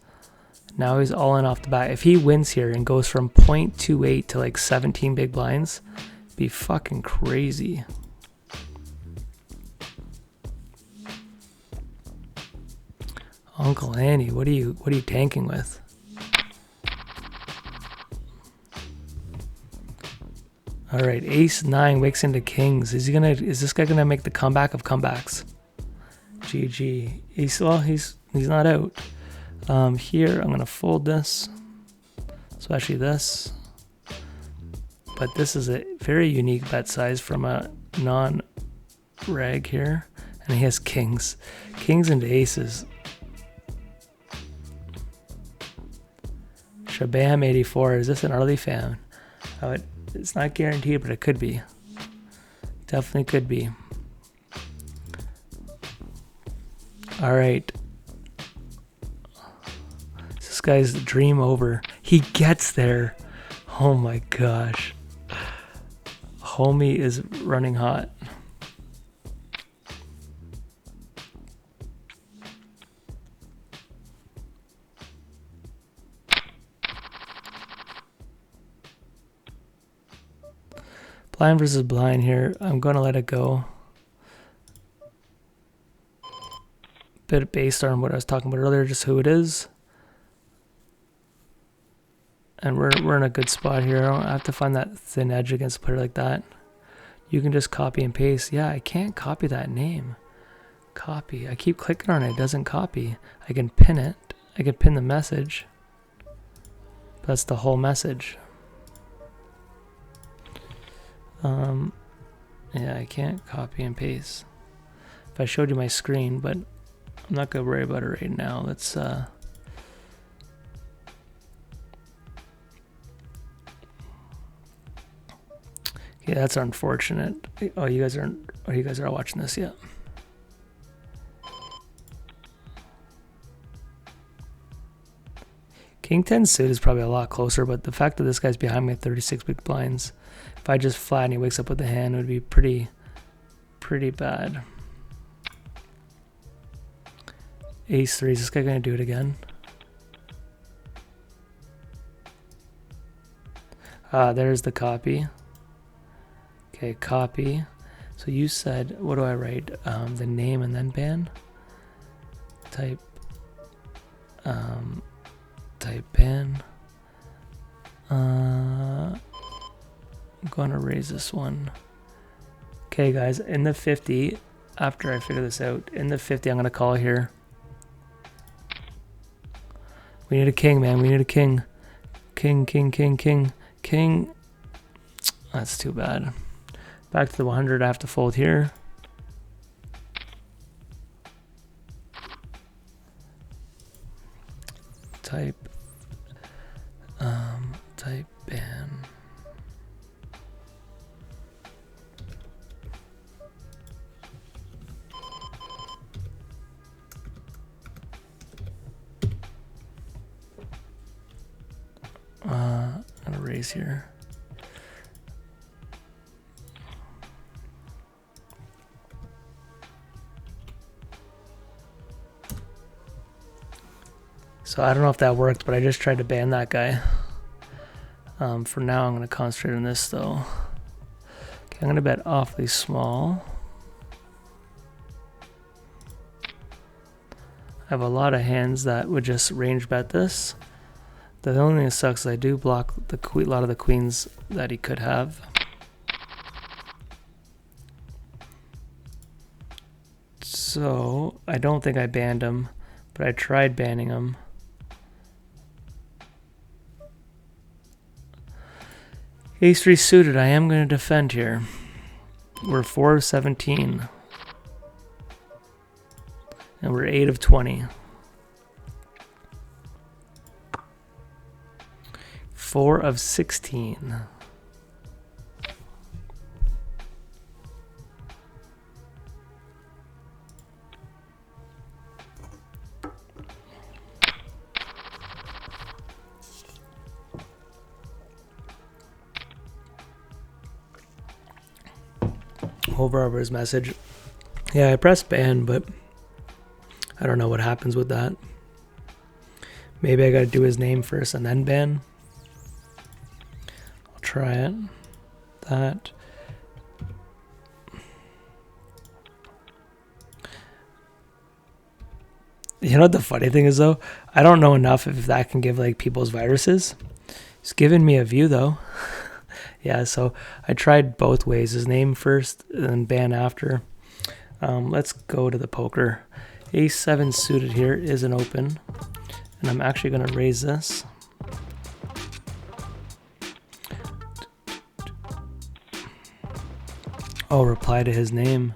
Now he's all in off the bat. If he wins here and goes from 0.28 to like 17 big blinds, it'd be fucking crazy. Uncle Andy, what are you tanking with? All right, Ace 9 wakes into Kings. Is this guy gonna make the comeback of comebacks? GG. He's not out. Here I'm gonna fold this, especially this. But this is a very unique bet size from a non-reg here, and he has Kings into Aces. Shabam 84. Is this an early fan? Oh, it's not guaranteed, but it could be. Definitely could be. All right. This guy's dream over. He gets there. Oh my gosh. Homie is running hot. Blind versus blind here. I'm going to let it go. Bit based on what I was talking about earlier, just who it is. And we're in a good spot here. I don't have to find that thin edge against a player like that. You can just copy and paste. Yeah, I can't copy that name. Copy. I keep clicking on it. It doesn't copy. I can pin it. I can pin the message. That's the whole message. Yeah, I can't copy and paste. If I showed you my screen, but I'm not gonna worry about it right now. Let's okay, that's unfortunate. Oh, you guys aren't. Oh, you guys are all watching this yet? King 10 suit is probably a lot closer, but the fact that this guy's behind me at 36 big blinds, if I just flat and he wakes up with a hand, it would be pretty bad. Ace 3, is this guy gonna do it again? There's the copy. Okay, copy. So you said, what do I write? The name and then ban? Type ban. I'm gonna raise this one. Okay guys, in the 50, after I figure this out, in the 50 I'm gonna call here. We need a king, man. We need a king. King. That's too bad. Back to the 100, I have to fold here. Type ban. I'm gonna raise here. So I don't know if that worked, but I just tried to ban that guy. For now, I'm going to concentrate on this though. Okay, I'm going to bet awfully small. I have a lot of hands that would just range bet this. The only thing that sucks is I do block a lot of the queens that he could have. So I don't think I banned him, but I tried banning him. Ace 3 suited. I am going to defend here. We're 4 of 17. And we're 8 of 20. 4 of 16. Over his message. Yeah, I pressed ban, but I don't know what happens with that. Maybe I gotta do his name first and then ban. I'll try it. That. You know what the funny thing is though? I don't know enough if that can give like people's viruses. It's giving me a view though. Yeah, so I tried both ways. His name first and then ban after. Let's go to the poker. Ace 7 suited here is an open. And I'm actually going to raise this. Oh, reply to his name.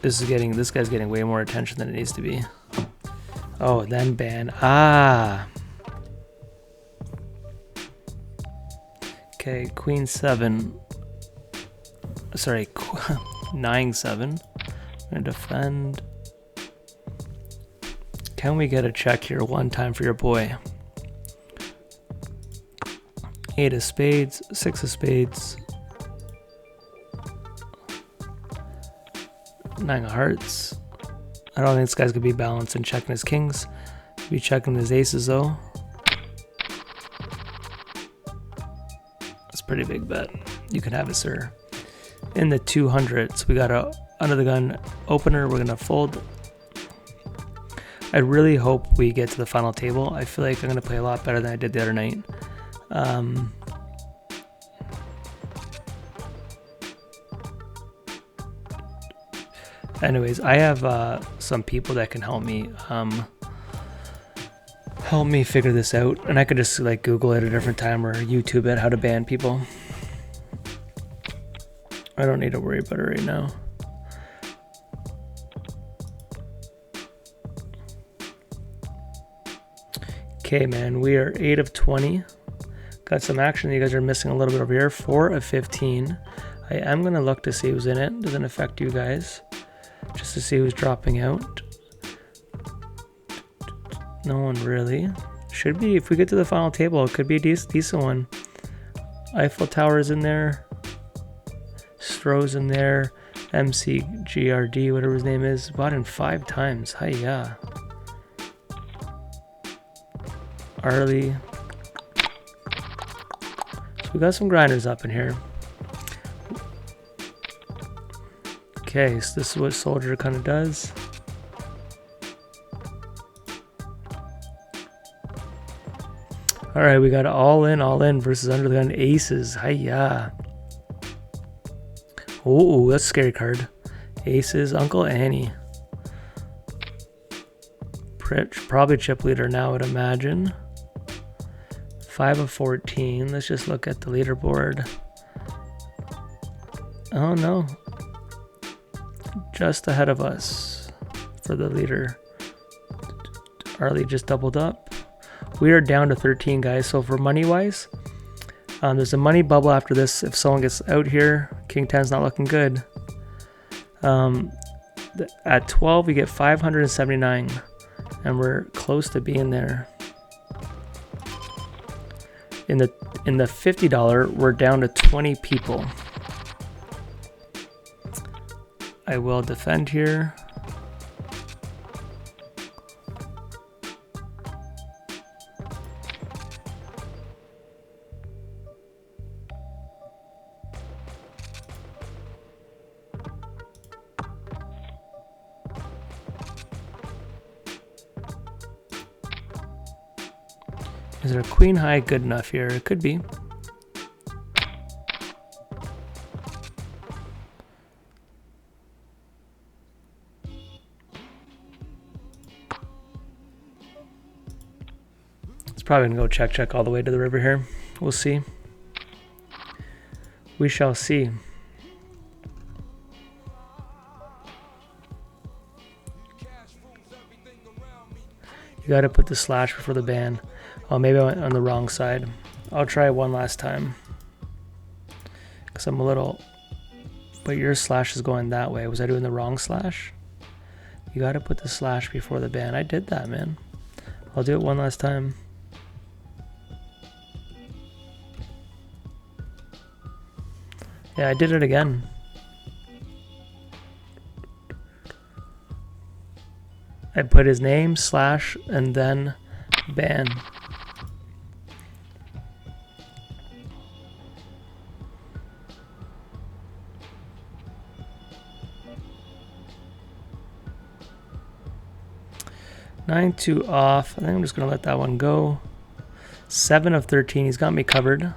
This guy's getting way more attention than it needs to be. Oh, then ban. Ah. Okay, Queen 7. Sorry, 9-7. I'm gonna defend. Can we get a check here one time for your boy? 8 of spades, 6 of spades, 9 of hearts. I don't think this guy's gonna be balanced and checking his kings. Be checking his aces though. That's a pretty big bet. You can have it, sir. In the 200s, we got a under the gun opener. We're gonna fold. I really hope we get to the final table. I feel like I'm gonna play a lot better than I did the other night. Anyways, I have some people that can help me figure this out, and I could just like Google it at a different time or YouTube it how to ban people. I don't need to worry about it right now. Okay, man, we are 8 of 20. Got some action. You guys are missing a little bit over here. 4 of 15. I am going to look to see who's in it. Doesn't affect you guys. Just to see who's dropping out. No one really. Should be, if we get to the final table, it could be a decent one. Eiffel Tower's in there. Stroh's in there. MCGRD, whatever his name is. Bought in 5 times. Hiya. Arlie. So we got some grinders up in here. Okay, so this is what Soldier kind of does. All right, we got all in versus under the gun aces. Hiya. Oh, that's a scary card. Aces, Uncle Annie. Probably chip leader now, I'd imagine. 5 of 14. Let's just look at the leaderboard. Oh no. Just ahead of us for the leader. Arlie just doubled up. We are down to 13, guys. So for money wise, there's a money bubble after this. If someone gets out here, King 10's not looking good. At 12, we get 579, and we're close to being there. In the $50, we're down to 20 people. I will defend here. Is there a queen high good enough here? It could be. probably gonna go check, check all the way to the river here. We'll see. We shall see. You gotta put the slash before the ban. Oh, maybe I went on the wrong side. I'll try one last time. Because I'm a little... But your slash is going that way. Was I doing the wrong slash? You gotta put the slash before the ban. I did that, man. I'll do it one last time. Yeah, I did it again. I put his name, slash, and then ban. Nine two off. I think I'm just gonna let that one go. 7 of 13. He's got me covered.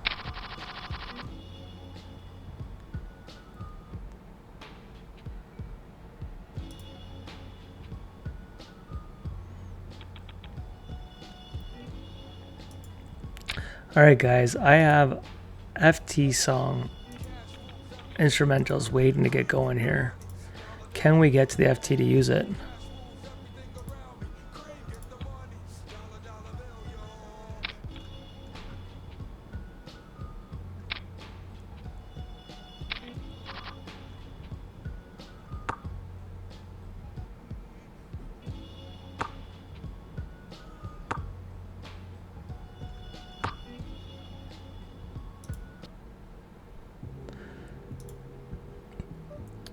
Alright guys, I have FT song instrumentals waiting to get going here. Can we get to the FT to use it?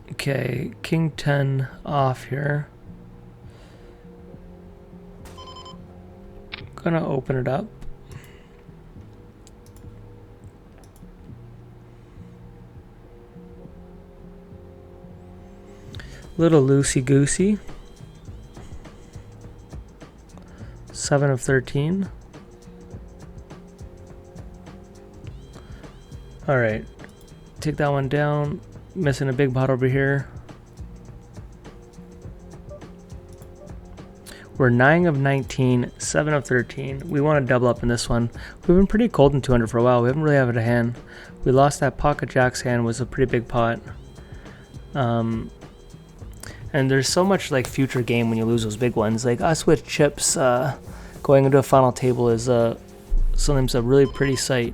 Okay, King 10 off here. Gonna open it up. Little loosey-goosey. 7 of 13. Alright, take that one down. Missing a big pot over here. We're 9 of 19, 7 of 13. We want to double up in this one. We've been pretty cold in 200 for a while. We haven't really had a hand. We lost that pocket jack's hand, was a pretty big pot. And there's so much like future game when you lose those big ones. Like us with chips going into a final table is sometimes a really pretty sight.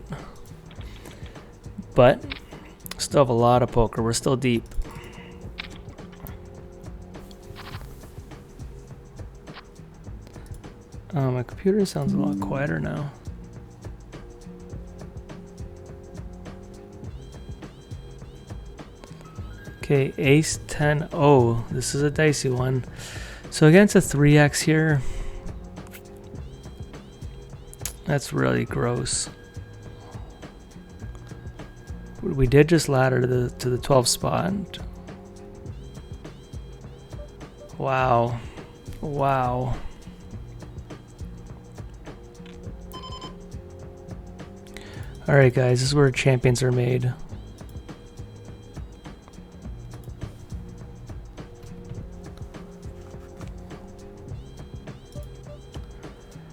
But still have a lot of poker. We're still deep. My computer sounds a lot quieter now. Okay, ace 10. Oh, this is a dicey one. So against a 3x here, that's really gross. We did just ladder to the 12 spot. Wow. Wow. Alright guys, this is where champions are made.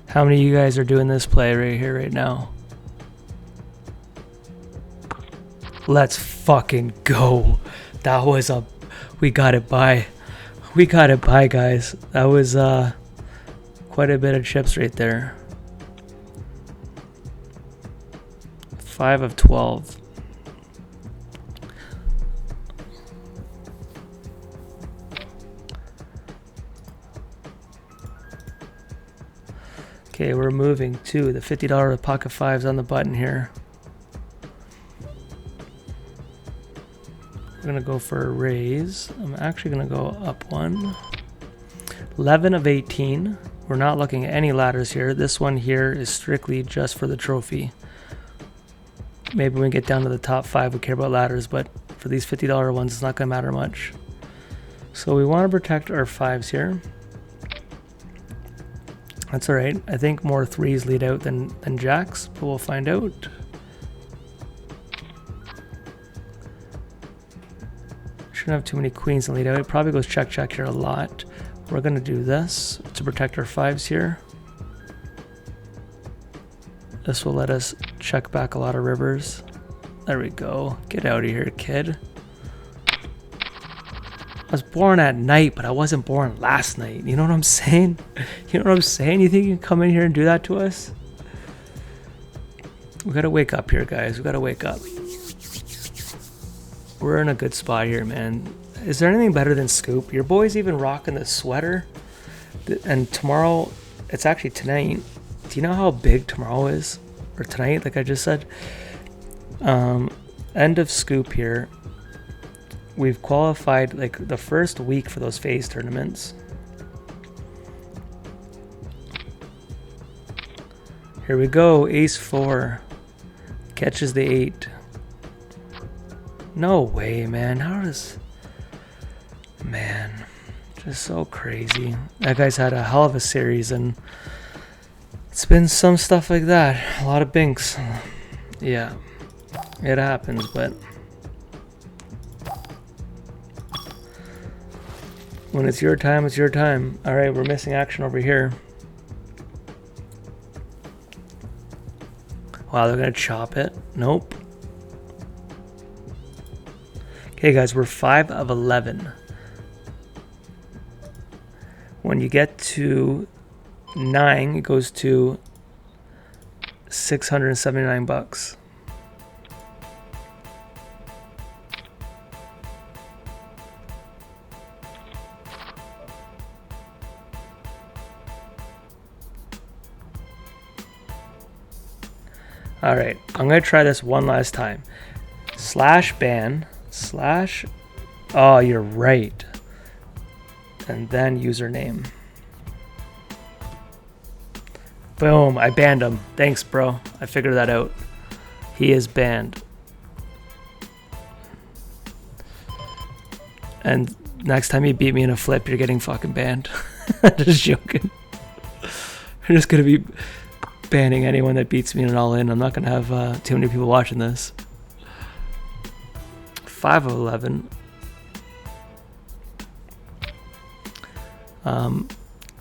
How many of you guys are doing this play right here, right now? Let's fucking go. That was a... We got it by. We got it by, guys. That was quite a bit of chips right there. 5 of 12. Okay, we're moving to the $50 pocket fives on the button here. We're gonna go for a raise. I'm actually gonna go up one. 11 of 18. We're not looking at any ladders here. This one here is strictly just for the trophy. Maybe when we get down to the top 5 we care about ladders, but for these $50 ones it's not gonna matter much. So we want to protect our 5s here. That's alright. I think more 3s lead out than jacks, but we'll find out. Shouldn't have too many queens to lead out. It probably goes check check here a lot. We're gonna do this to protect our 5s here. This will let us check back a lot of rivers. There we go. Get out of here, kid. I was born at night, but I wasn't born last night. You know what I'm saying? You know what I'm saying? You think you can come in here and do that to us? We gotta wake up here, guys. We gotta wake up. We're in a good spot here, man. Is there anything better than Scoop? Your boy's even rocking the sweater. And tomorrow, it's actually tonight. Do you know how big tomorrow is? Or tonight, like I just said? End of Scoop here. We've qualified like the first week for those phase tournaments. Here we go, ace 4. Catches the 8. No way, man. How does... Man, just so crazy. That guy's had a hell of a series, and it's been some stuff like that. A lot of binks. Yeah, it happens, but when it's your time, it's your time. All right, we're missing action over here. Wow, they're gonna chop it. Nope. Okay, guys, we're 5 of 11. When you get to 9, it goes to $679. All right, I'm gonna try this one last time. Slash ban, slash, oh, you're right. And then username. Boom, I banned him. Thanks, bro. I figured that out. He is banned. And next time you beat me in a flip, you're getting fucking banned. Just joking. I'm just gonna be banning anyone that beats me in an all-in. I'm not gonna have too many people watching this. 5 of 11.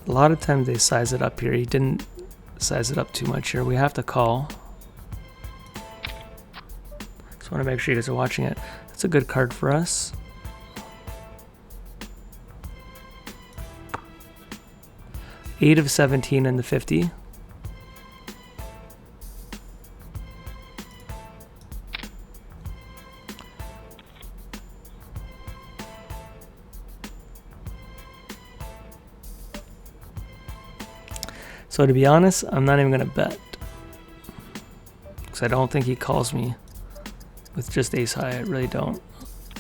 A lot of times they size it up here. He didn't size it up too much here. We have to call. Just want to make sure you guys are watching it. That's a good card for us. Eight of 17 in the 50. So to be honest, I'm not even going to bet. Because I don't think he calls me with just ace high. I really don't.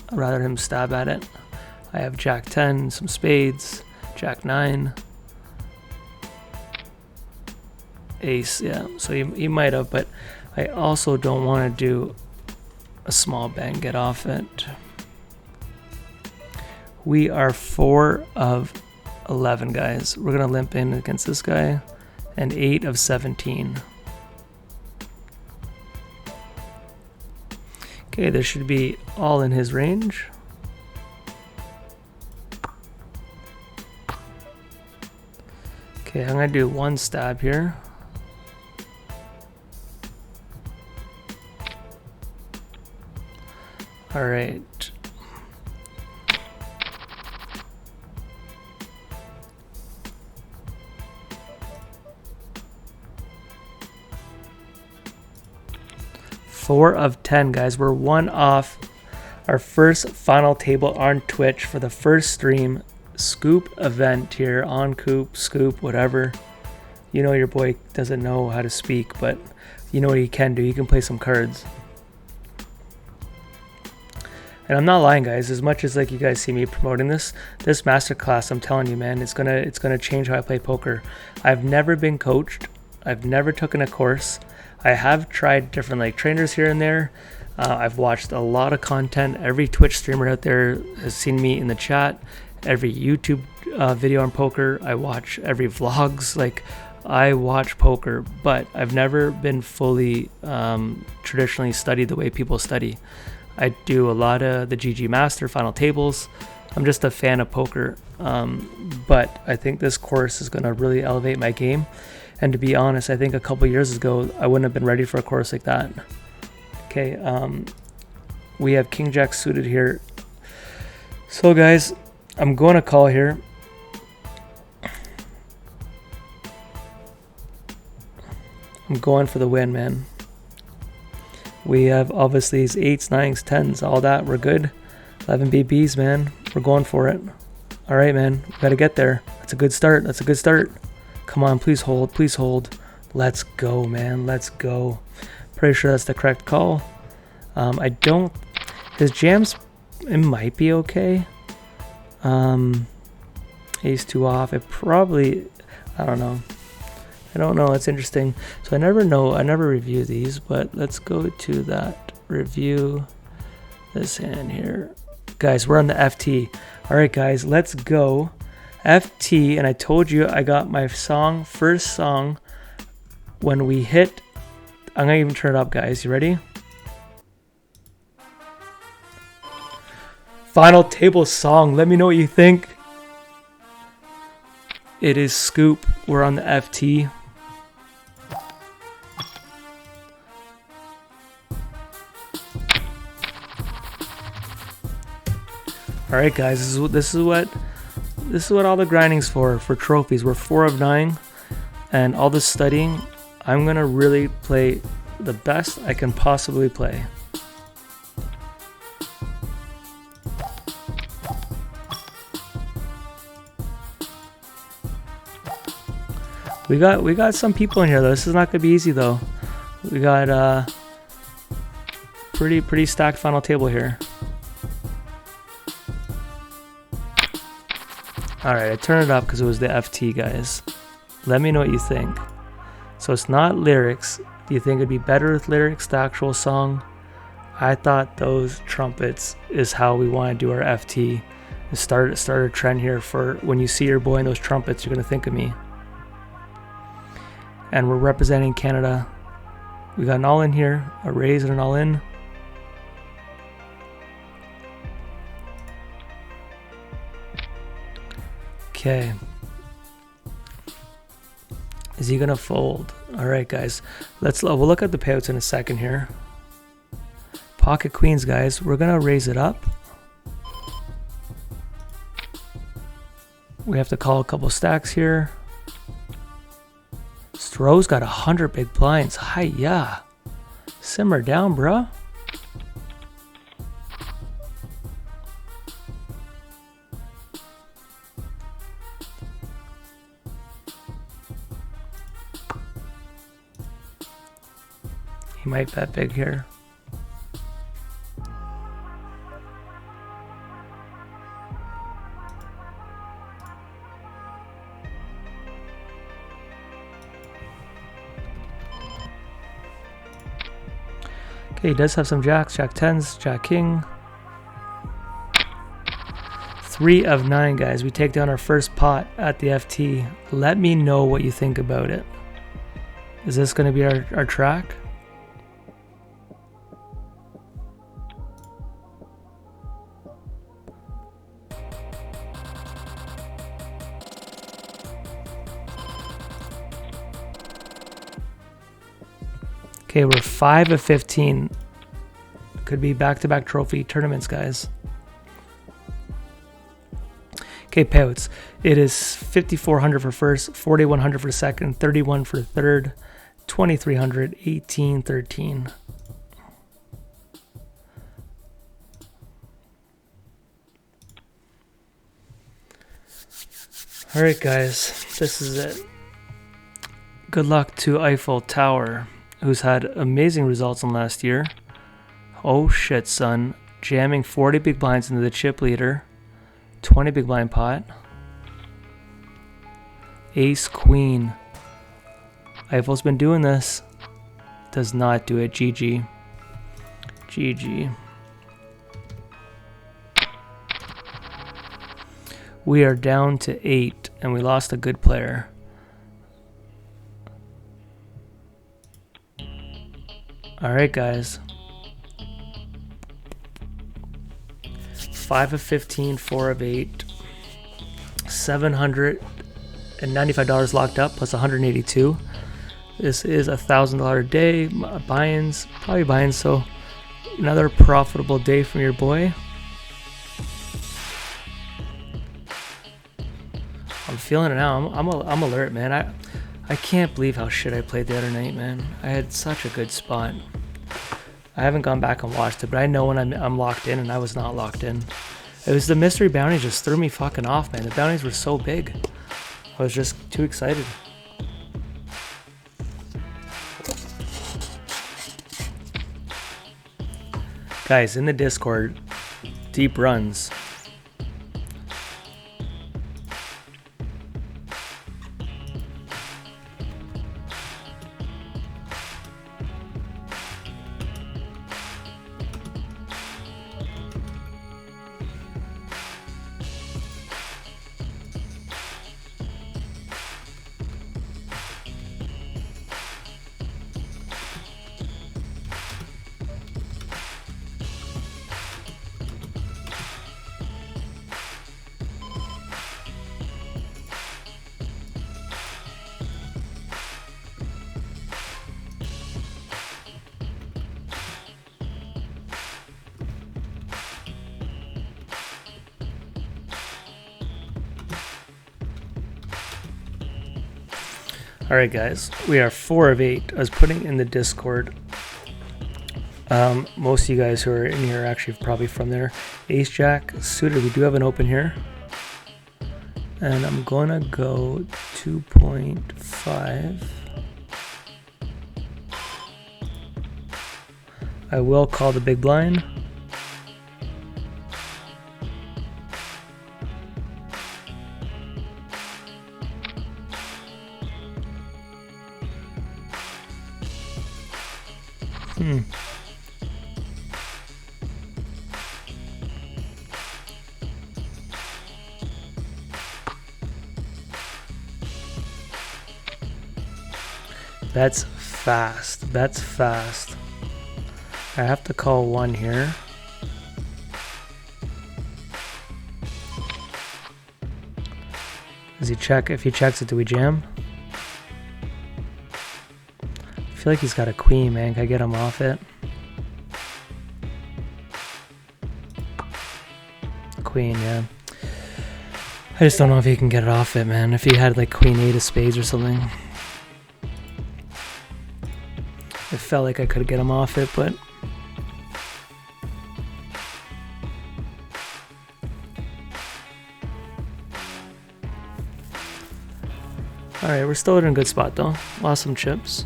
I'd rather him stab at it. I have jack 10, some spades, jack 9. Ace, yeah. So he might have, but I also don't want to do a small bang, get off it. We are 4 of 11, guys. We're going to limp in against this guy. And 8 of 17. Okay, this should be all in his range. Okay, I'm gonna do one stab here. All right. Four of 10, guys. We're 1 off our first final table on Twitch for the first stream Scoop event here. Onscoop, Scoop, whatever. You know your boy doesn't know how to speak, but you know what he can do. He can play some cards. And I'm not lying, guys. As much as like you guys see me promoting this masterclass, I'm telling you, man, it's gonna change how I play poker. I've never been coached. I've never taken a course. I have tried different like trainers here and there. I've watched a lot of content. Every Twitch streamer out there has seen me in the chat. Every YouTube video on poker. I watch every vlogs. Like I watch poker, but I've never been fully traditionally studied the way people study. I do a lot of the GG Master final tables. I'm just a fan of poker, but I think this course is going to really elevate my game. And to be honest, I think a couple years ago, I wouldn't have been ready for a course like that. Okay, we have King Jack suited here. So guys, I'm going to call here. I'm going for the win, man. We have obviously these 8s, 9s, 10s, all that. We're good. 11 BBs, man. We're going for it. All right, man. We got to get there. That's a good start. That's a good start. Come on, please hold. Please hold. Let's go, man. Let's go. Pretty sure that's the correct call. I don't... His jams, it might be okay. Ace 2 off. It probably... I don't know. I don't know. It's interesting. So I never know. I never review these, but let's go to that review. This hand here. Guys, we're on the FT. All right, guys, let's go. FT, and I told you I got my song, first song, when we hit... I'm going to even turn it up, guys. You ready? Final table song. Let me know what you think. It is Scoop. We're on the FT. All right, guys. This is what all the grinding's for trophies. We're 4 of 9, and all the studying. I'm gonna really play the best I can possibly play. We got some people in here though. This is not gonna be easy though. We got pretty stacked final table here. All right, I turned it up because it was the FT, guys. Let me know what you think. So it's not lyrics. Do you think it'd be better with lyrics, the actual song? I thought those trumpets is how we want to do our FT. Start a trend here for when you see your boy in those trumpets, you're gonna think of me. And we're representing Canada. We got an all in here, a raise and an all in. Okay. Is he gonna fold? All right, guys. We'll look at the payouts in a second here. Pocket queens, guys. We're gonna raise it up. We have to call a couple stacks here. Stroh's got 100 big blinds. Hi-ya. Simmer down, bruh. He might bet big here. Okay, he does have some jacks, jack 10s, jack king. 3 of 9, guys. We take down our first pot at the FT. Let me know what you think about it. Is this going to be our track? Okay, we're 5 of 15. Could be back-to-back trophy tournaments, guys. Okay, payouts. It is 5,400 for first, 4,100 for second, 31 for third, 2,300, 18, 13. All right, guys, this is it. Good luck to Eiffel Tower, who's had amazing results in last year. Oh shit, son. Jamming 40 big blinds into the chip leader. 20 big blind pot. Ace, queen. Eiffel's been doing this. Does not do it. GG. GG. We are down to 8, and we lost a good player. Alright, guys. 5 of 15, 4 of 8. $795 locked up, plus 182. This is $1,000 a day. Buy-ins, probably buy-ins. So another profitable day from your boy. I'm feeling it now. I'm alert, man. I can't believe how shit I played the other night, man. I had such a good spot. I haven't gone back and watched it, but I know when I'm locked in, and I was not locked in. It was the mystery bounties just threw me fucking off, man. The bounties were so big. I was just too excited. Guys, in the Discord, deep runs. Alright guys, we are 4 of 8. I was putting in the Discord. Most of you guys who are in here are actually probably from there. Ace Jack suited, we do have an open here. And I'm gonna go 2.5. I will call the big blind. That's fast. That's fast. I have to call 1 here. Does he check? If he checks it, do we jam? I feel like he's got a queen, man. Can I get him off it? Queen, yeah. I just don't know if he can get it off it, man. If he had like queen 8 of spades or something. It felt like I could get him off it, but... Alright, we're still in a good spot though. Lost some chips.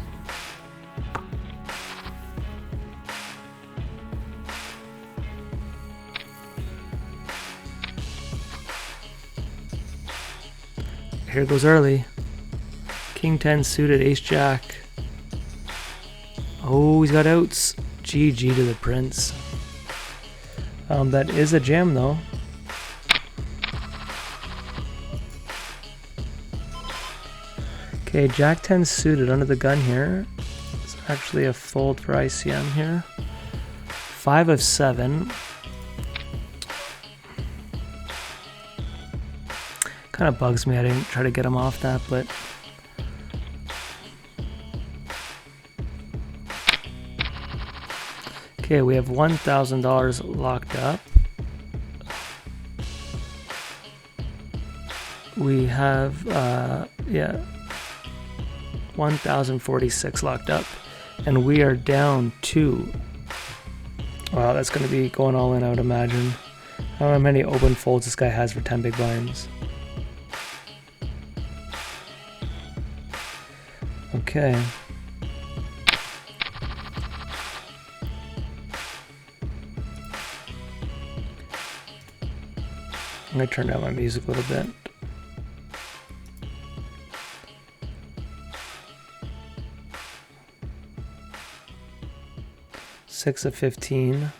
Here goes early. King 10 suited, ace jack. Oh, he's got outs. GG to the prince. That is a jam though. Okay, jack 10 suited under the gun here. It's actually a fold for ICM here. 5 of 7. Kind of bugs me. I didn't try to get him off that, but... Okay, we have $1,000 locked up. We have, yeah, 1,046 locked up. And we are down to... Wow, that's going to be going all in, I would imagine. I don't know how many open folds this guy has for 10 big blinds. Okay. I'm going to turn down my music a little bit. Six of 15.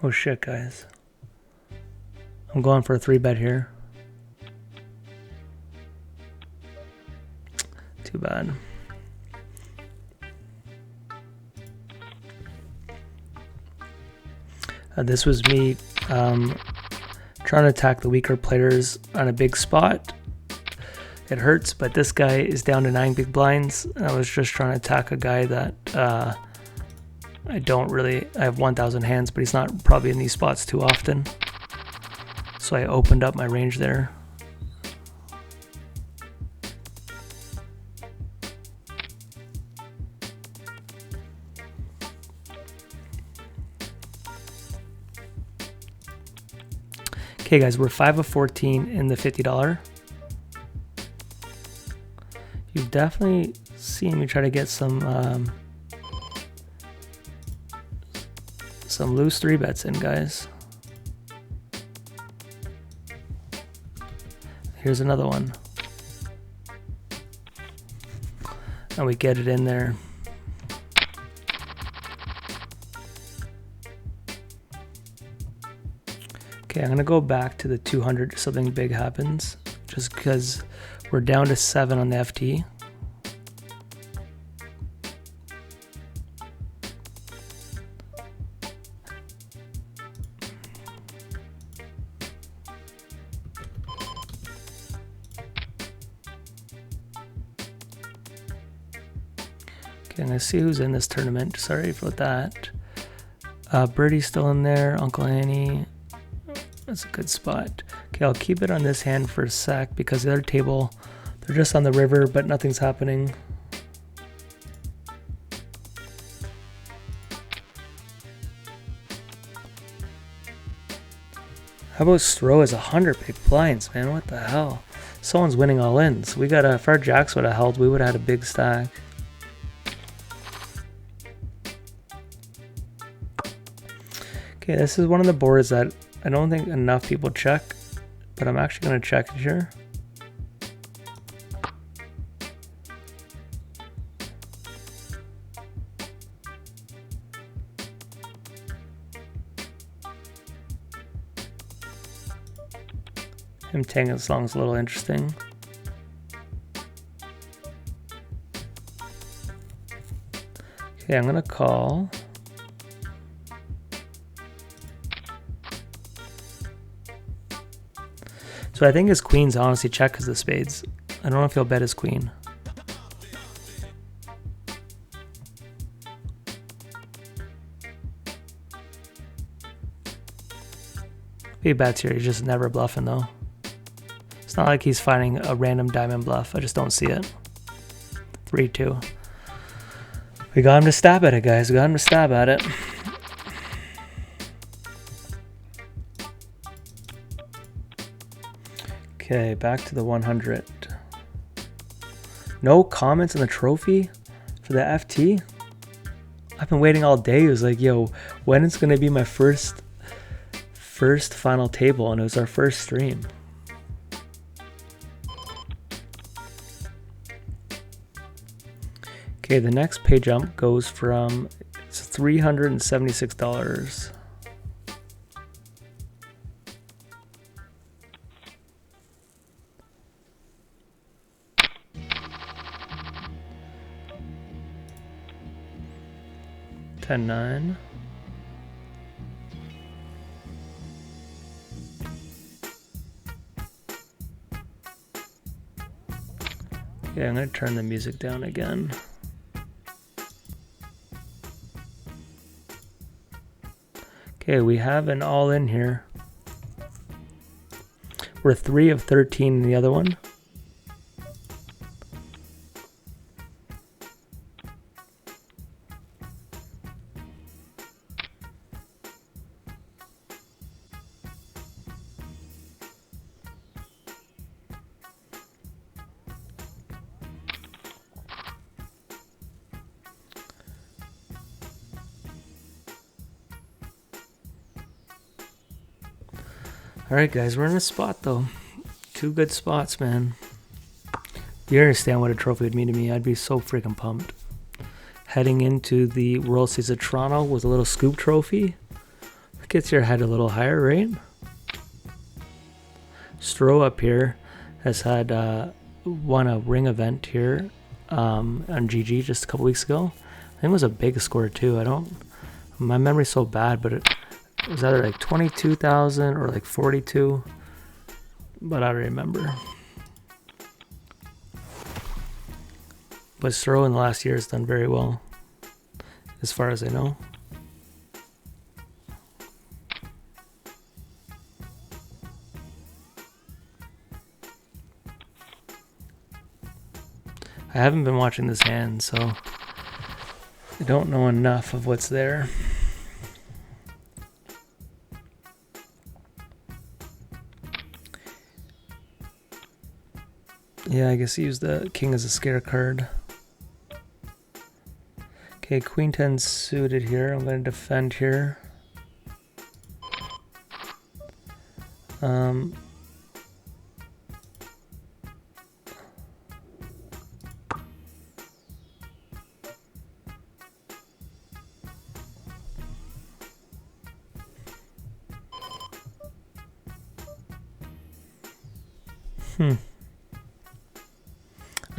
Oh shit, guys. I'm going for a 3-bet here. Too bad. This was me trying to attack the weaker players on a big spot. It hurts, but this guy is down to 9 big blinds. I was just trying to attack a guy that I have 1,000 hands, but he's not probably in these spots too often. So I opened up my range there. Okay guys, we're 5 of 14 in the $50. You've definitely seen me try to get some loose 3-bets in, guys. Here's another one. And we get it in there. Okay, I'm gonna go back to the 200 if something big happens, just because we're down to 7 on the FT. Okay, I'm gonna see who's in this tournament. Sorry about that. Birdie's still in there, Uncle Annie. That's a good spot. Okay, I'll keep it on this hand for a sec because the other table, they're just on the river, but nothing's happening. How about Stro is 100 big blinds, man? What the hell? Someone's winning all ins. We got if our jacks would have held, we would have had a big stack. Okay, this is one of the boards that I don't think enough people check, but I'm actually going to check it here. Him taking this long is a little interesting. Okay, I'm going to call. So I think his queen's honestly check because of the spades. I don't know if he'll bet his queen. If he bets here, he's just never bluffing though. It's not like he's finding a random diamond bluff. I just don't see it. 3-2. We got him to stab at it, guys. We got him to stab at it. Okay, back to the 100. No comments on the trophy for the FT? I've been waiting all day. It was like, yo, when is going to be my first final table? And it was our first stream. Okay, the next pay jump goes from $376. $10-9. Okay, I'm going to turn the music down again. Okay, we have an all in here. We're 3 of 13 in the other one. Alright guys, we're in a spot though. 2 good spots, man. You understand what a trophy would mean to me. I'd be so freaking pumped. Heading into the World Series of Toronto with a little scoop trophy. Gets your head a little higher, right? Stro up here has had won a ring event here on GG just a couple weeks ago. I think it was a big score too. My memory's so bad, but it was either like 22,000 or like 42, but I don't remember. But Stro in the last year has done very well, as far as I know. I haven't been watching this hand, so I don't know enough of what's there. Yeah, I guess he used the king as a scare card. Okay, queen 10 suited here. I'm going to defend here.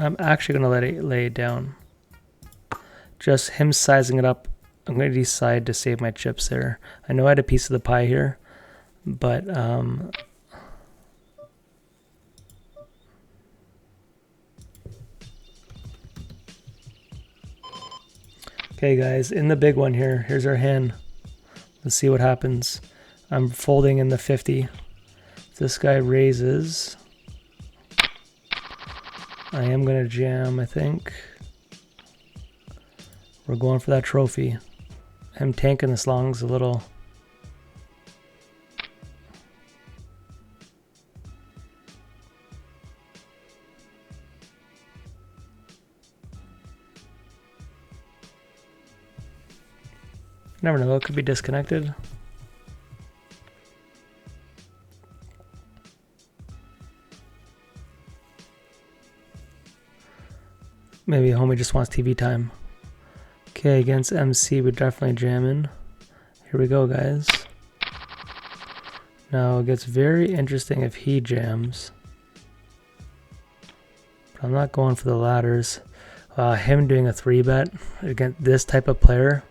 I'm actually going to let it lay it down. Just him sizing it up. I'm going to decide to save my chips there. I know I had a piece of the pie here, but okay, guys, in the big one here, here's our hand. Let's see what happens. I'm folding in the 50. If this guy raises, I am going to jam, I think. We're going for that trophy. Him tanking this long is a little... Never know, it could be disconnected. Maybe homie just wants TV time. Okay, against MC, we're definitely jamming. Here we go, guys. Now, it gets very interesting if he jams. But I'm not going for the ladders. Him doing a 3-bet against this type of player.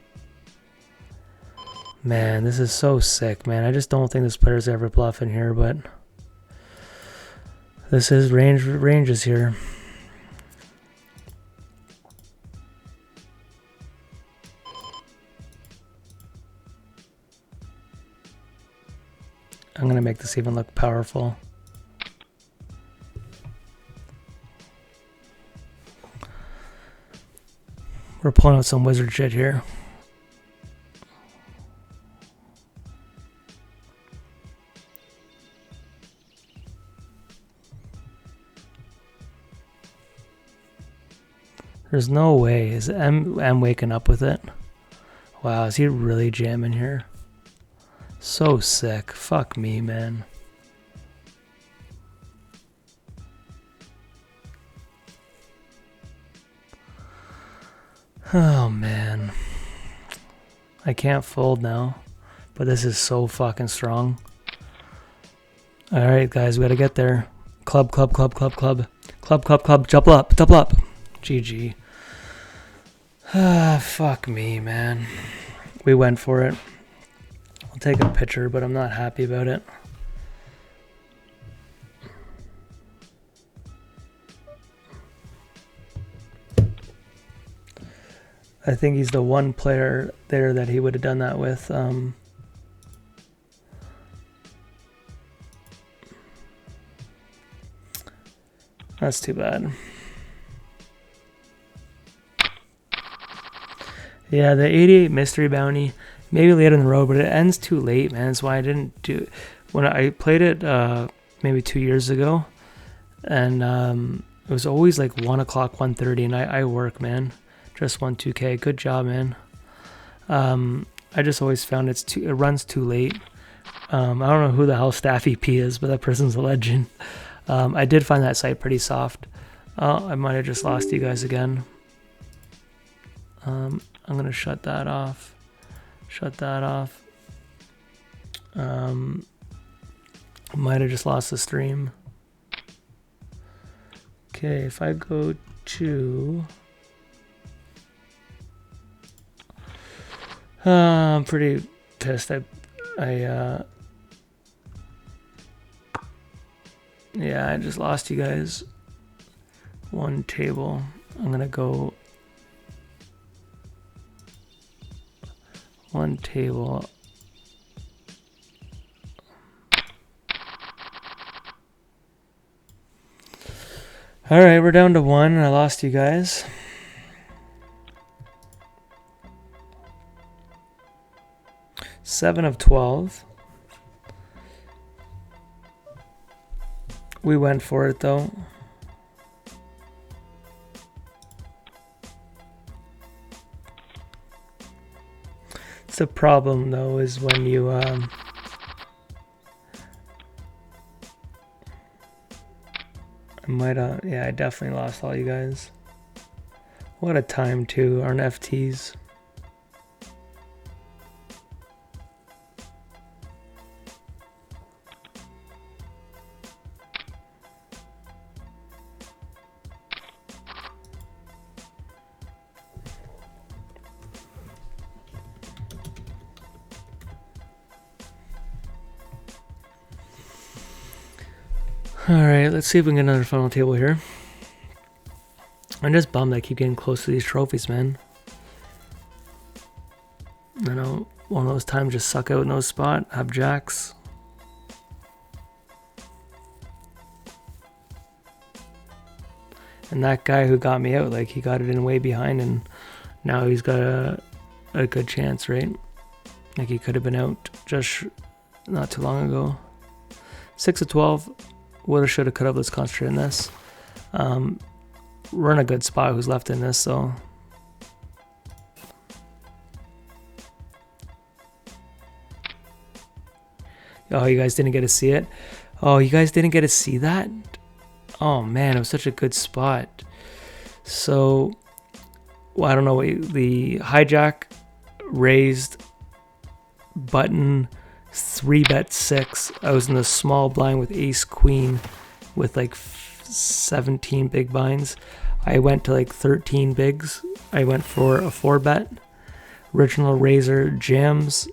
Man, this is so sick, man. I just don't think this player's ever bluffing here, but... This is ranges here. I'm going to make this even look powerful. We're pulling out some wizard shit here. There's no way. Is M waking up with it? Wow, is he really jamming here? So sick. Fuck me, man. Oh, man. I can't fold now, but this is so fucking strong. Alright, guys, we gotta get there. Club, club, club, club, club. Club, club, club. Double up, double up. GG. Ah, fuck me, man. We went for it. I'll take a picture, but I'm not happy about it. I think he's the one player there that he would have done that with. That's too bad. Yeah, the 88 mystery bounty, maybe later in the road, but it ends too late, man. That's why I didn't do it. When I played it maybe 2 years ago, and it was always like 1 o'clock, 1:30, and I work, man. Just won 2K. Good job, man. I just always found it runs too late. I don't know who the hell Staff EP is, but that person's a legend. I did find that site pretty soft. I might have just lost you guys again. I'm going to shut that off. Shut that off. Might have just lost the stream. Okay, if I go to... I'm pretty pissed. Yeah, I just lost you guys. One table. I'm gonna go one table. All right, we're down to one. I lost you guys. Seven of 12. We went for it though. The problem though is when you I might yeah, I definitely lost all you guys. What a time too, our FTs. Alright, let's see if we can get another final table here. I'm just bummed I keep getting close to these trophies, man. I know one of those times just suck out in no spot, have jacks. And that guy who got me out, like he got it in way behind and now he's got a good chance, right? Like he could have been out just not too long ago. 6 of 12. Woulda, shoulda, coulda. Let's concentrate on this. We're in a good spot. Who's left in this, so. Oh, you guys didn't get to see it? Oh, you guys didn't get to see that? Oh, man, it was such a good spot. So, well, I don't know. The hijack raised button 3-bet 6. I was in the small blind with ace queen with like 17 big blinds. I went to like 13 bigs. I went for a 4-bet. Original raiser jams,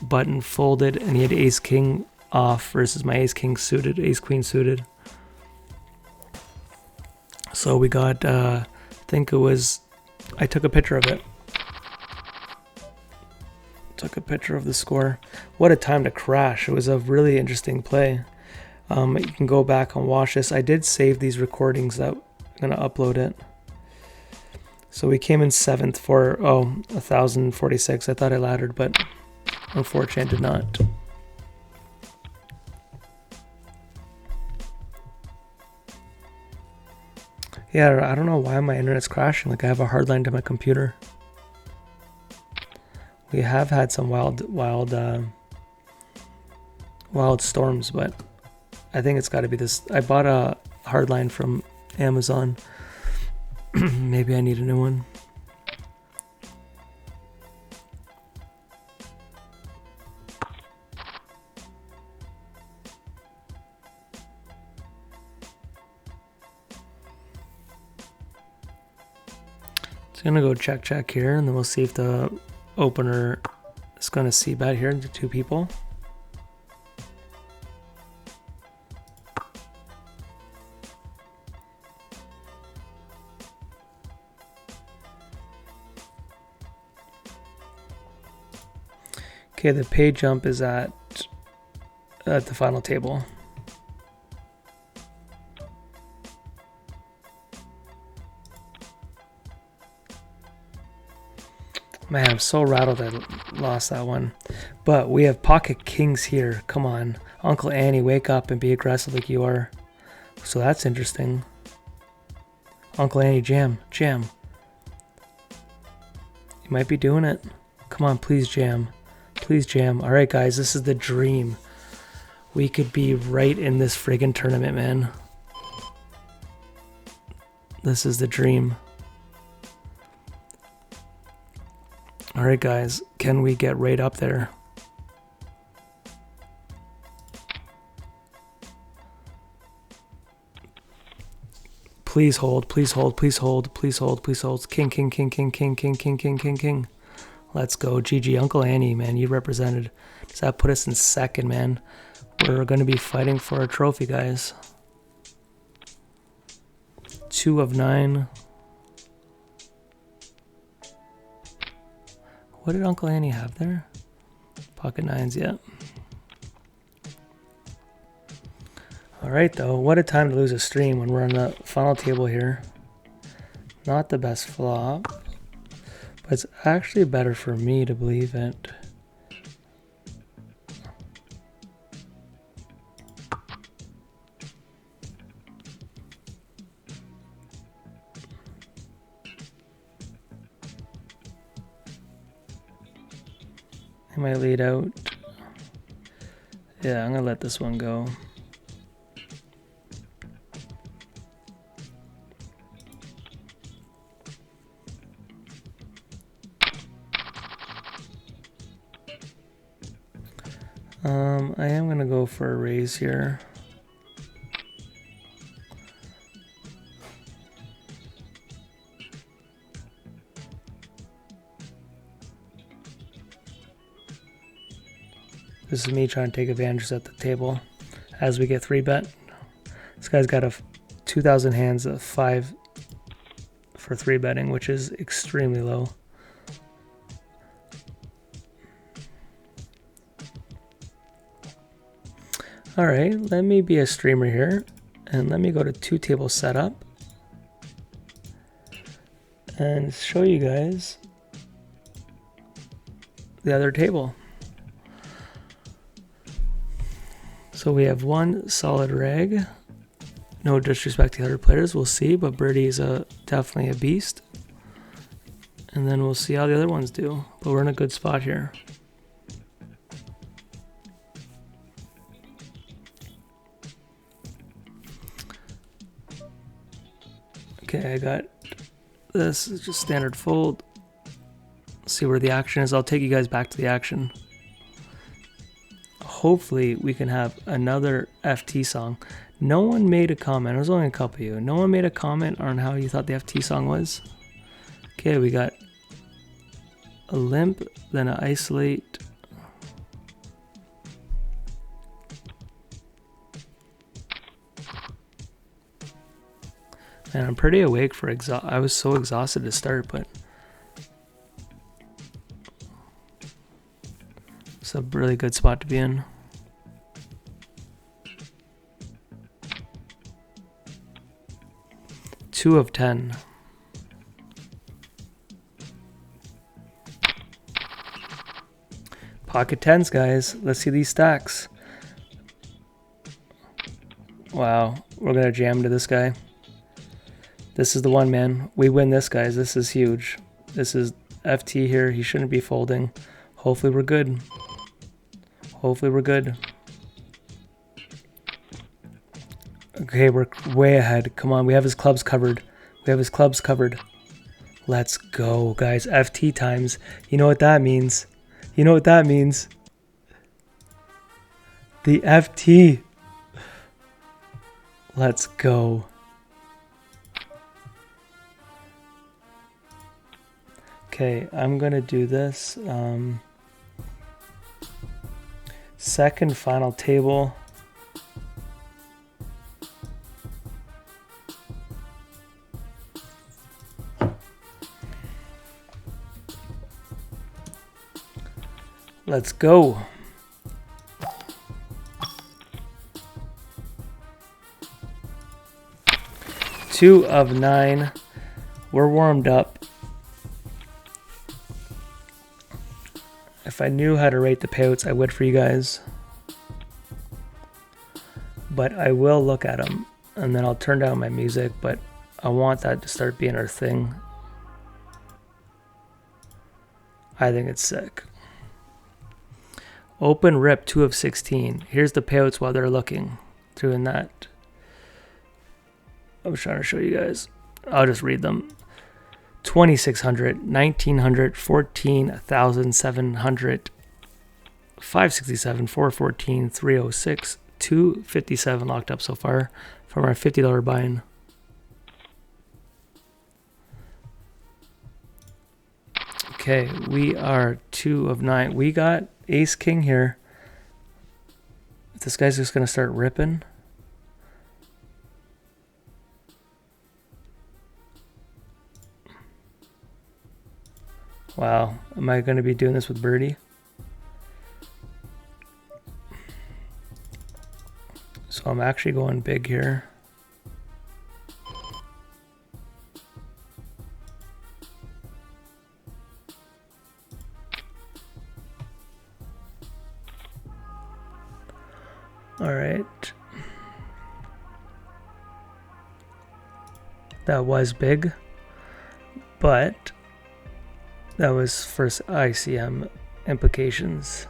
button folded, and he had ace king off versus my ace king suited, ace queen suited. So we got, I think it was, I took a picture of it. Took a picture of the score. What a time to crash. It was a really interesting play. You can go back and watch this. I did save these recordings that I'm going to upload it. So we came in 7th for, 1,046. I thought I laddered, but unfortunately I did not. Yeah, I don't know why my internet's crashing. Like I have a hard line to my computer. We have had some wild storms, but I think it's got to be this. I bought a hardline from Amazon. Maybe I need a new one. It's gonna go check here, and then we'll see if the opener is gonna see bet here. The two people. Okay, the pay jump is at the final table. Man, I'm so rattled I lost that one. But we have pocket kings here. Come on. Uncle Annie, wake up and be aggressive like you are. So that's interesting. Uncle Annie, jam. Jam. You might be doing it. Come on, please jam. Please jam. Alright, guys, this is the dream. We could be right in this friggin' tournament, man. This is the dream. Alright, guys, can we get right up there? Please. Please hold, please hold, please hold, please hold, please hold. King, king, king, king, king, king, king, king, king, king. Let's go. GG. Uncle Annie, man, you represented. Does that put us in second, man? We're going to be fighting for a trophy, guys. 2 of 9. What did Uncle Annie have there? Pocket 9s, yeah. Alright, though. What a time to lose a stream when we're on the final table here. Not the best flop. But it's actually better for me to believe it. I might lead out. Yeah, I'm gonna let this one go. I am gonna go for a raise here. This is me trying to take advantage at the table as we get 3-bet. This guy's got a 2,000 hands of 5 for 3-betting, which is extremely low. All right, let me be a streamer here and let me go to 2-table setup and show you guys the other table. So we have one solid reg. No disrespect to the other players, we'll see, but Birdie is definitely a beast. And then we'll see how the other ones do. But we're in a good spot here. Okay, I got this. It's just standard fold. See where the action is. I'll take you guys back to the action. Hopefully we can have another FT song. No one made a comment. There was only a couple of you. No one made a comment on how you thought the FT song was. Okay, we got a limp, then an isolate. Man, I'm pretty awake for I was so exhausted to start, but it's a really good spot to be in. Two of 10. Pocket 10s, guys. Let's see these stacks. Wow, we're gonna jam to this guy. This is the one, man. We win this, guys. This is huge. This is FT here. He shouldn't be folding. Hopefully we're good. Hopefully we're good. Okay, we're way ahead. Come on, we have his clubs covered. We have his clubs covered. Let's go, guys. FT times. You know what that means. You know what that means. The FT. Let's go. Okay, I'm gonna do this. Second final table. Let's go. Two of 9. We're warmed up. If I knew how to rate the payouts, I would for you guys. But I will look at them, and then I'll turn down my music, but I want that to start being our thing. I think it's sick. Open rip 2 of 16. Here's the payouts while they're looking. Doing that. I was trying to show you guys. I'll just read them. 2,600, 1,900, 14,700, 567, 414, 306, 257 locked up so far from our $50 buy-in. Okay, we are 2 of 9. We got ace king here. This guy's just gonna start ripping. Wow, am I gonna be doing this with birdie? So I'm actually going big here. All right. That was big, but that was first ICM implications.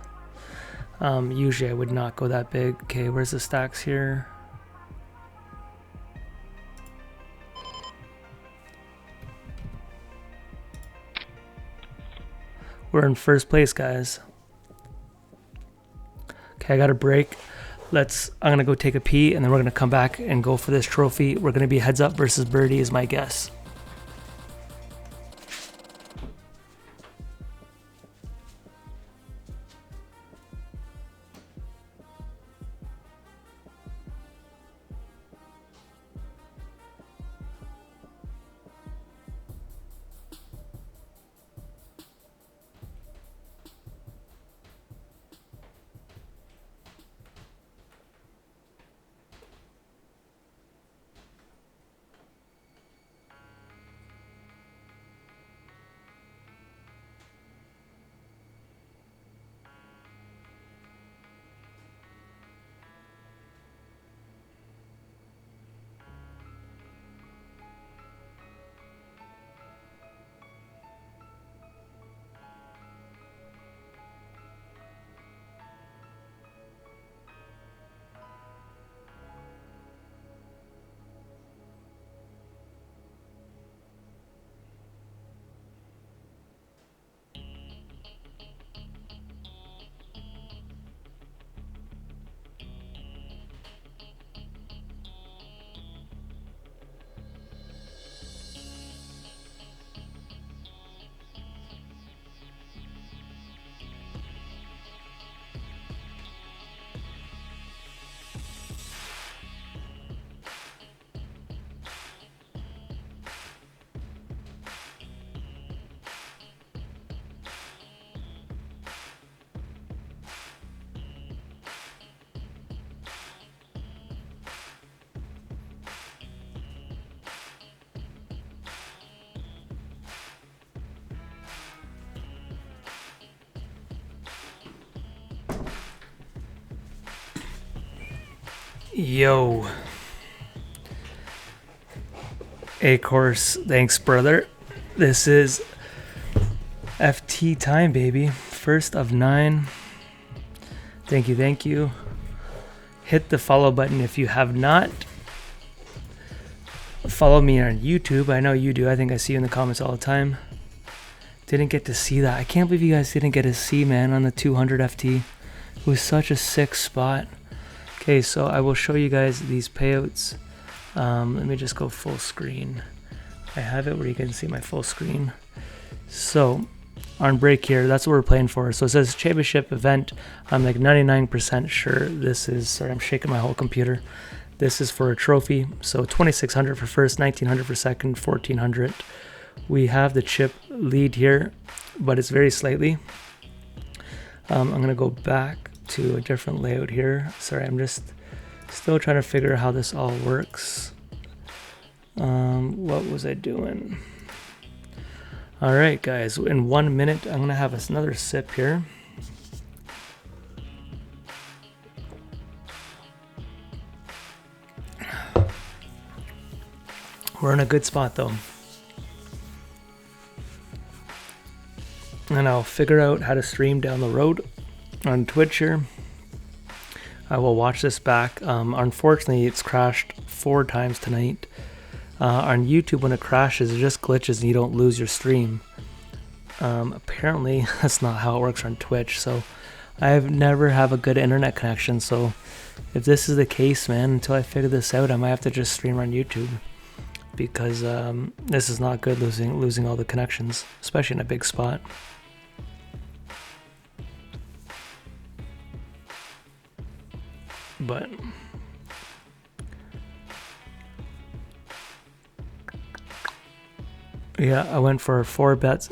Usually I would not go that big. Okay, where's the stacks here? We're in first place, guys. Okay, I got a break. I'm gonna go take a pee and then we're gonna come back and go for this trophy. We're gonna be heads up versus birdie is my guess. Yo. A-course, thanks brother. This is FT time, baby. First of 9. Thank you, thank you. Hit the follow button if you have not. Follow me on YouTube. I know you do. I think I see you in the comments all the time. Didn't get to see that. I can't believe you guys didn't get to see, man, on the 200 FT. It was such a sick spot. Okay, so I will show you guys these payouts. Let me just go full screen. I have it where you can see my full screen. So on break here, that's what we're playing for. So it says championship event. I'm like 99% sure this is, sorry, I'm shaking my whole computer. This is for a trophy. So 2,600 for first, 1,900 for second, 1,400. We have the chip lead here, but it's very slightly. I'm gonna go back to a different layout here. Sorry, I'm just still trying to figure out how this all works. What was I doing? All right, guys, in 1 minute, I'm gonna have another sip here. We're in a good spot though. And I'll figure out how to stream down the road on Twitch here. I will watch this back. Unfortunately, it's crashed 4 times tonight. On YouTube, when it crashes, it just glitches and you don't lose your stream. Apparently, that's not how it works on Twitch. So I've never have a good internet connection. So if this is the case, man, until I figure this out, I might have to just stream on YouTube. because this is not good, losing all the connections, especially in a big spot. But yeah, I went for 4 bet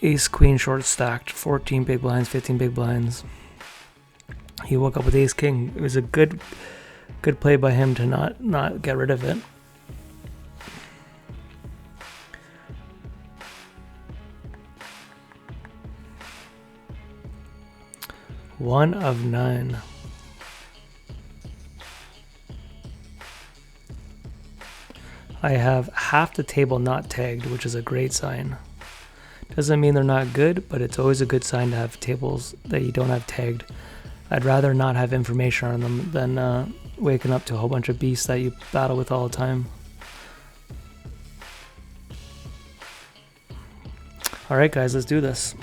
ace queen short stacked, 14 big blinds, 15 big blinds. He woke up with ace king. It was a good play by him to not get rid of it. One of 9. I have half the table not tagged, which is a great sign. Doesn't mean they're not good, but it's always a good sign to have tables that you don't have tagged. I'd rather not have information on them than waking up to a whole bunch of beasts that you battle with all the time. Alright guys, let's do this.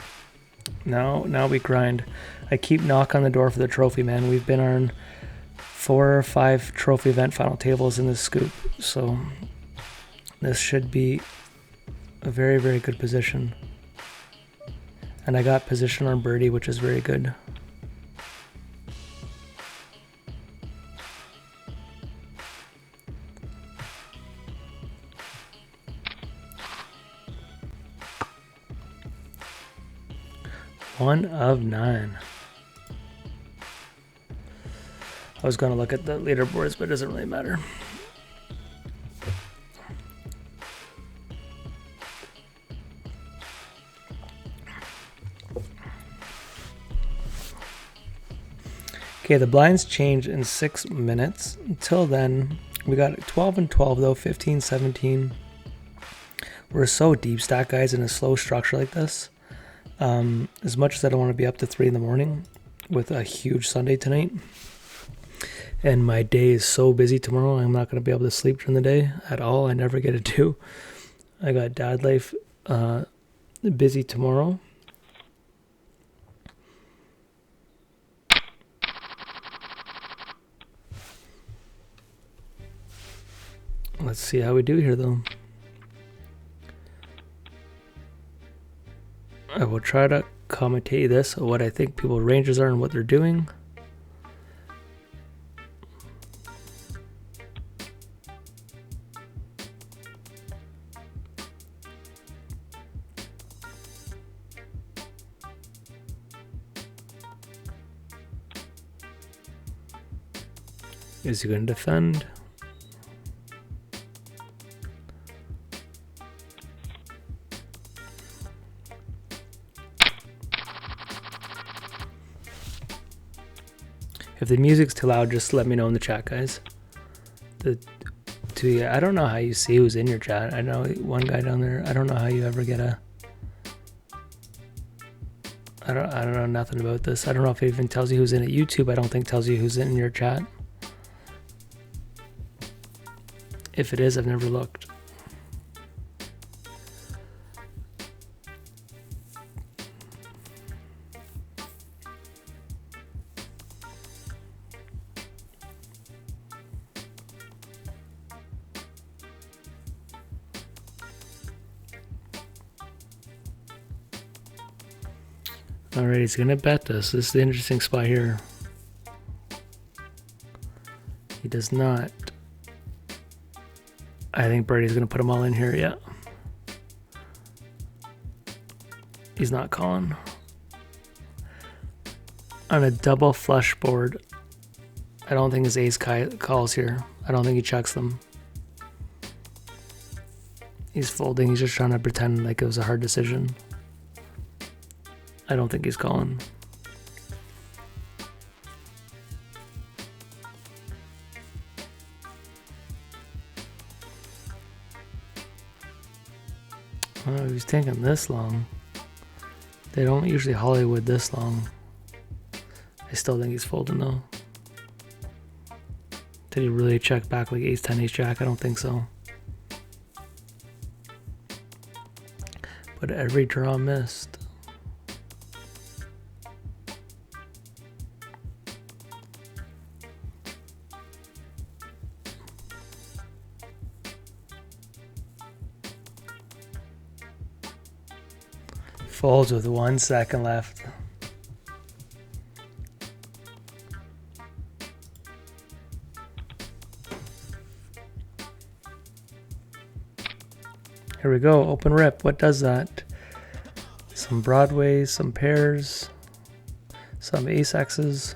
Now we grind. I keep knocking on the door for the trophy, man. We've been on 4 or 5 trophy event final tables in this scoop, so this should be a very, very good position. And I got position on birdie, which is very good. One of 9. I was going to look at the leaderboards, but it doesn't really matter. Okay, the blinds change in 6 minutes. Until then, we got 12 and 12 though, 15, 17. We're so deep stack, guys, in a slow structure like this. As much as I don't want to be up to 3 in the morning with a huge Sunday tonight, and my day is so busy tomorrow, I'm not going to be able to sleep during the day at all. I never get to do. I got dad life busy tomorrow. Let's see how we do here, though. I will try to commentate this, what I think people's ranges are and what they're doing. Is he going to defend? If the music's too loud, just let me know in the chat, guys. I don't know how you see who's in your chat. I know one guy down there. I don't know how you ever get a... I don't know nothing about this. I don't know if it even tells you who's in at YouTube. I don't think it tells you who's in your chat. If it is, I've never looked. Alright, he's gonna bet this. This is the interesting spot here. He does not. I think Birdie's gonna put them all in here, yeah. He's not calling. On a double flush board, I don't think his ace calls here. I don't think he checks them. He's folding. He's just trying to pretend like it was a hard decision. I don't think he's calling. Oh, he's taking this long. They don't usually Hollywood this long. I still think he's folding though. Did he really check back like ace 10 ace jack? I don't think so. But every draw missed. Folds with 1 second left. Here we go, open rip. What does that? Some Broadways, some pairs, some ace X's.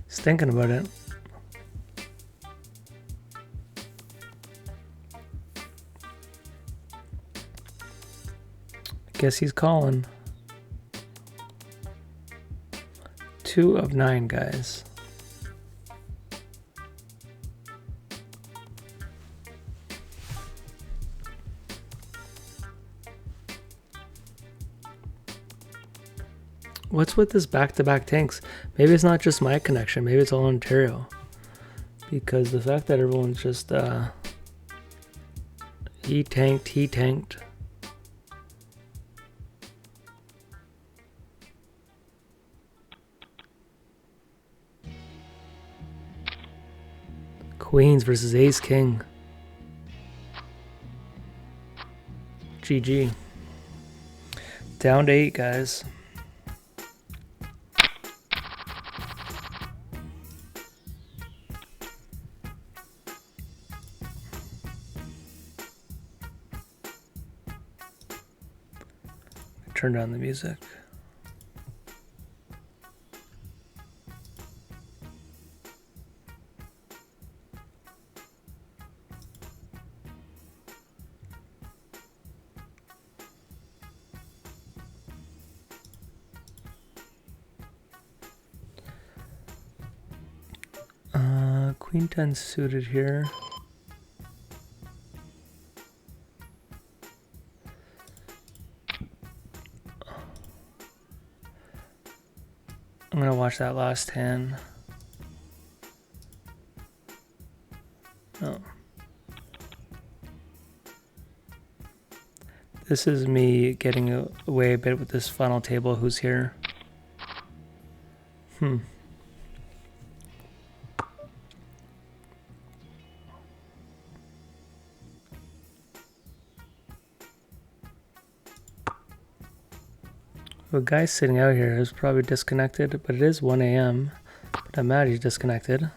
He's thinking about it. Guess he's calling. 2 of 9, guys. What's with this back-to-back tanks? Maybe it's not just my connection. Maybe it's all Ontario. Because the fact that everyone's just, he tanked. Queens versus Ace King. GG. Down to 8, guys. Turn down the music. Queen 10 suited here. I'm gonna watch that last hand. Oh. This is me getting away a bit with this final table. Who's here? A guy sitting out here is probably disconnected, but it is 1 a.m. But I'm mad he's disconnected.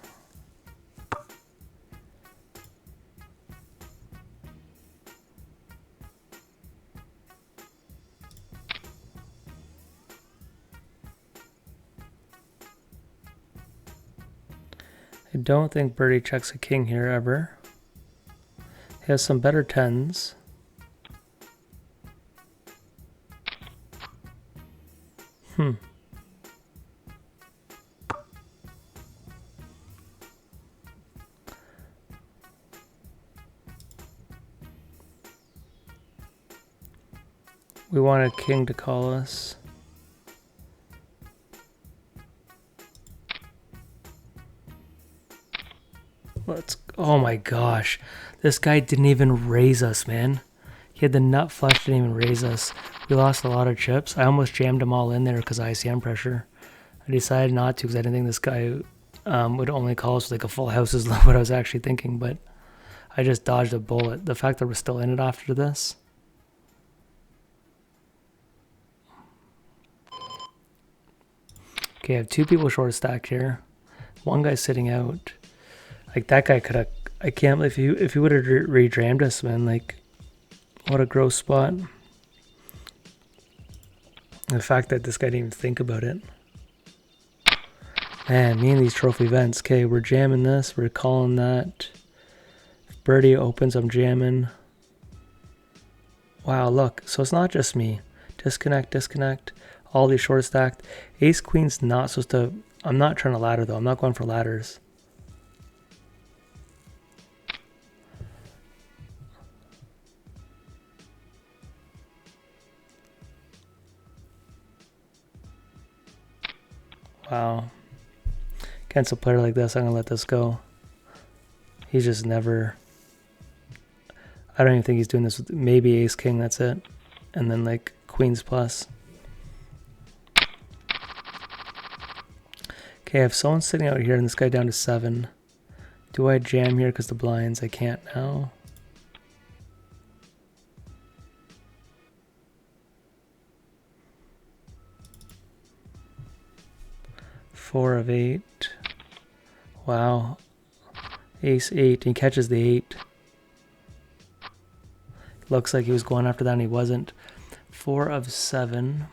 I don't think Birdie checks a king here ever. He has some better 10s. We want a king to call us. Oh my gosh. This guy didn't even raise us, man. He had the nut flush, didn't even raise us. We lost a lot of chips. I almost jammed them all in there because of ICM pressure. I decided not to because I didn't think this guy would only call us with like a full house is what I was actually thinking, but I just dodged a bullet. The fact that we're still in it after this. Okay, I have 2 people short stacked here. One guy's sitting out. Like that guy could have. I can't believe if he would have redrammed us, man. Like, what a gross spot. The fact that this guy didn't even think about it. Man, me and these trophy events. Okay, we're jamming this. We're calling that. If Birdie opens, I'm jamming. Wow, look. So it's not just me. Disconnect. All these short stacked. Ace Queen's not supposed to. I'm not trying to ladder though. I'm not going for ladders. Wow. Against a player like this, I'm going to let this go. He's just never... I don't even think he's doing this with maybe Ace King, that's it. And then like Queens plus. Okay, I have someone sitting out here and this guy down to 7. Do I jam here because the blinds? I can't now. Four of 8. Wow. Ace 8. He catches the 8. Looks like he was going after that and he wasn't. 4 of 7.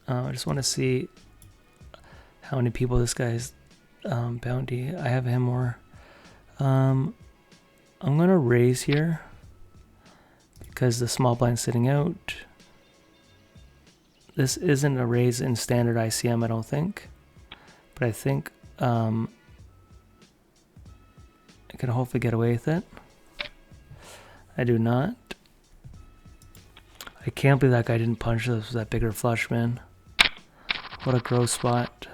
I just want to see how many people this guy's bounty. I have him more. I'm going to raise here because the small blind's sitting out. This isn't a raise in standard ICM, I don't think. But I think I can hopefully get away with it. I do not. I can't believe that guy didn't punch this with that bigger flush, man. What a gross spot.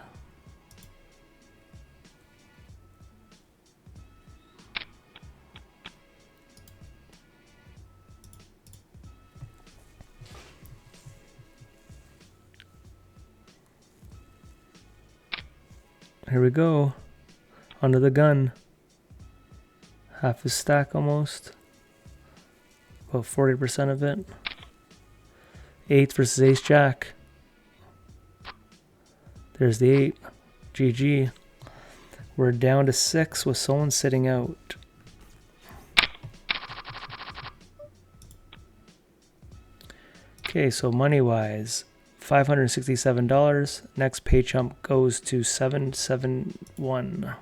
Here we go. Under the gun. Half his stack almost. About 40% of it. 8 versus ace jack. There's the 8. GG. We're down to 6 with someone sitting out. Okay, so money-wise, $567. Next pay chump goes to 771.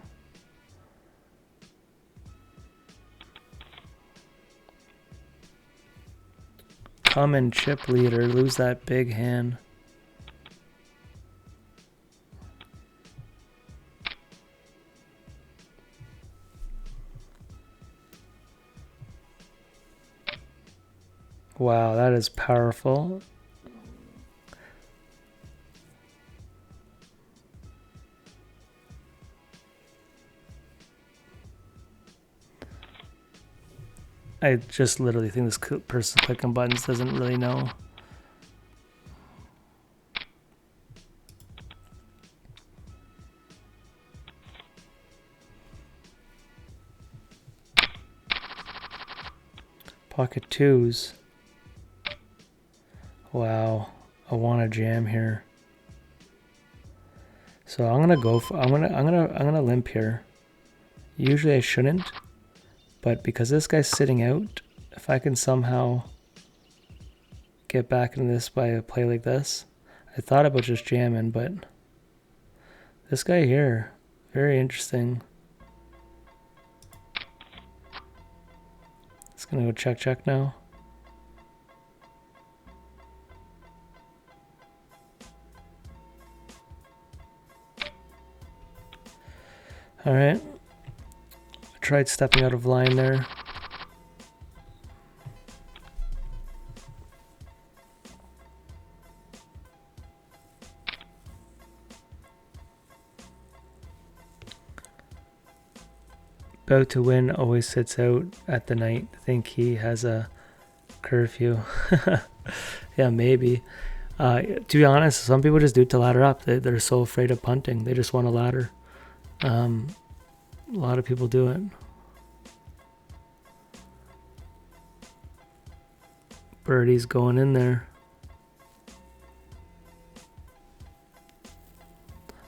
Come and chip leader, lose that big hand. Wow, that is powerful. I just literally think this person clicking buttons doesn't really know. Pocket 2s. Wow, I want to jam here. So I'm gonna go for I'm gonna limp here. Usually I shouldn't, but because this guy's sitting out, if I can somehow get back into this by a play like this, I thought about just jamming, but this guy here, very interesting. It's gonna go check now. All right, I tried stepping out of line there. About to win always sits out at the night. I think he has a curfew. Yeah, maybe. To be honest, some people just do it to ladder up. They're so afraid of punting. They just want a ladder. A lot of people do it. Birdie's going in there.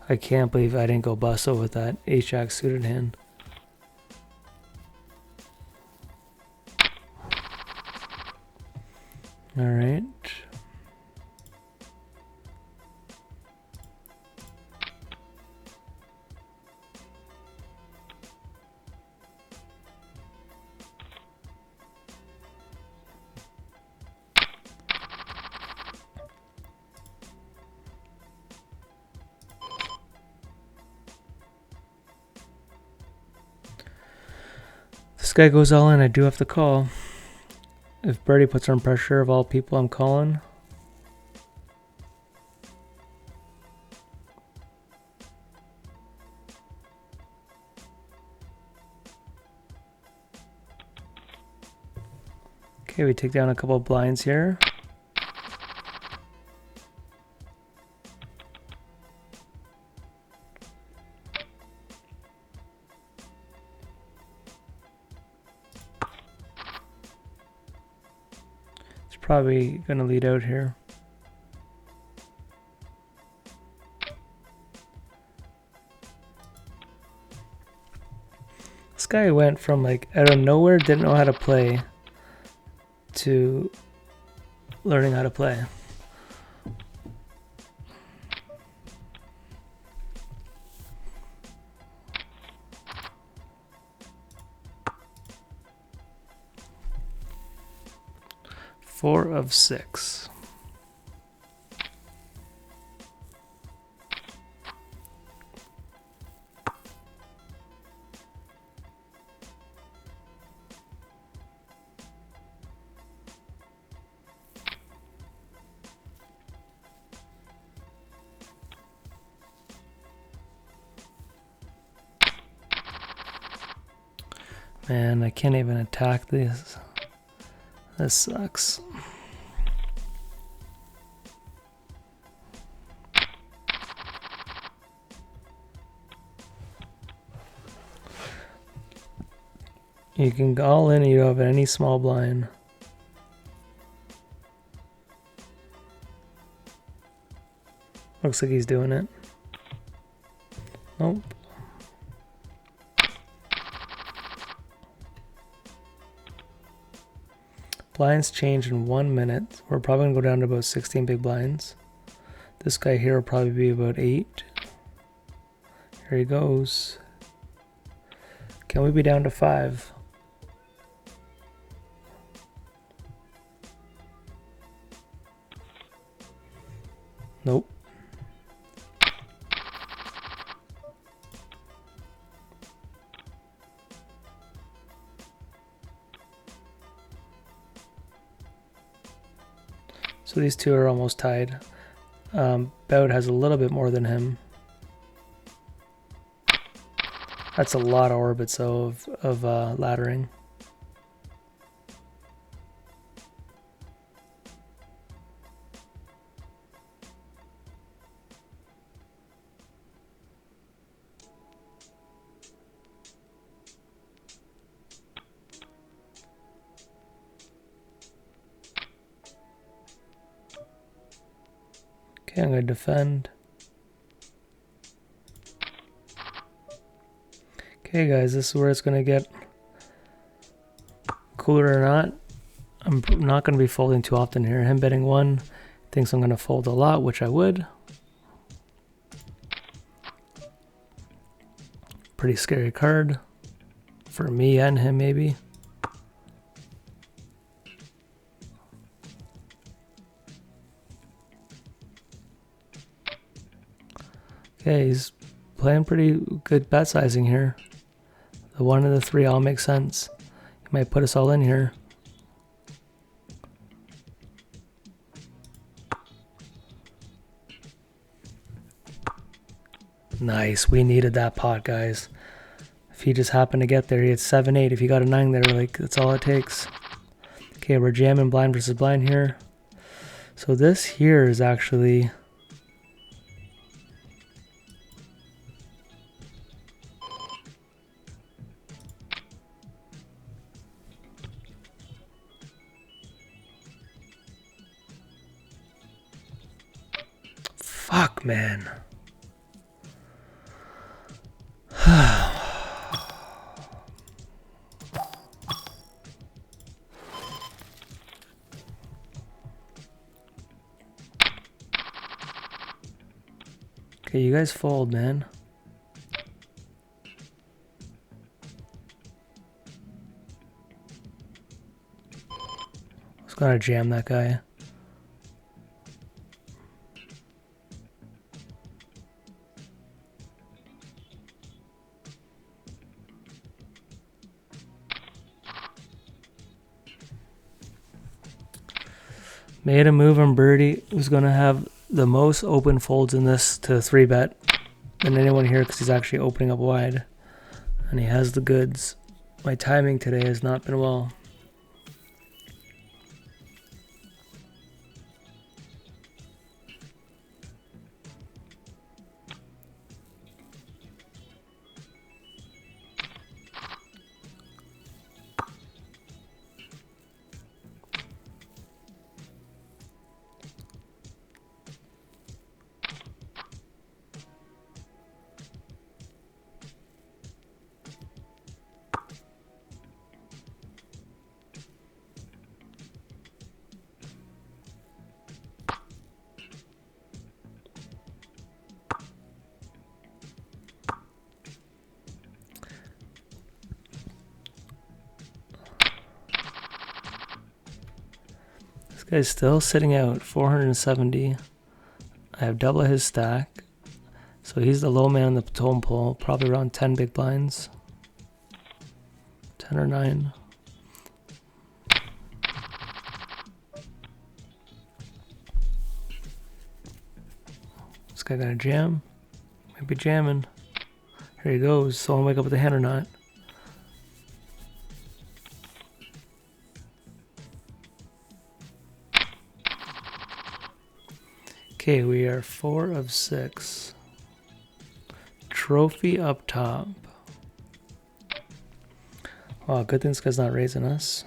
I can't believe I didn't go busso with that ace-jack suited hand. All right. This guy goes all in. I do have to call. If birdie puts on pressure, of all people, I'm calling. Okay, we take down a couple of blinds here. Probably gonna lead out here. This guy went from like out of nowhere, didn't know how to play, to learning how to play. Four of six. Man, I can't even attack these. This sucks. You can go all in and you don't have any small blind. Looks like he's doing it. Nope. Blinds change in 1 minute. We're probably going to go down to about 16 big blinds. This guy here will probably be about 8. Here he goes. Can we be down to 5? Nope. So these two are almost tied. Bout has a little bit more than him. That's a lot of orbits though of laddering. Okay, I'm going to defend. Okay guys, this is where it's going to get cooler or not. I'm not going to be folding too often here. Him betting 1 thinks I'm going to fold a lot, which I would. Pretty scary card for me and him maybe. Okay, he's playing pretty good bet sizing here. The 1 and the 3 all make sense. He might put us all in here. Nice, we needed that pot, guys. If he just happened to get there, he had 7-8. If he got a 9 there, like, that's all it takes. Okay, we're jamming blind versus blind here. So this here is actually... Fuck, man. Okay, you guys fold, man. I was gonna jam that guy. Made a move on birdie. Who's gonna have the most open folds in this to 3-bet than anyone here because he's actually opening up wide. And he has the goods. My timing today has not been well. guy's still sitting out 470. I have double his stack. So he's the low man on the totem pole, probably around 10 big blinds. 10 or 9. This guy got a jam. Might be jamming. Here he goes. Someone wake up with a hand or not. Okay, we are 4 of 6. Trophy up top. Oh, good thing this guy's not raising us.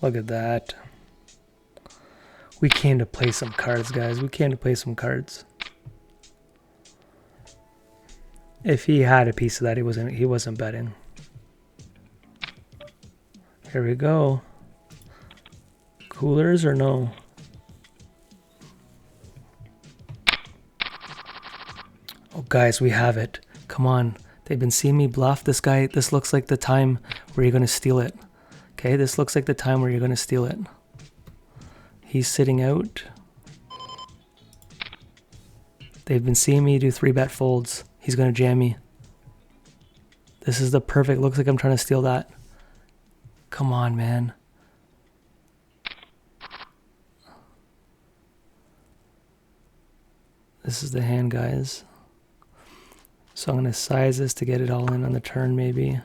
Look at that. We came to play some cards, guys. We came to play some cards. If he had a piece of that, he wasn't betting. Here we go. Coolers or no? Oh, guys, we have it. Come on. They've been seeing me bluff this guy. This looks like the time where you're going to steal it. Okay, this looks like the time where you're going to steal it. He's sitting out. They've been seeing me do 3-bet folds. He's going to jam me. This is the perfect. Looks like I'm trying to steal that. Come on, man. This is the hand, guys. So I'm going to size this to get it all in on the turn, maybe.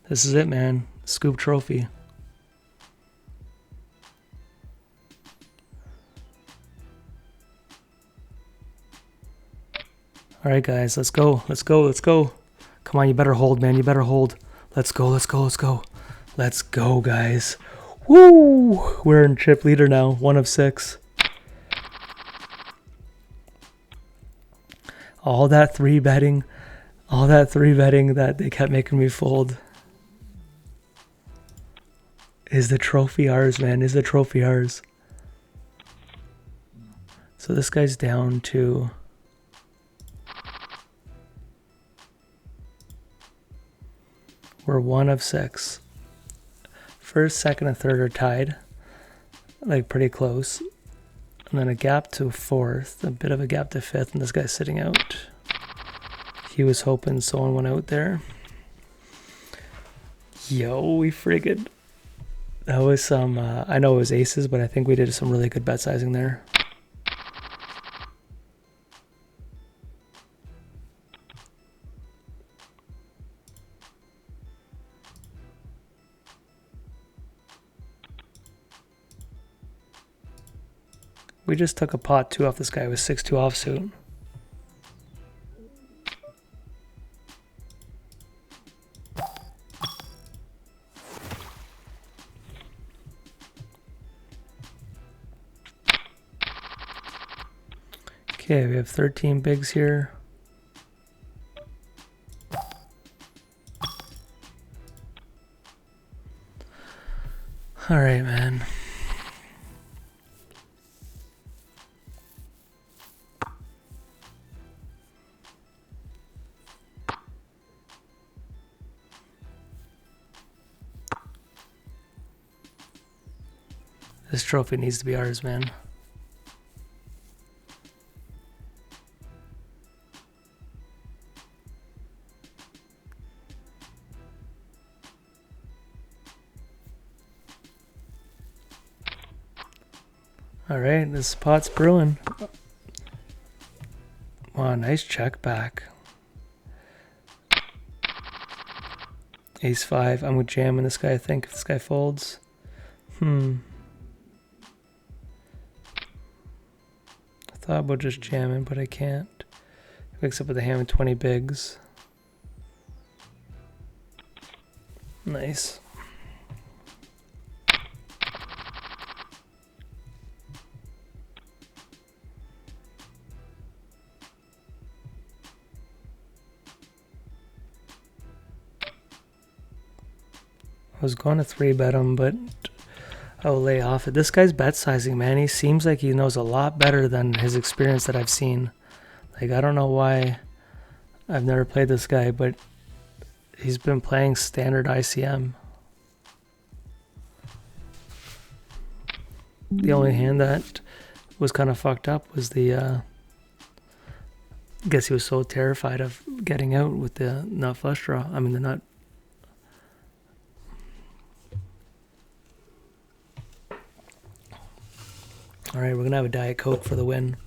This is it, man. Scoop trophy. All right, guys, let's go. Let's go. Let's go. Come on, you better hold, man. You better hold. Let's go. Let's go. Let's go. Let's go, guys. Woo! We're in chip leader now. 1 of 6. All that 3-betting. All that 3-betting that they kept making me fold. Is the trophy ours, man? Is the trophy ours? So this guy's down to... We're 1 of 6. First, second, and third are tied. Like, pretty close. And then a gap to 4th. A bit of a gap to 5th. And this guy's sitting out. He was hoping someone went out there. Yo, we friggin'... That was some, I know it was aces, but I think we did some really good bet sizing there. We just took a pot 2 off this guy with 6-2 offsuit. Okay, we have 13 bigs here. All right, man. This trophy needs to be ours, man. All right, this pot's brewing. Wow, nice check back. Ace 5. I'm jamming this guy, I think, if this guy folds. I thought about just jamming, but I can't. He wakes up with a hand with 20 bigs. Nice. was going to 3-bet him, but I'll lay off it. This guy's bet sizing, man. He seems like he knows a lot better than his experience that I've seen. Like, I don't know why I've never played this guy, but he's been playing standard ICM. The only hand that was kind of fucked up was the, I guess he was so terrified of getting out with the nut flush draw. I mean, the nut. All right, we're going to have a Diet Coke for the win.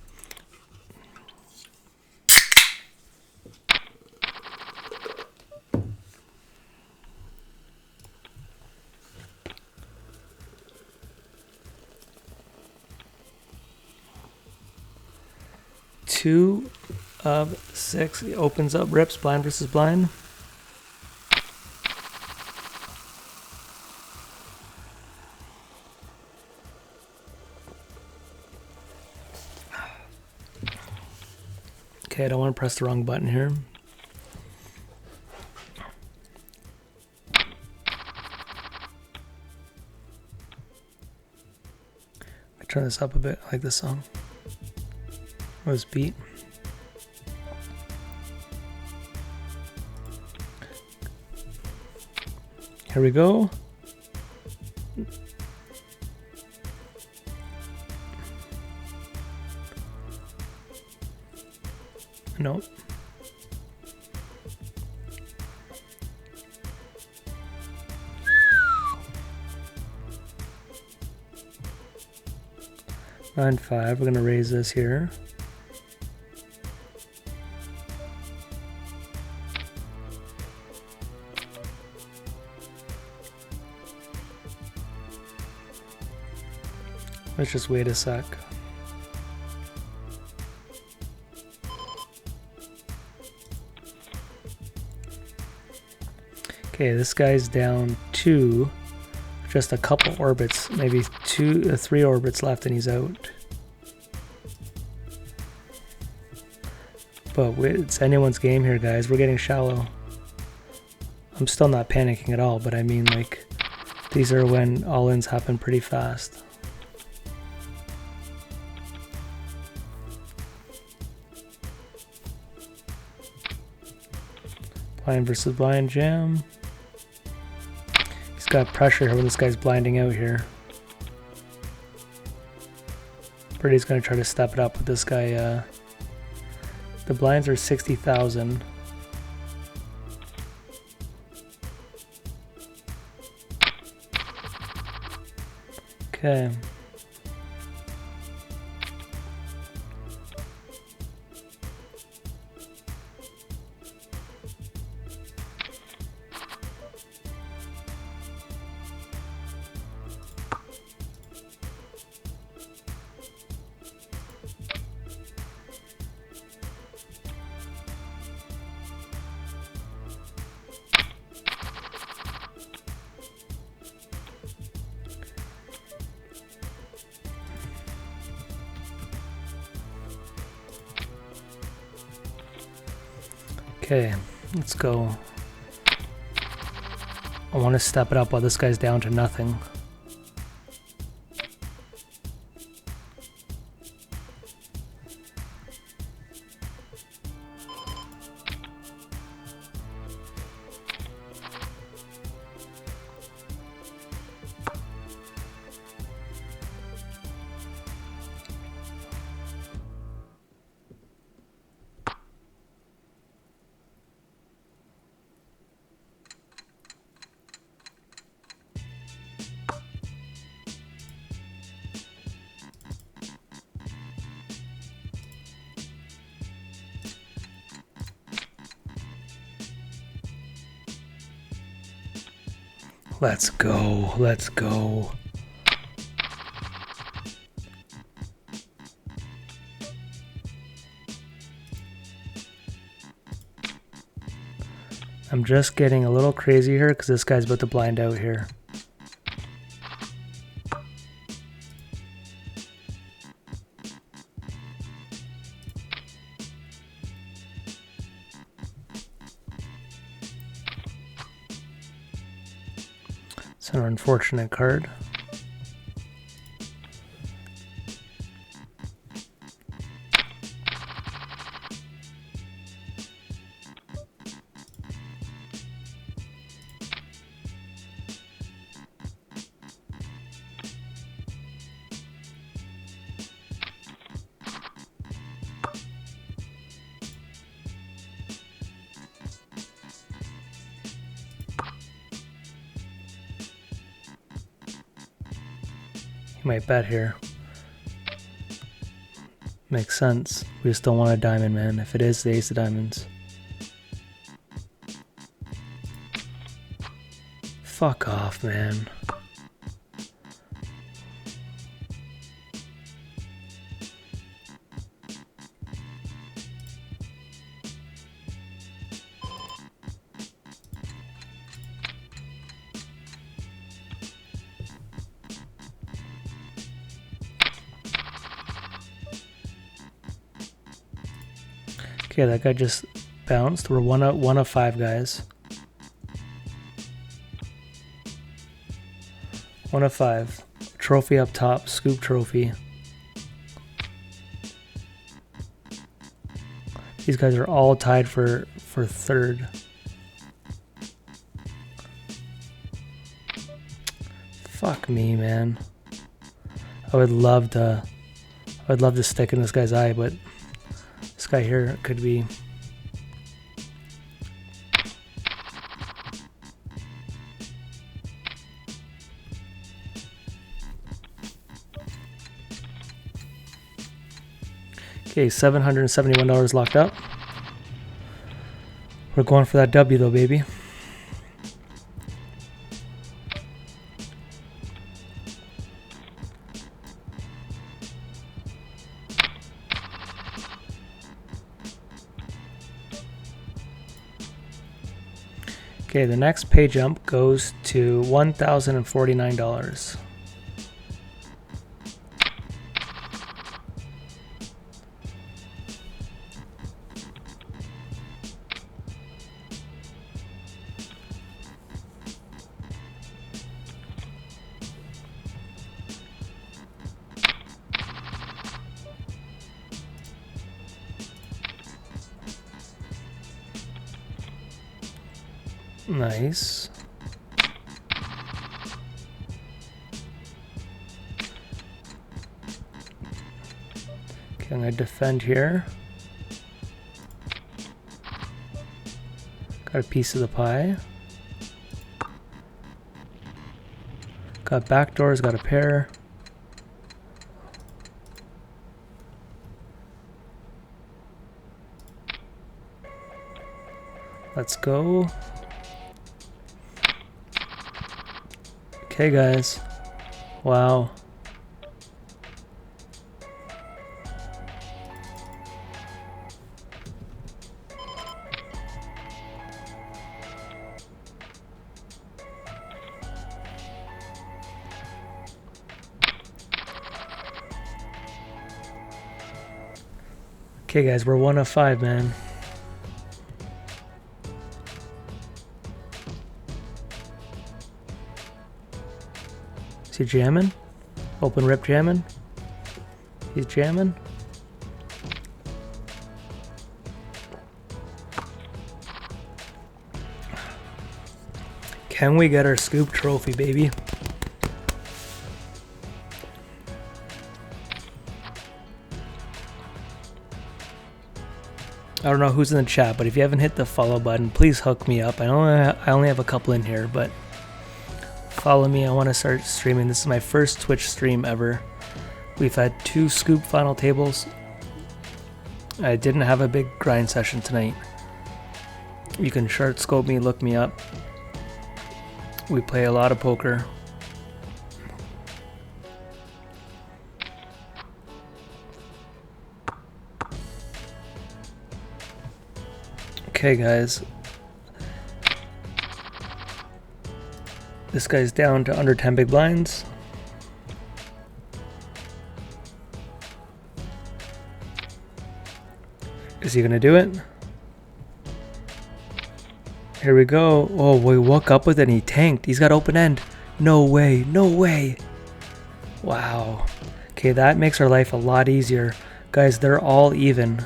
Two of 6. He opens up, rips, blind versus blind. Okay, I don't want to press the wrong button here. I turn this up a bit. I like this song. Or this beat. Here we go. Nope. Nine five. We're gonna raise this here. Let's just wait a sec. Okay, this guy's down 2, just a couple orbits, maybe 3 orbits left and he's out. But it's anyone's game here, guys. We're getting shallow. I'm still not panicking at all, but I mean, like, these are when all-ins happen pretty fast. Blind versus blind jam. He's got pressure here when this guy's blinding out here. Birdie's gonna try to step it up with this guy. The blinds are 60,000. Okay. Okay, let's go. I want to step it up while this guy's down to nothing. Let's go, let's go. I'm just getting a little crazy here because this guy's about to blind out here. It's an unfortunate card. He might bet here. Makes sense. We just don't want a diamond, man. If it is the ace of diamonds. Fuck off, man. Okay, that guy just bounced. We're one of 5 guys. 1 of 5. Trophy up top. Scoop trophy. These guys are all tied for third. Fuck me, man. I would love to stick in this guy's eye, but this guy here could be. Okay, $771 locked up. We're going for that W though, baby. Okay, the next pay jump goes to $1,049. Nice. Okay, I'm gonna defend here. Got a piece of the pie. Got backdoors, got a pair. Let's go. Okay, guys. Wow. Okay, guys, we're 1 of 5, man. Is he jamming? Open rip jamming? He's jamming? Can we get our scoop trophy, baby? I don't know who's in the chat, but if you haven't hit the follow button, please hook me up. I only have a couple in here, but follow me. I want to start streaming. This is my first Twitch stream ever. We've had 2 scoop final tables. I didn't have a big grind session tonight. You can short scope me, look me up. We play a lot of poker. Okay, guys. This guy's down to under 10 big blinds. Is he gonna do it? Here we go. Oh, we woke up with it and he tanked. He's got open end. No way, no way. Wow. Okay, that makes our life a lot easier. Guys, they're all even.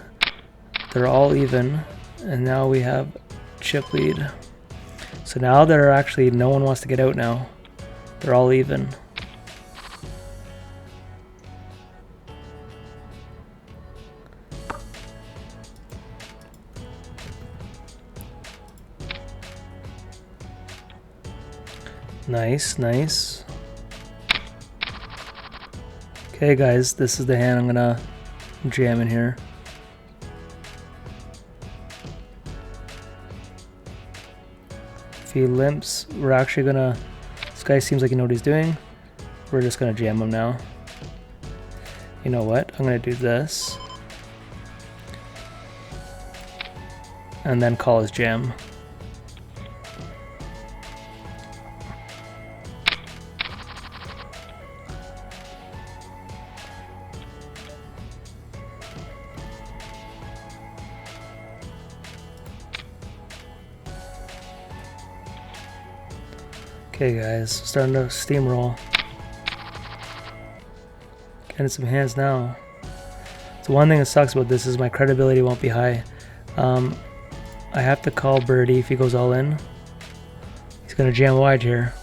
They're all even. And now we have chip lead. So now they're actually, no one wants to get out now. They're all even. Nice, nice. Okay guys, this is the hand I'm gonna jam in here. If he limps, we're actually gonna, this guy seems like he knows what he's doing. We're just gonna jam him now. You know what, I'm gonna do this. And then call his jam. Okay guys, starting to steamroll. Getting some hands now. So one thing that sucks about this is my credibility won't be high. I have to call Birdie if he goes all in. He's gonna jam wide here.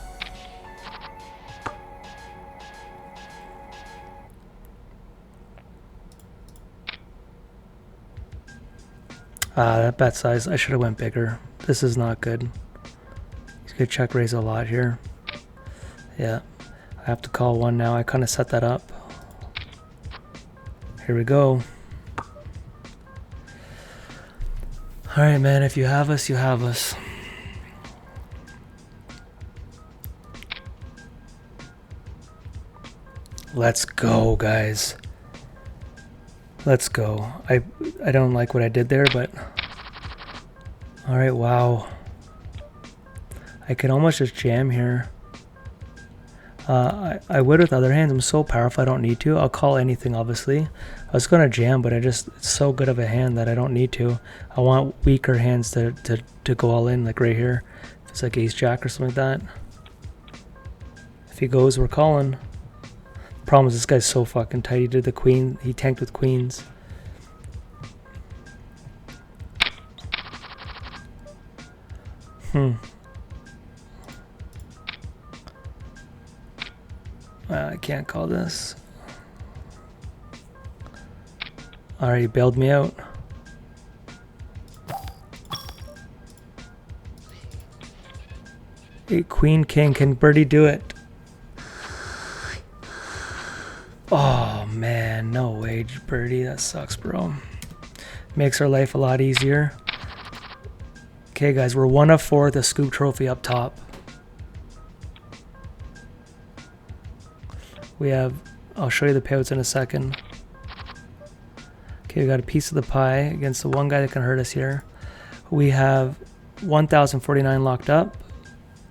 That bet size, I should have went bigger. This is not good. He's gonna check raise a lot here. Yeah, I have to call one now. I kind of set that up. Here we go. All right, man, if you have us, you have us. Let's go, guys. Let's go. I don't like what I did there, but all right, wow. I could almost just jam here. I would with other hands. I'm so powerful I don't need to. I'll call anything, obviously. I was gonna jam, but it's so good of a hand that I don't need to. I want weaker hands to go all in, like right here. If it's like ace jack or something like that. If he goes, we're calling. Problem is this guy's so fucking tight. He did the queen. He tanked with queens. I can't call this. Alright, he bailed me out. Hey, queen, king. Can Birdie do it? Oh, man. No way, Birdie. That sucks, bro. Makes our life a lot easier. Okay, guys. We're 1 of 4 with a scoop trophy up top. We have... I'll show you the payouts in a second. Okay, we got a piece of the pie against the one guy that can hurt us here. We have 1,049 locked up.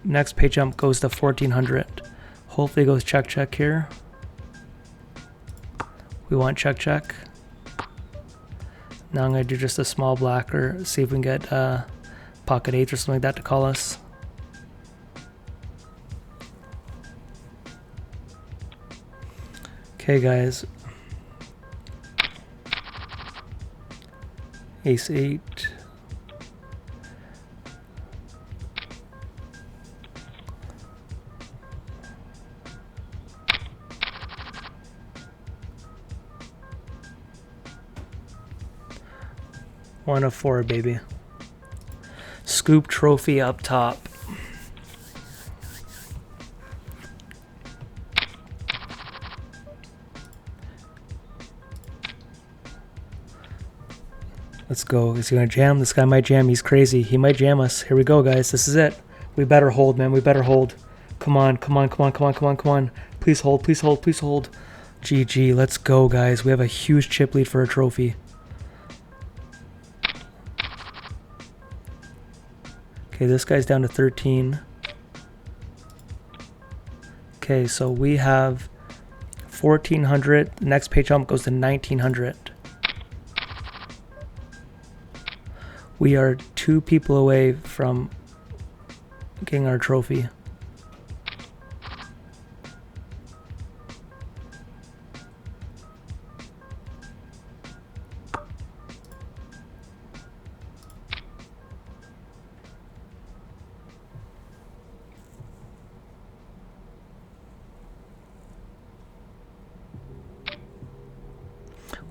Next pay jump goes to 1,400. Hopefully it goes check, check here. We want check, check. Now I'm going to do just a small blacker. See if we can get pocket 8 or something like that to call us. Okay, guys. Ace 8. One of 4, baby. Scoop trophy up top. Let's go. Is he gonna jam? This guy might jam. He's crazy. He might jam us. Here we go, guys. This is it. We better hold, man. We better hold. Come on, come on, come on, come on, come on, come on. Please hold, please hold, please hold. GG. Let's go, guys. We have a huge chip lead for a trophy. Okay, this guy's down to 13. Okay, so we have 1,400. The next pay jump goes to 1,900. We are 2 people away from getting our trophy.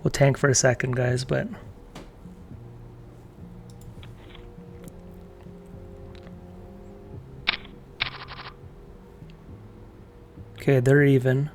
We'll tank for a second, guys, but... Okay, they're even.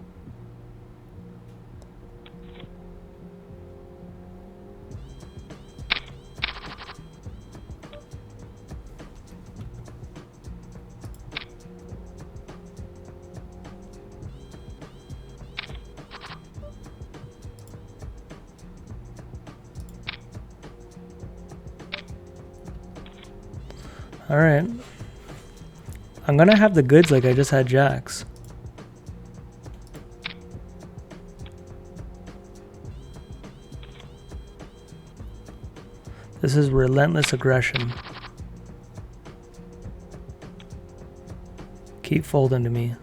Alright. I'm gonna have the goods like I just had jacks. This is relentless aggression. Keep folding to me.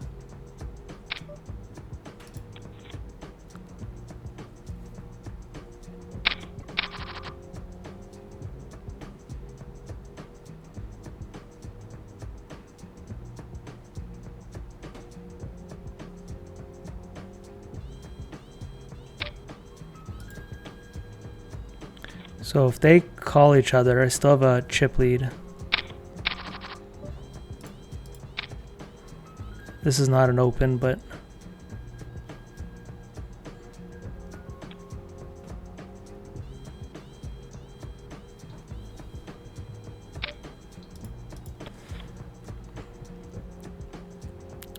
So if they call each other, I still have a chip lead. This is not an open, but...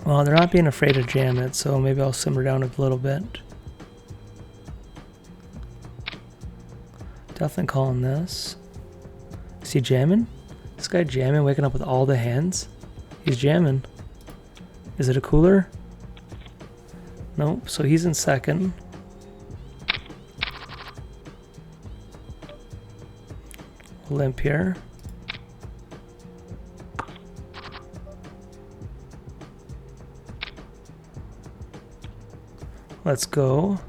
Well, they're not being afraid to jam it, so maybe I'll simmer down a little bit. Definitely calling this. Is he jamming? This guy jamming, waking up with all the hands? He's jamming. Is it a cooler? Nope, so he's in second. Limp here. Let's go.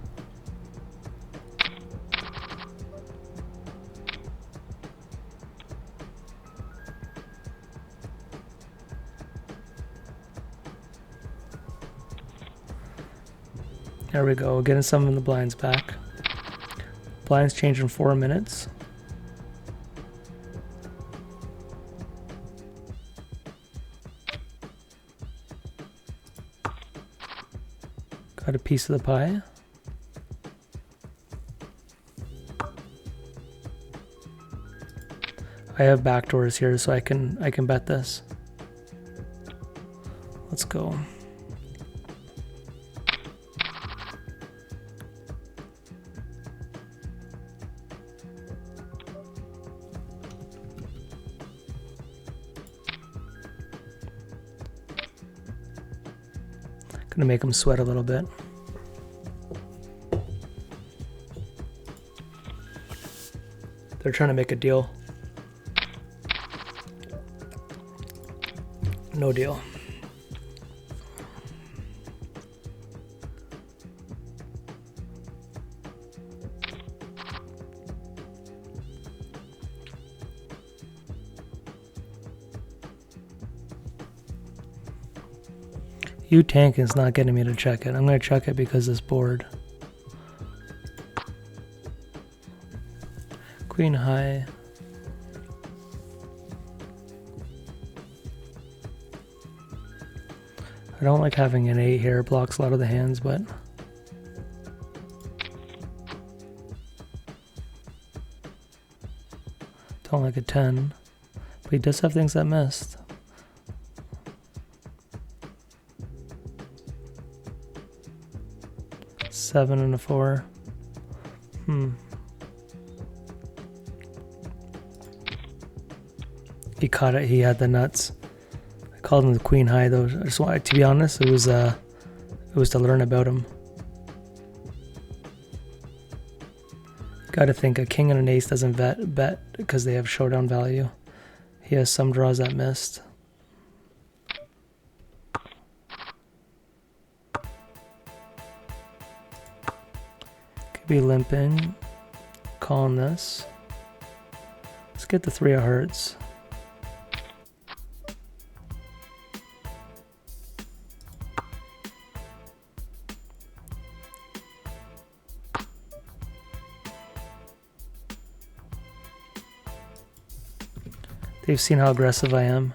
There we go, getting some of the blinds back. Blinds change in 4 minutes. Got a piece of the pie. I have backdoors here, so I can bet this. Let's go. Gonna make them sweat a little bit. They're trying to make a deal. No deal. You tanking is not getting me to check it. I'm going to check it because this board. Queen high. I don't like having an 8 here. It blocks a lot of the hands, but... Don't like a 10. But he does have things that missed. Seven and a 4. He caught it. He had the nuts. I called him the queen high though. I just wanted, to be honest, it was to learn about him. Got to think a king and an ace doesn't bet because they have showdown value. He has some draws that missed. Be limping, calling this. Let's get the 3 of hearts. They've seen how aggressive I am.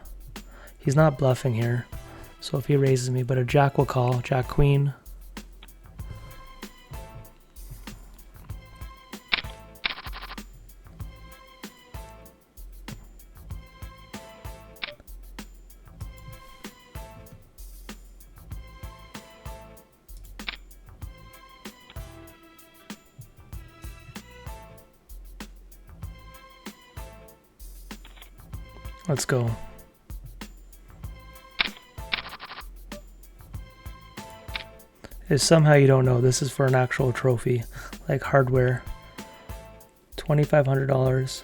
He's not bluffing here. So if he raises me, but a jack will call. Jack queen. Let's go. If somehow you don't know, this is for an actual trophy, like hardware. $2,500.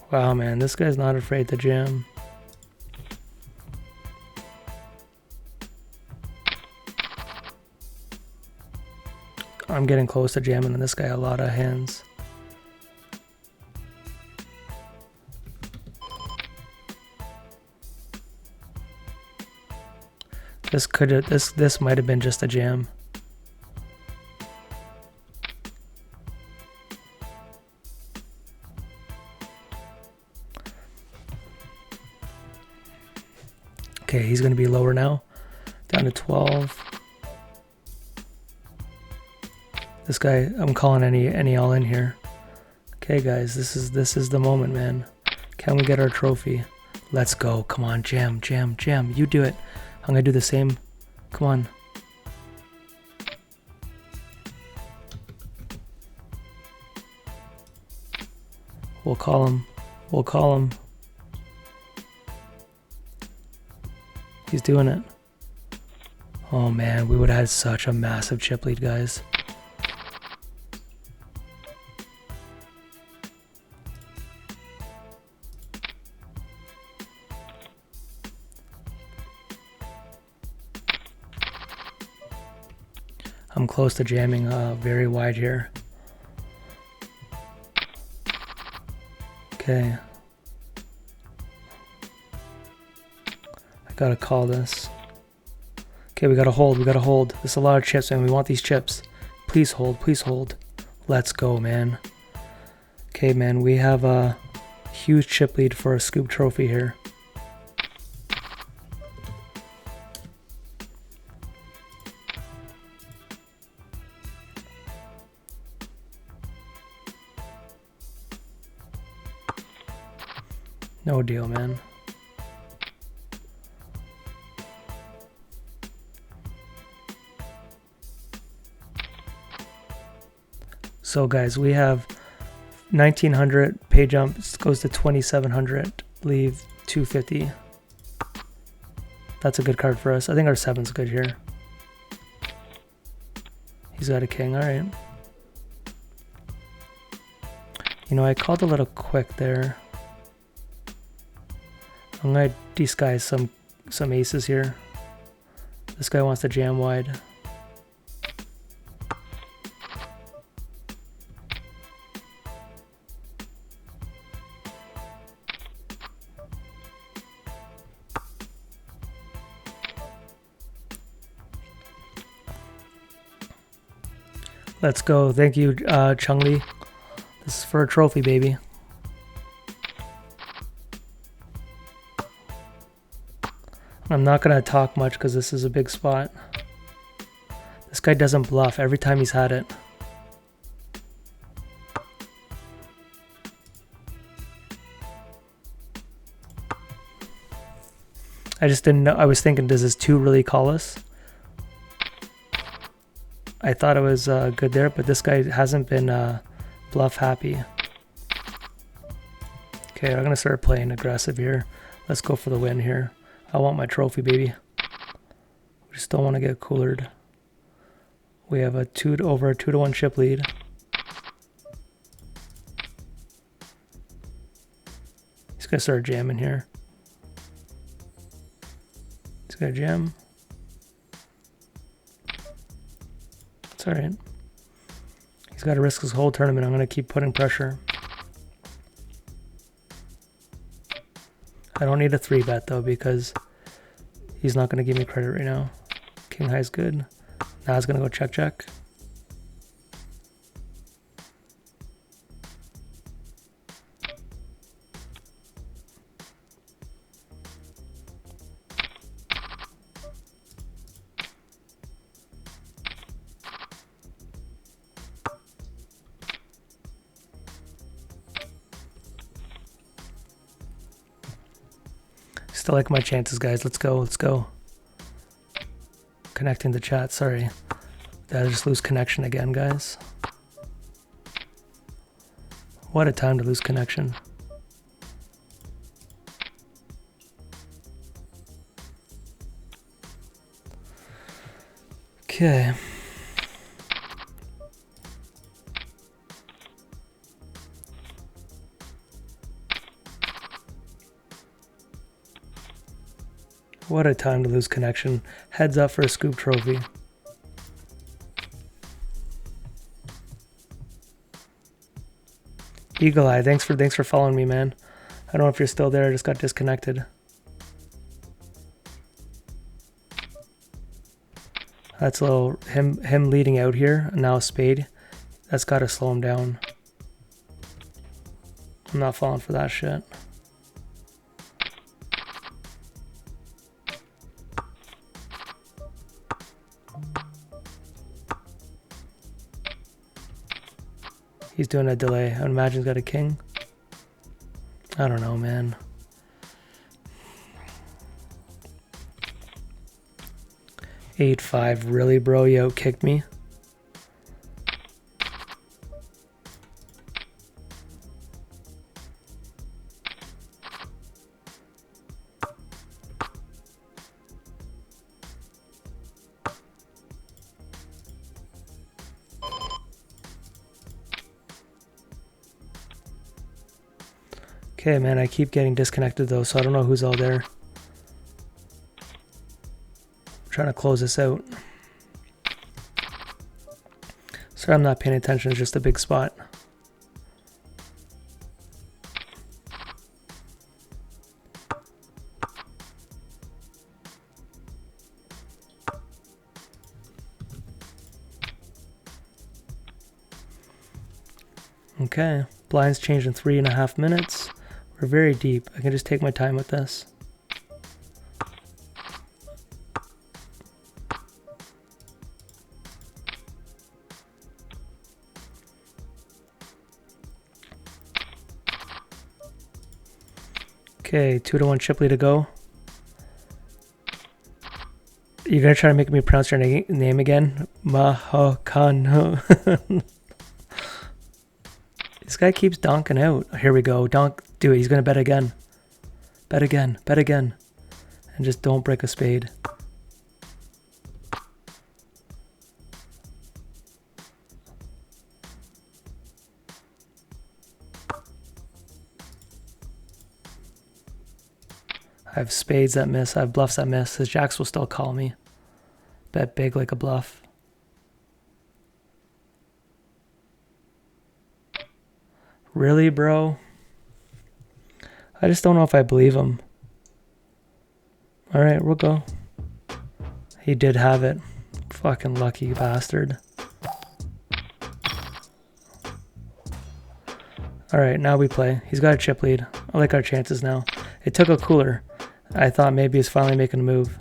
Wow, man, this guy's not afraid to jam. I'm getting close to jamming and this guy a lot of hands. This might have been just a jam. Okay, he's going to be lower now, down to 12. This guy, I'm calling any all in here. Okay, guys, this is the moment, man. Can we get our trophy? Let's go. Come on, jam, jam, jam. You do it. I'm going to do the same. Come on. We'll call him. We'll call him. He's doing it. Oh man, we would have had such a massive chip lead, guys. I'm close to jamming very wide here. Okay. Gotta call this. Okay, we gotta hold. We gotta hold. There's a lot of chips, and we want these chips. Please hold. Please hold. Let's go, man. Okay, man. We have a huge chip lead for a Scoop trophy here. No deal, man. So guys, we have 1900 pay jump goes to 2700, leave 250. That's a good card for us. I think our 7's good here. He's got a king, all right. You know, I called a little quick there. I'm gonna disguise some aces here. This guy wants to jam wide. Let's go. Thank you, Chung Lee. This is for a trophy, baby. I'm not going to talk much because this is a big spot. This guy doesn't bluff every time he's had it. I just didn't know. I was thinking, does this 2 really call us? I thought it was good there, but this guy hasn't been bluff happy. Okay, I'm going to start playing aggressive here. Let's go for the win here. I want my trophy, baby. We just don't want to get coolered. We have a over a 2-to-1 chip lead. He's going to start jamming here. got a jam. It's alright. He's got to risk his whole tournament. I'm going to keep putting pressure. I don't need a 3-bet though because he's not going to give me credit right now. King high is good. Now it's going to go check, check. Still like my chances, guys. Let's go. Let's go. Connecting the chat. Sorry. Did I just lose connection again, guys? What a time to lose connection. Okay. What a time to lose connection. Heads up for a scoop trophy. Eagle Eye, thanks for following me, man. I don't know if you're still there, I just got disconnected. That's a little him leading out here, and now a spade. That's gotta slow him down. I'm not falling for that shit. He's doing a delay. I would imagine he's got a king. I don't know, man. Eight, 5, really, bro? You out-kicked me? Okay, man, I keep getting disconnected though, so I don't know who's all there. I'm trying to close this out. Sorry, I'm not paying attention, it's just a big spot. Okay, blinds changed in 3.5 minutes. We're very deep. I can just take my time with this. Okay, 2-1 Chipley to go. You're gonna try to make me pronounce your name again? Mahokano. This guy keeps donking out. Here we go. Donk. Do it. He's going to bet again. Bet again. Bet again. And just don't break a spade. I have spades that miss. I have bluffs that miss. His jacks will still call me. Bet big like a bluff. Really, bro? I just don't know if I believe him. Alright, we'll go. He did have it. Fucking lucky bastard. Alright, now we play. He's got a chip lead. I like our chances now. It took a cooler. I thought maybe he's finally making a move.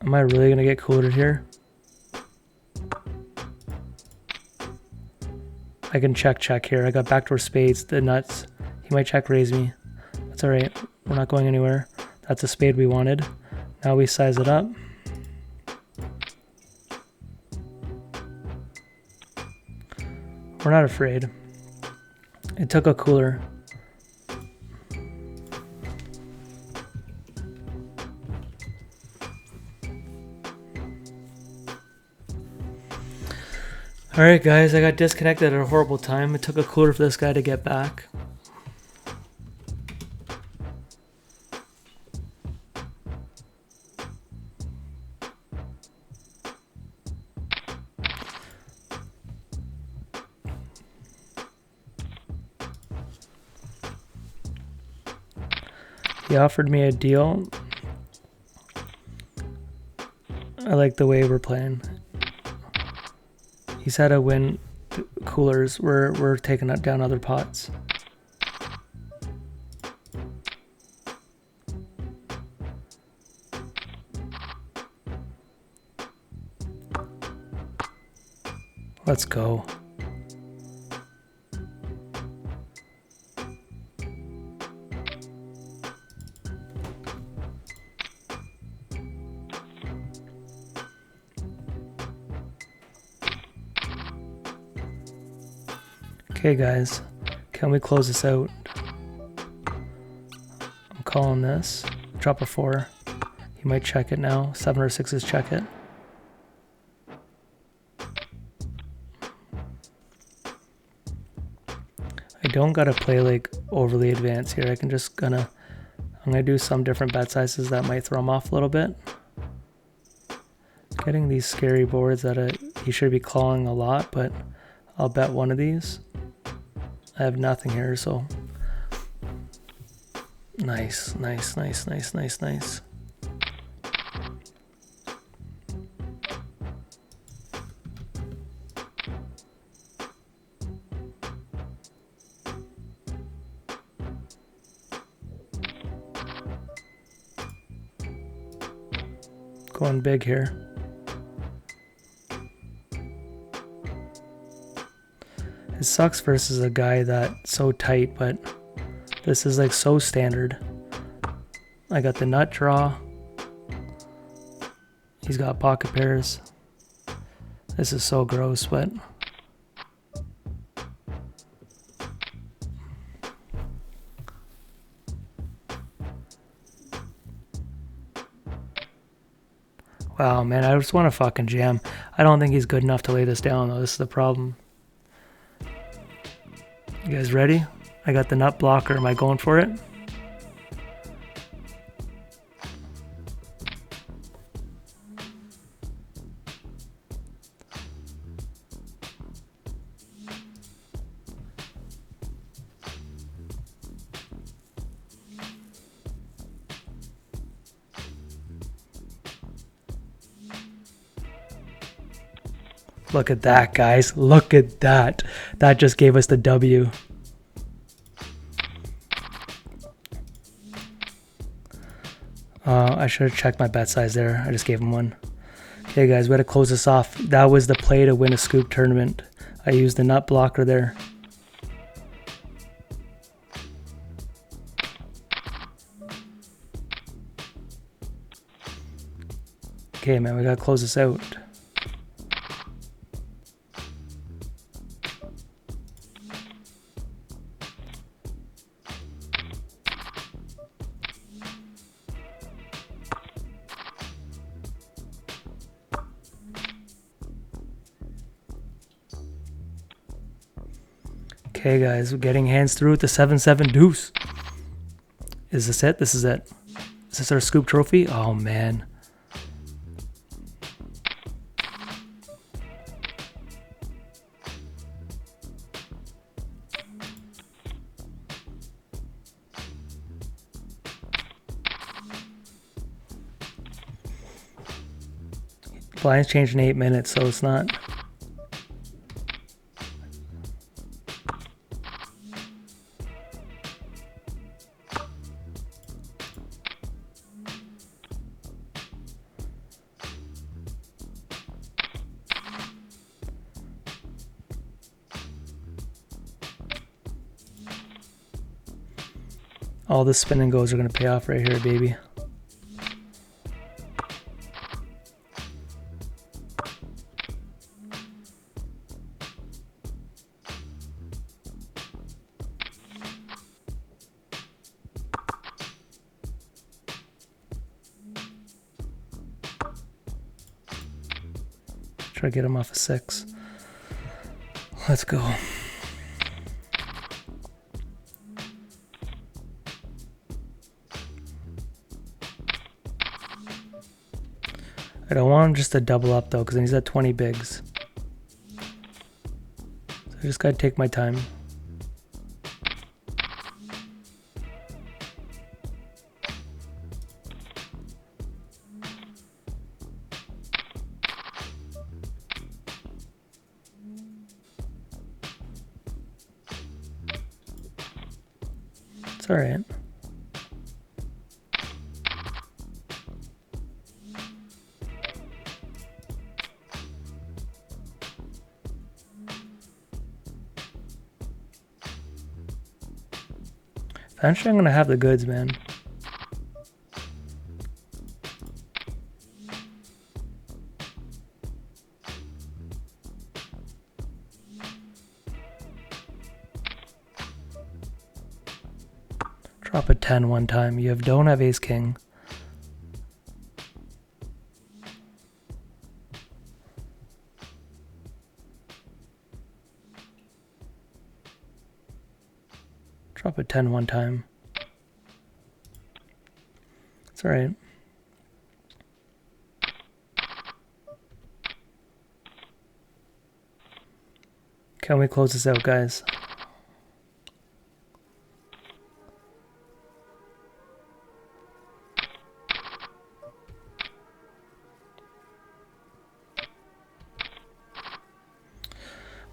Am I really going to get coolered here? I can check here. I got backdoor spades, the nuts. He might check raise me. That's alright. We're not going anywhere. That's a spade we wanted. Now we size it up. We're not afraid. It took a cooler. Alright guys, I got disconnected at a horrible time. It took a cooler for this guy to get back. He offered me a deal. I like the way we're playing. He said I win coolers. We're taking down other pots. Let's go. Okay, guys, can we close this out? I'm calling this. Drop a 4. He might check it now. 7 or 6s check it. I don't gotta play like overly advanced here. I can just I'm gonna do some different bet sizes that might throw him off a little bit. Getting these scary boards that he should be calling a lot, but I'll bet one of these. I have nothing here, so nice. Going big here. It sucks versus a guy that's so tight, but this is like so standard. I got the nut draw. He's got pocket pairs. This is so gross, but wow, man, I just want to fucking jam. I don't think he's good enough to lay this down, though. This is the problem. You guys ready? I got the nut blocker. Am I going for it? Look at that, guys. Look at that. That just gave us the W. I should have checked my bet size there. I just gave him one. Okay, guys, we got to close this off. That was the play to win a scoop tournament. I used the nut blocker there. Okay, man, we got to close this out. Okay, guys, we're getting hands through with the 7-7 deuce. Is this it? This is it. Is this our scoop trophy? Oh, man. Blinds changed in 8 minutes, so it's not... All the spin and goes are going to pay off right here, baby. Try to get him off a 6. Let's go. I don't want him just to double up though, because then he's at 20 bigs. So I just gotta take my time. It's all right. Eventually, I'm gonna have the goods, man. Drop a 10 one time. You don't have ace king. Drop a 10 one time. It's all right. Can we close this out, guys?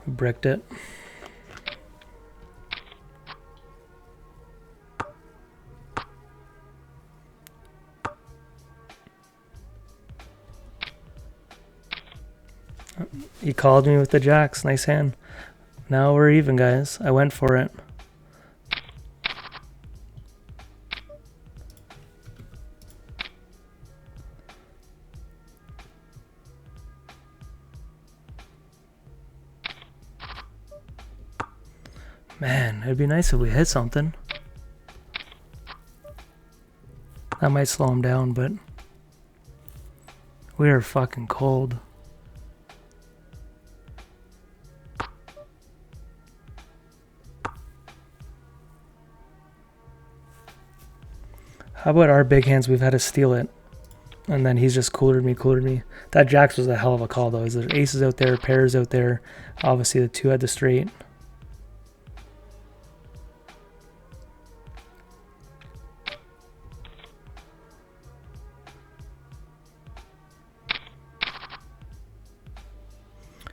We bricked it. He called me with the jacks. Nice hand. Now we're even, guys. I went for it. Man, it'd be nice if we hit something. That might slow him down, but we are fucking cold. How about our big hands? We've had to steal it. And then he's just coolered me. That jacks was a hell of a call, though. There's aces out there, pairs out there. Obviously, the two had the straight.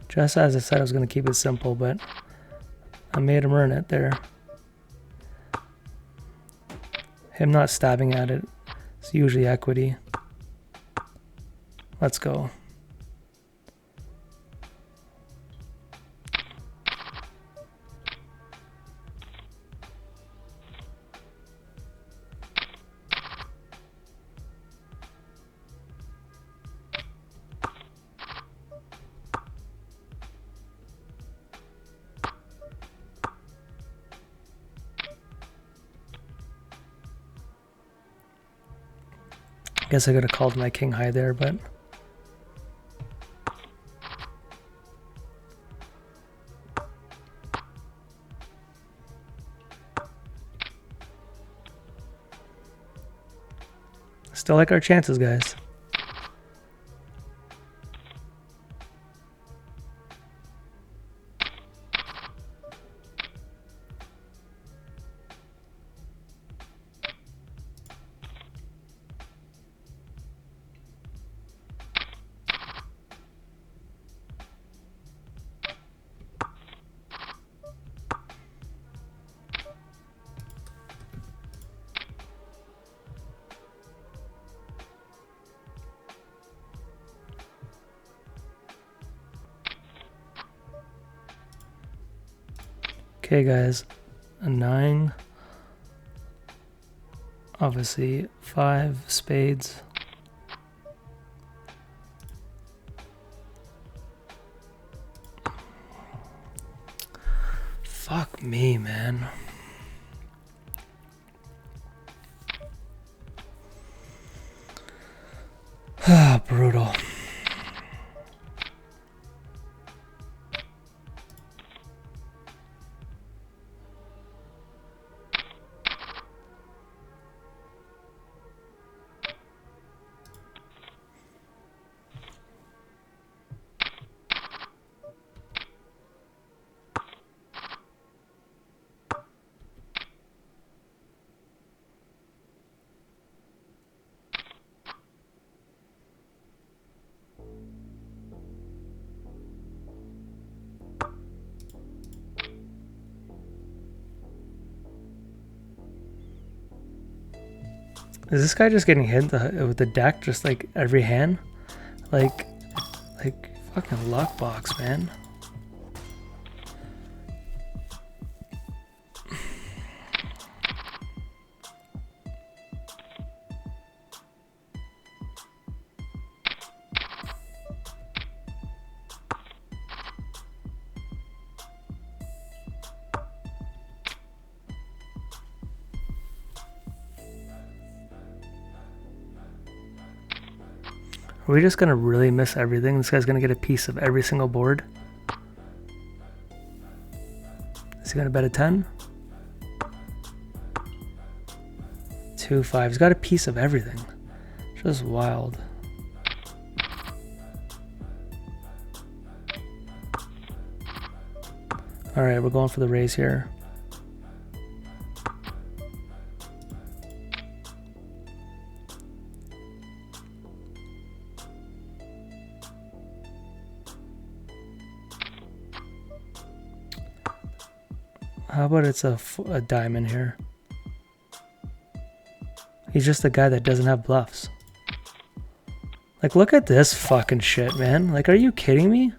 Just as I said, I was going to keep it simple, but I made him earn it there. Him not stabbing at it is usually equity. Let's go. Guess I could have called my king high there, but still like our chances, guys. Okay, guys, a 9, obviously 5 spades. Fuck me, man. Ah, brutal. Is this guy just getting hit with the deck just like every hand? Like fucking luck box, man. Are we just gonna really miss everything? This guy's gonna get a piece of every single board. Is he gonna bet a 10? 2-5. He's got a piece of everything. Just wild. Alright, we're going for the raise here. How about it's a diamond here? He's just a guy that doesn't have bluffs. Like, look at this fucking shit, man. Like, are you kidding me?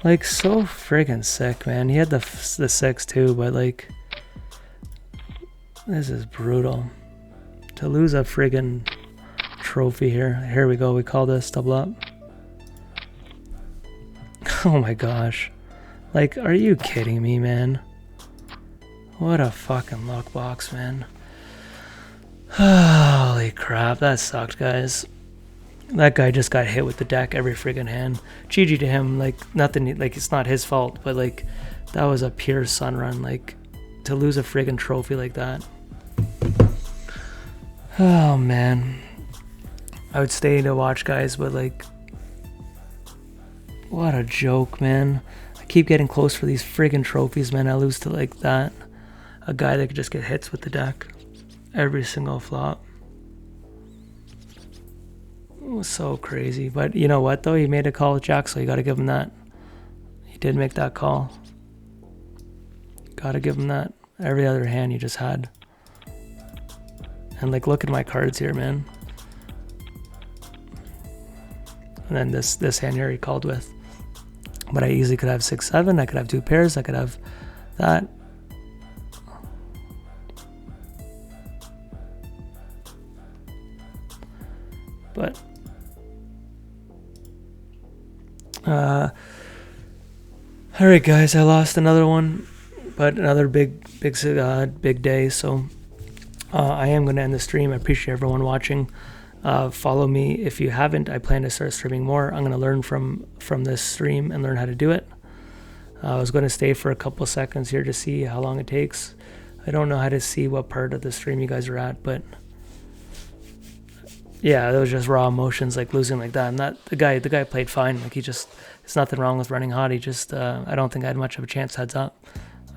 Like, so friggin' sick, man. He had the 6 too, but like, this is brutal. To lose a friggin' trophy here. Here we go. We call this double up. Oh my gosh. Like, are you kidding me, man? What a fucking luck box, man. Holy crap, that sucked, guys. That guy just got hit with the deck every friggin' hand. GG to him, like, nothing, like, it's not his fault, but, like, that was a pure sun run, like, to lose a friggin' trophy like that. Oh, man. I would stay to watch, guys, but, like, what a joke, man. I keep getting close for these friggin' trophies, man. I lose to, like, that. A guy that could just get hits with the deck every single flop. It was so crazy. But you know what, though? He made a call with Jack, so you got to give him that. He did make that call. Got to give him that. Every other hand you just had. And, like, look at my cards here, man. And then this hand here he called with. But I easily could have 6-7. I could have 2 pairs. I could have that. But all right, guys, I lost another one, but another big day. So I am going to end the stream. I appreciate everyone watching. Follow me if you haven't. I plan to start streaming more. I'm going to learn from this stream and learn how to do it. I was going to stay for a couple seconds here to see how long it takes. I don't know how to see what part of the stream you guys are at, but yeah, it was just raw emotions, like losing like that. And that the guy played fine. Like, it's nothing wrong with running hot. He just, I don't think I had much of a chance heads up.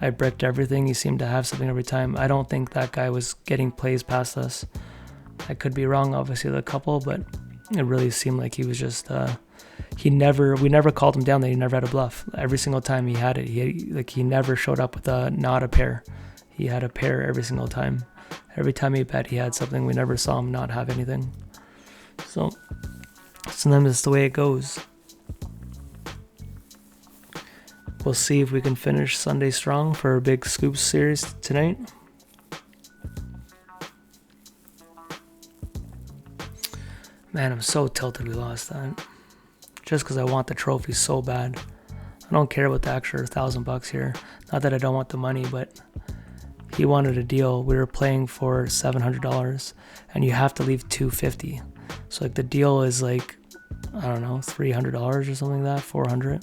I bricked everything. He seemed to have something every time. I don't think that guy was getting plays past us. I could be wrong, obviously, with a couple, but it really seemed like he was just, we never called him down that he never had a bluff. Every single time he had it, he never showed up with not a pair. He had a pair every single time. Every time he bet, he had something. We never saw him not have anything. So sometimes it's the way it goes. We'll see if we can finish Sunday strong for a big Scoop series tonight. Man, I'm so tilted we lost that. Just because I want the trophy so bad. I don't care about the extra $1,000 here. Not that I don't want the money, but he wanted a deal. We were playing for $700, and you have to leave $250. So, like, the deal is like, I don't know, $300 or something like that, $400.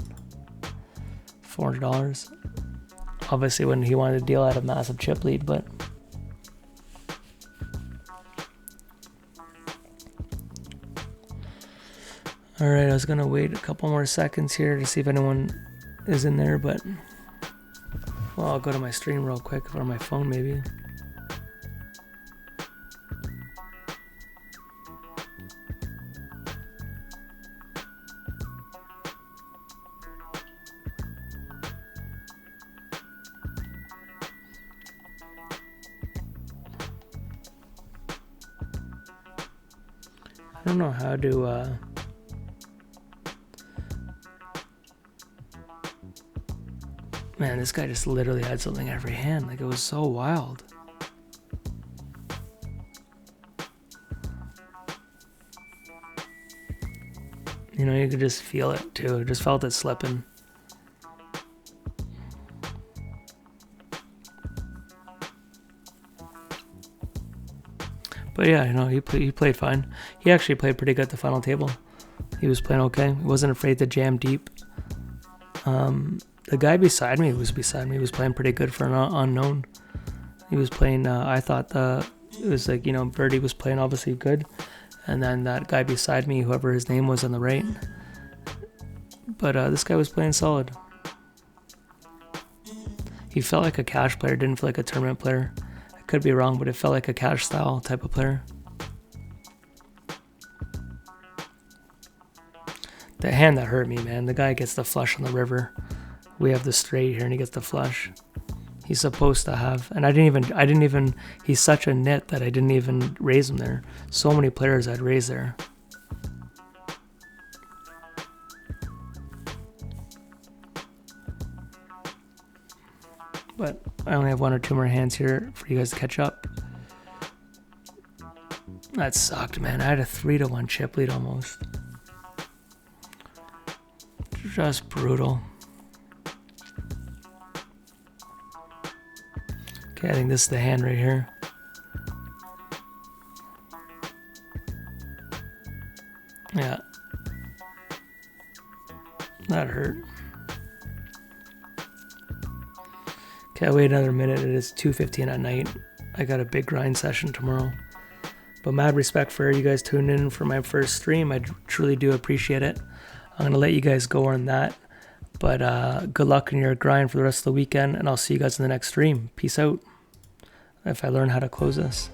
Obviously, when he wanted a deal, I had a massive chip lead, but all right, I was gonna wait a couple more seconds here to see if anyone is in there, but well, I'll go to my stream real quick on my phone maybe. don't know how to man, this guy just literally had something every hand. Like, it was so wild. You know, you could just feel it too. I just felt it slipping. But yeah, you know, he played fine. He actually played pretty good at the final table. He was playing okay. He wasn't afraid to jam deep. The guy beside me was playing pretty good for an unknown. He was playing, I thought it was like, you know, Birdie was playing obviously good. And then that guy beside me, whoever his name was on the right. But this guy was playing solid. He felt like a cash player, didn't feel like a tournament player. I could be wrong, but it felt like a cash style type of player. The hand that hurt me, man. The guy gets the flush on the river. We have the straight here and he gets the flush. He's supposed to have, and I didn't even, he's such a nit that I didn't even raise him there. So many players I'd raise there. But I only have one or two more hands here for you guys to catch up. That sucked, man. I had a 3-1 chip lead almost. Just brutal. Okay, I think this is the hand right here. Yeah. That hurt. Okay, I'll wait another minute. It is 2:15 at night. I got a big grind session tomorrow. But mad respect for you guys tuning in for my first stream. I truly do appreciate it. I'm going to let you guys go on that. But good luck in your grind for the rest of the weekend, and I'll see you guys in the next stream. Peace out. If I learn how to close this.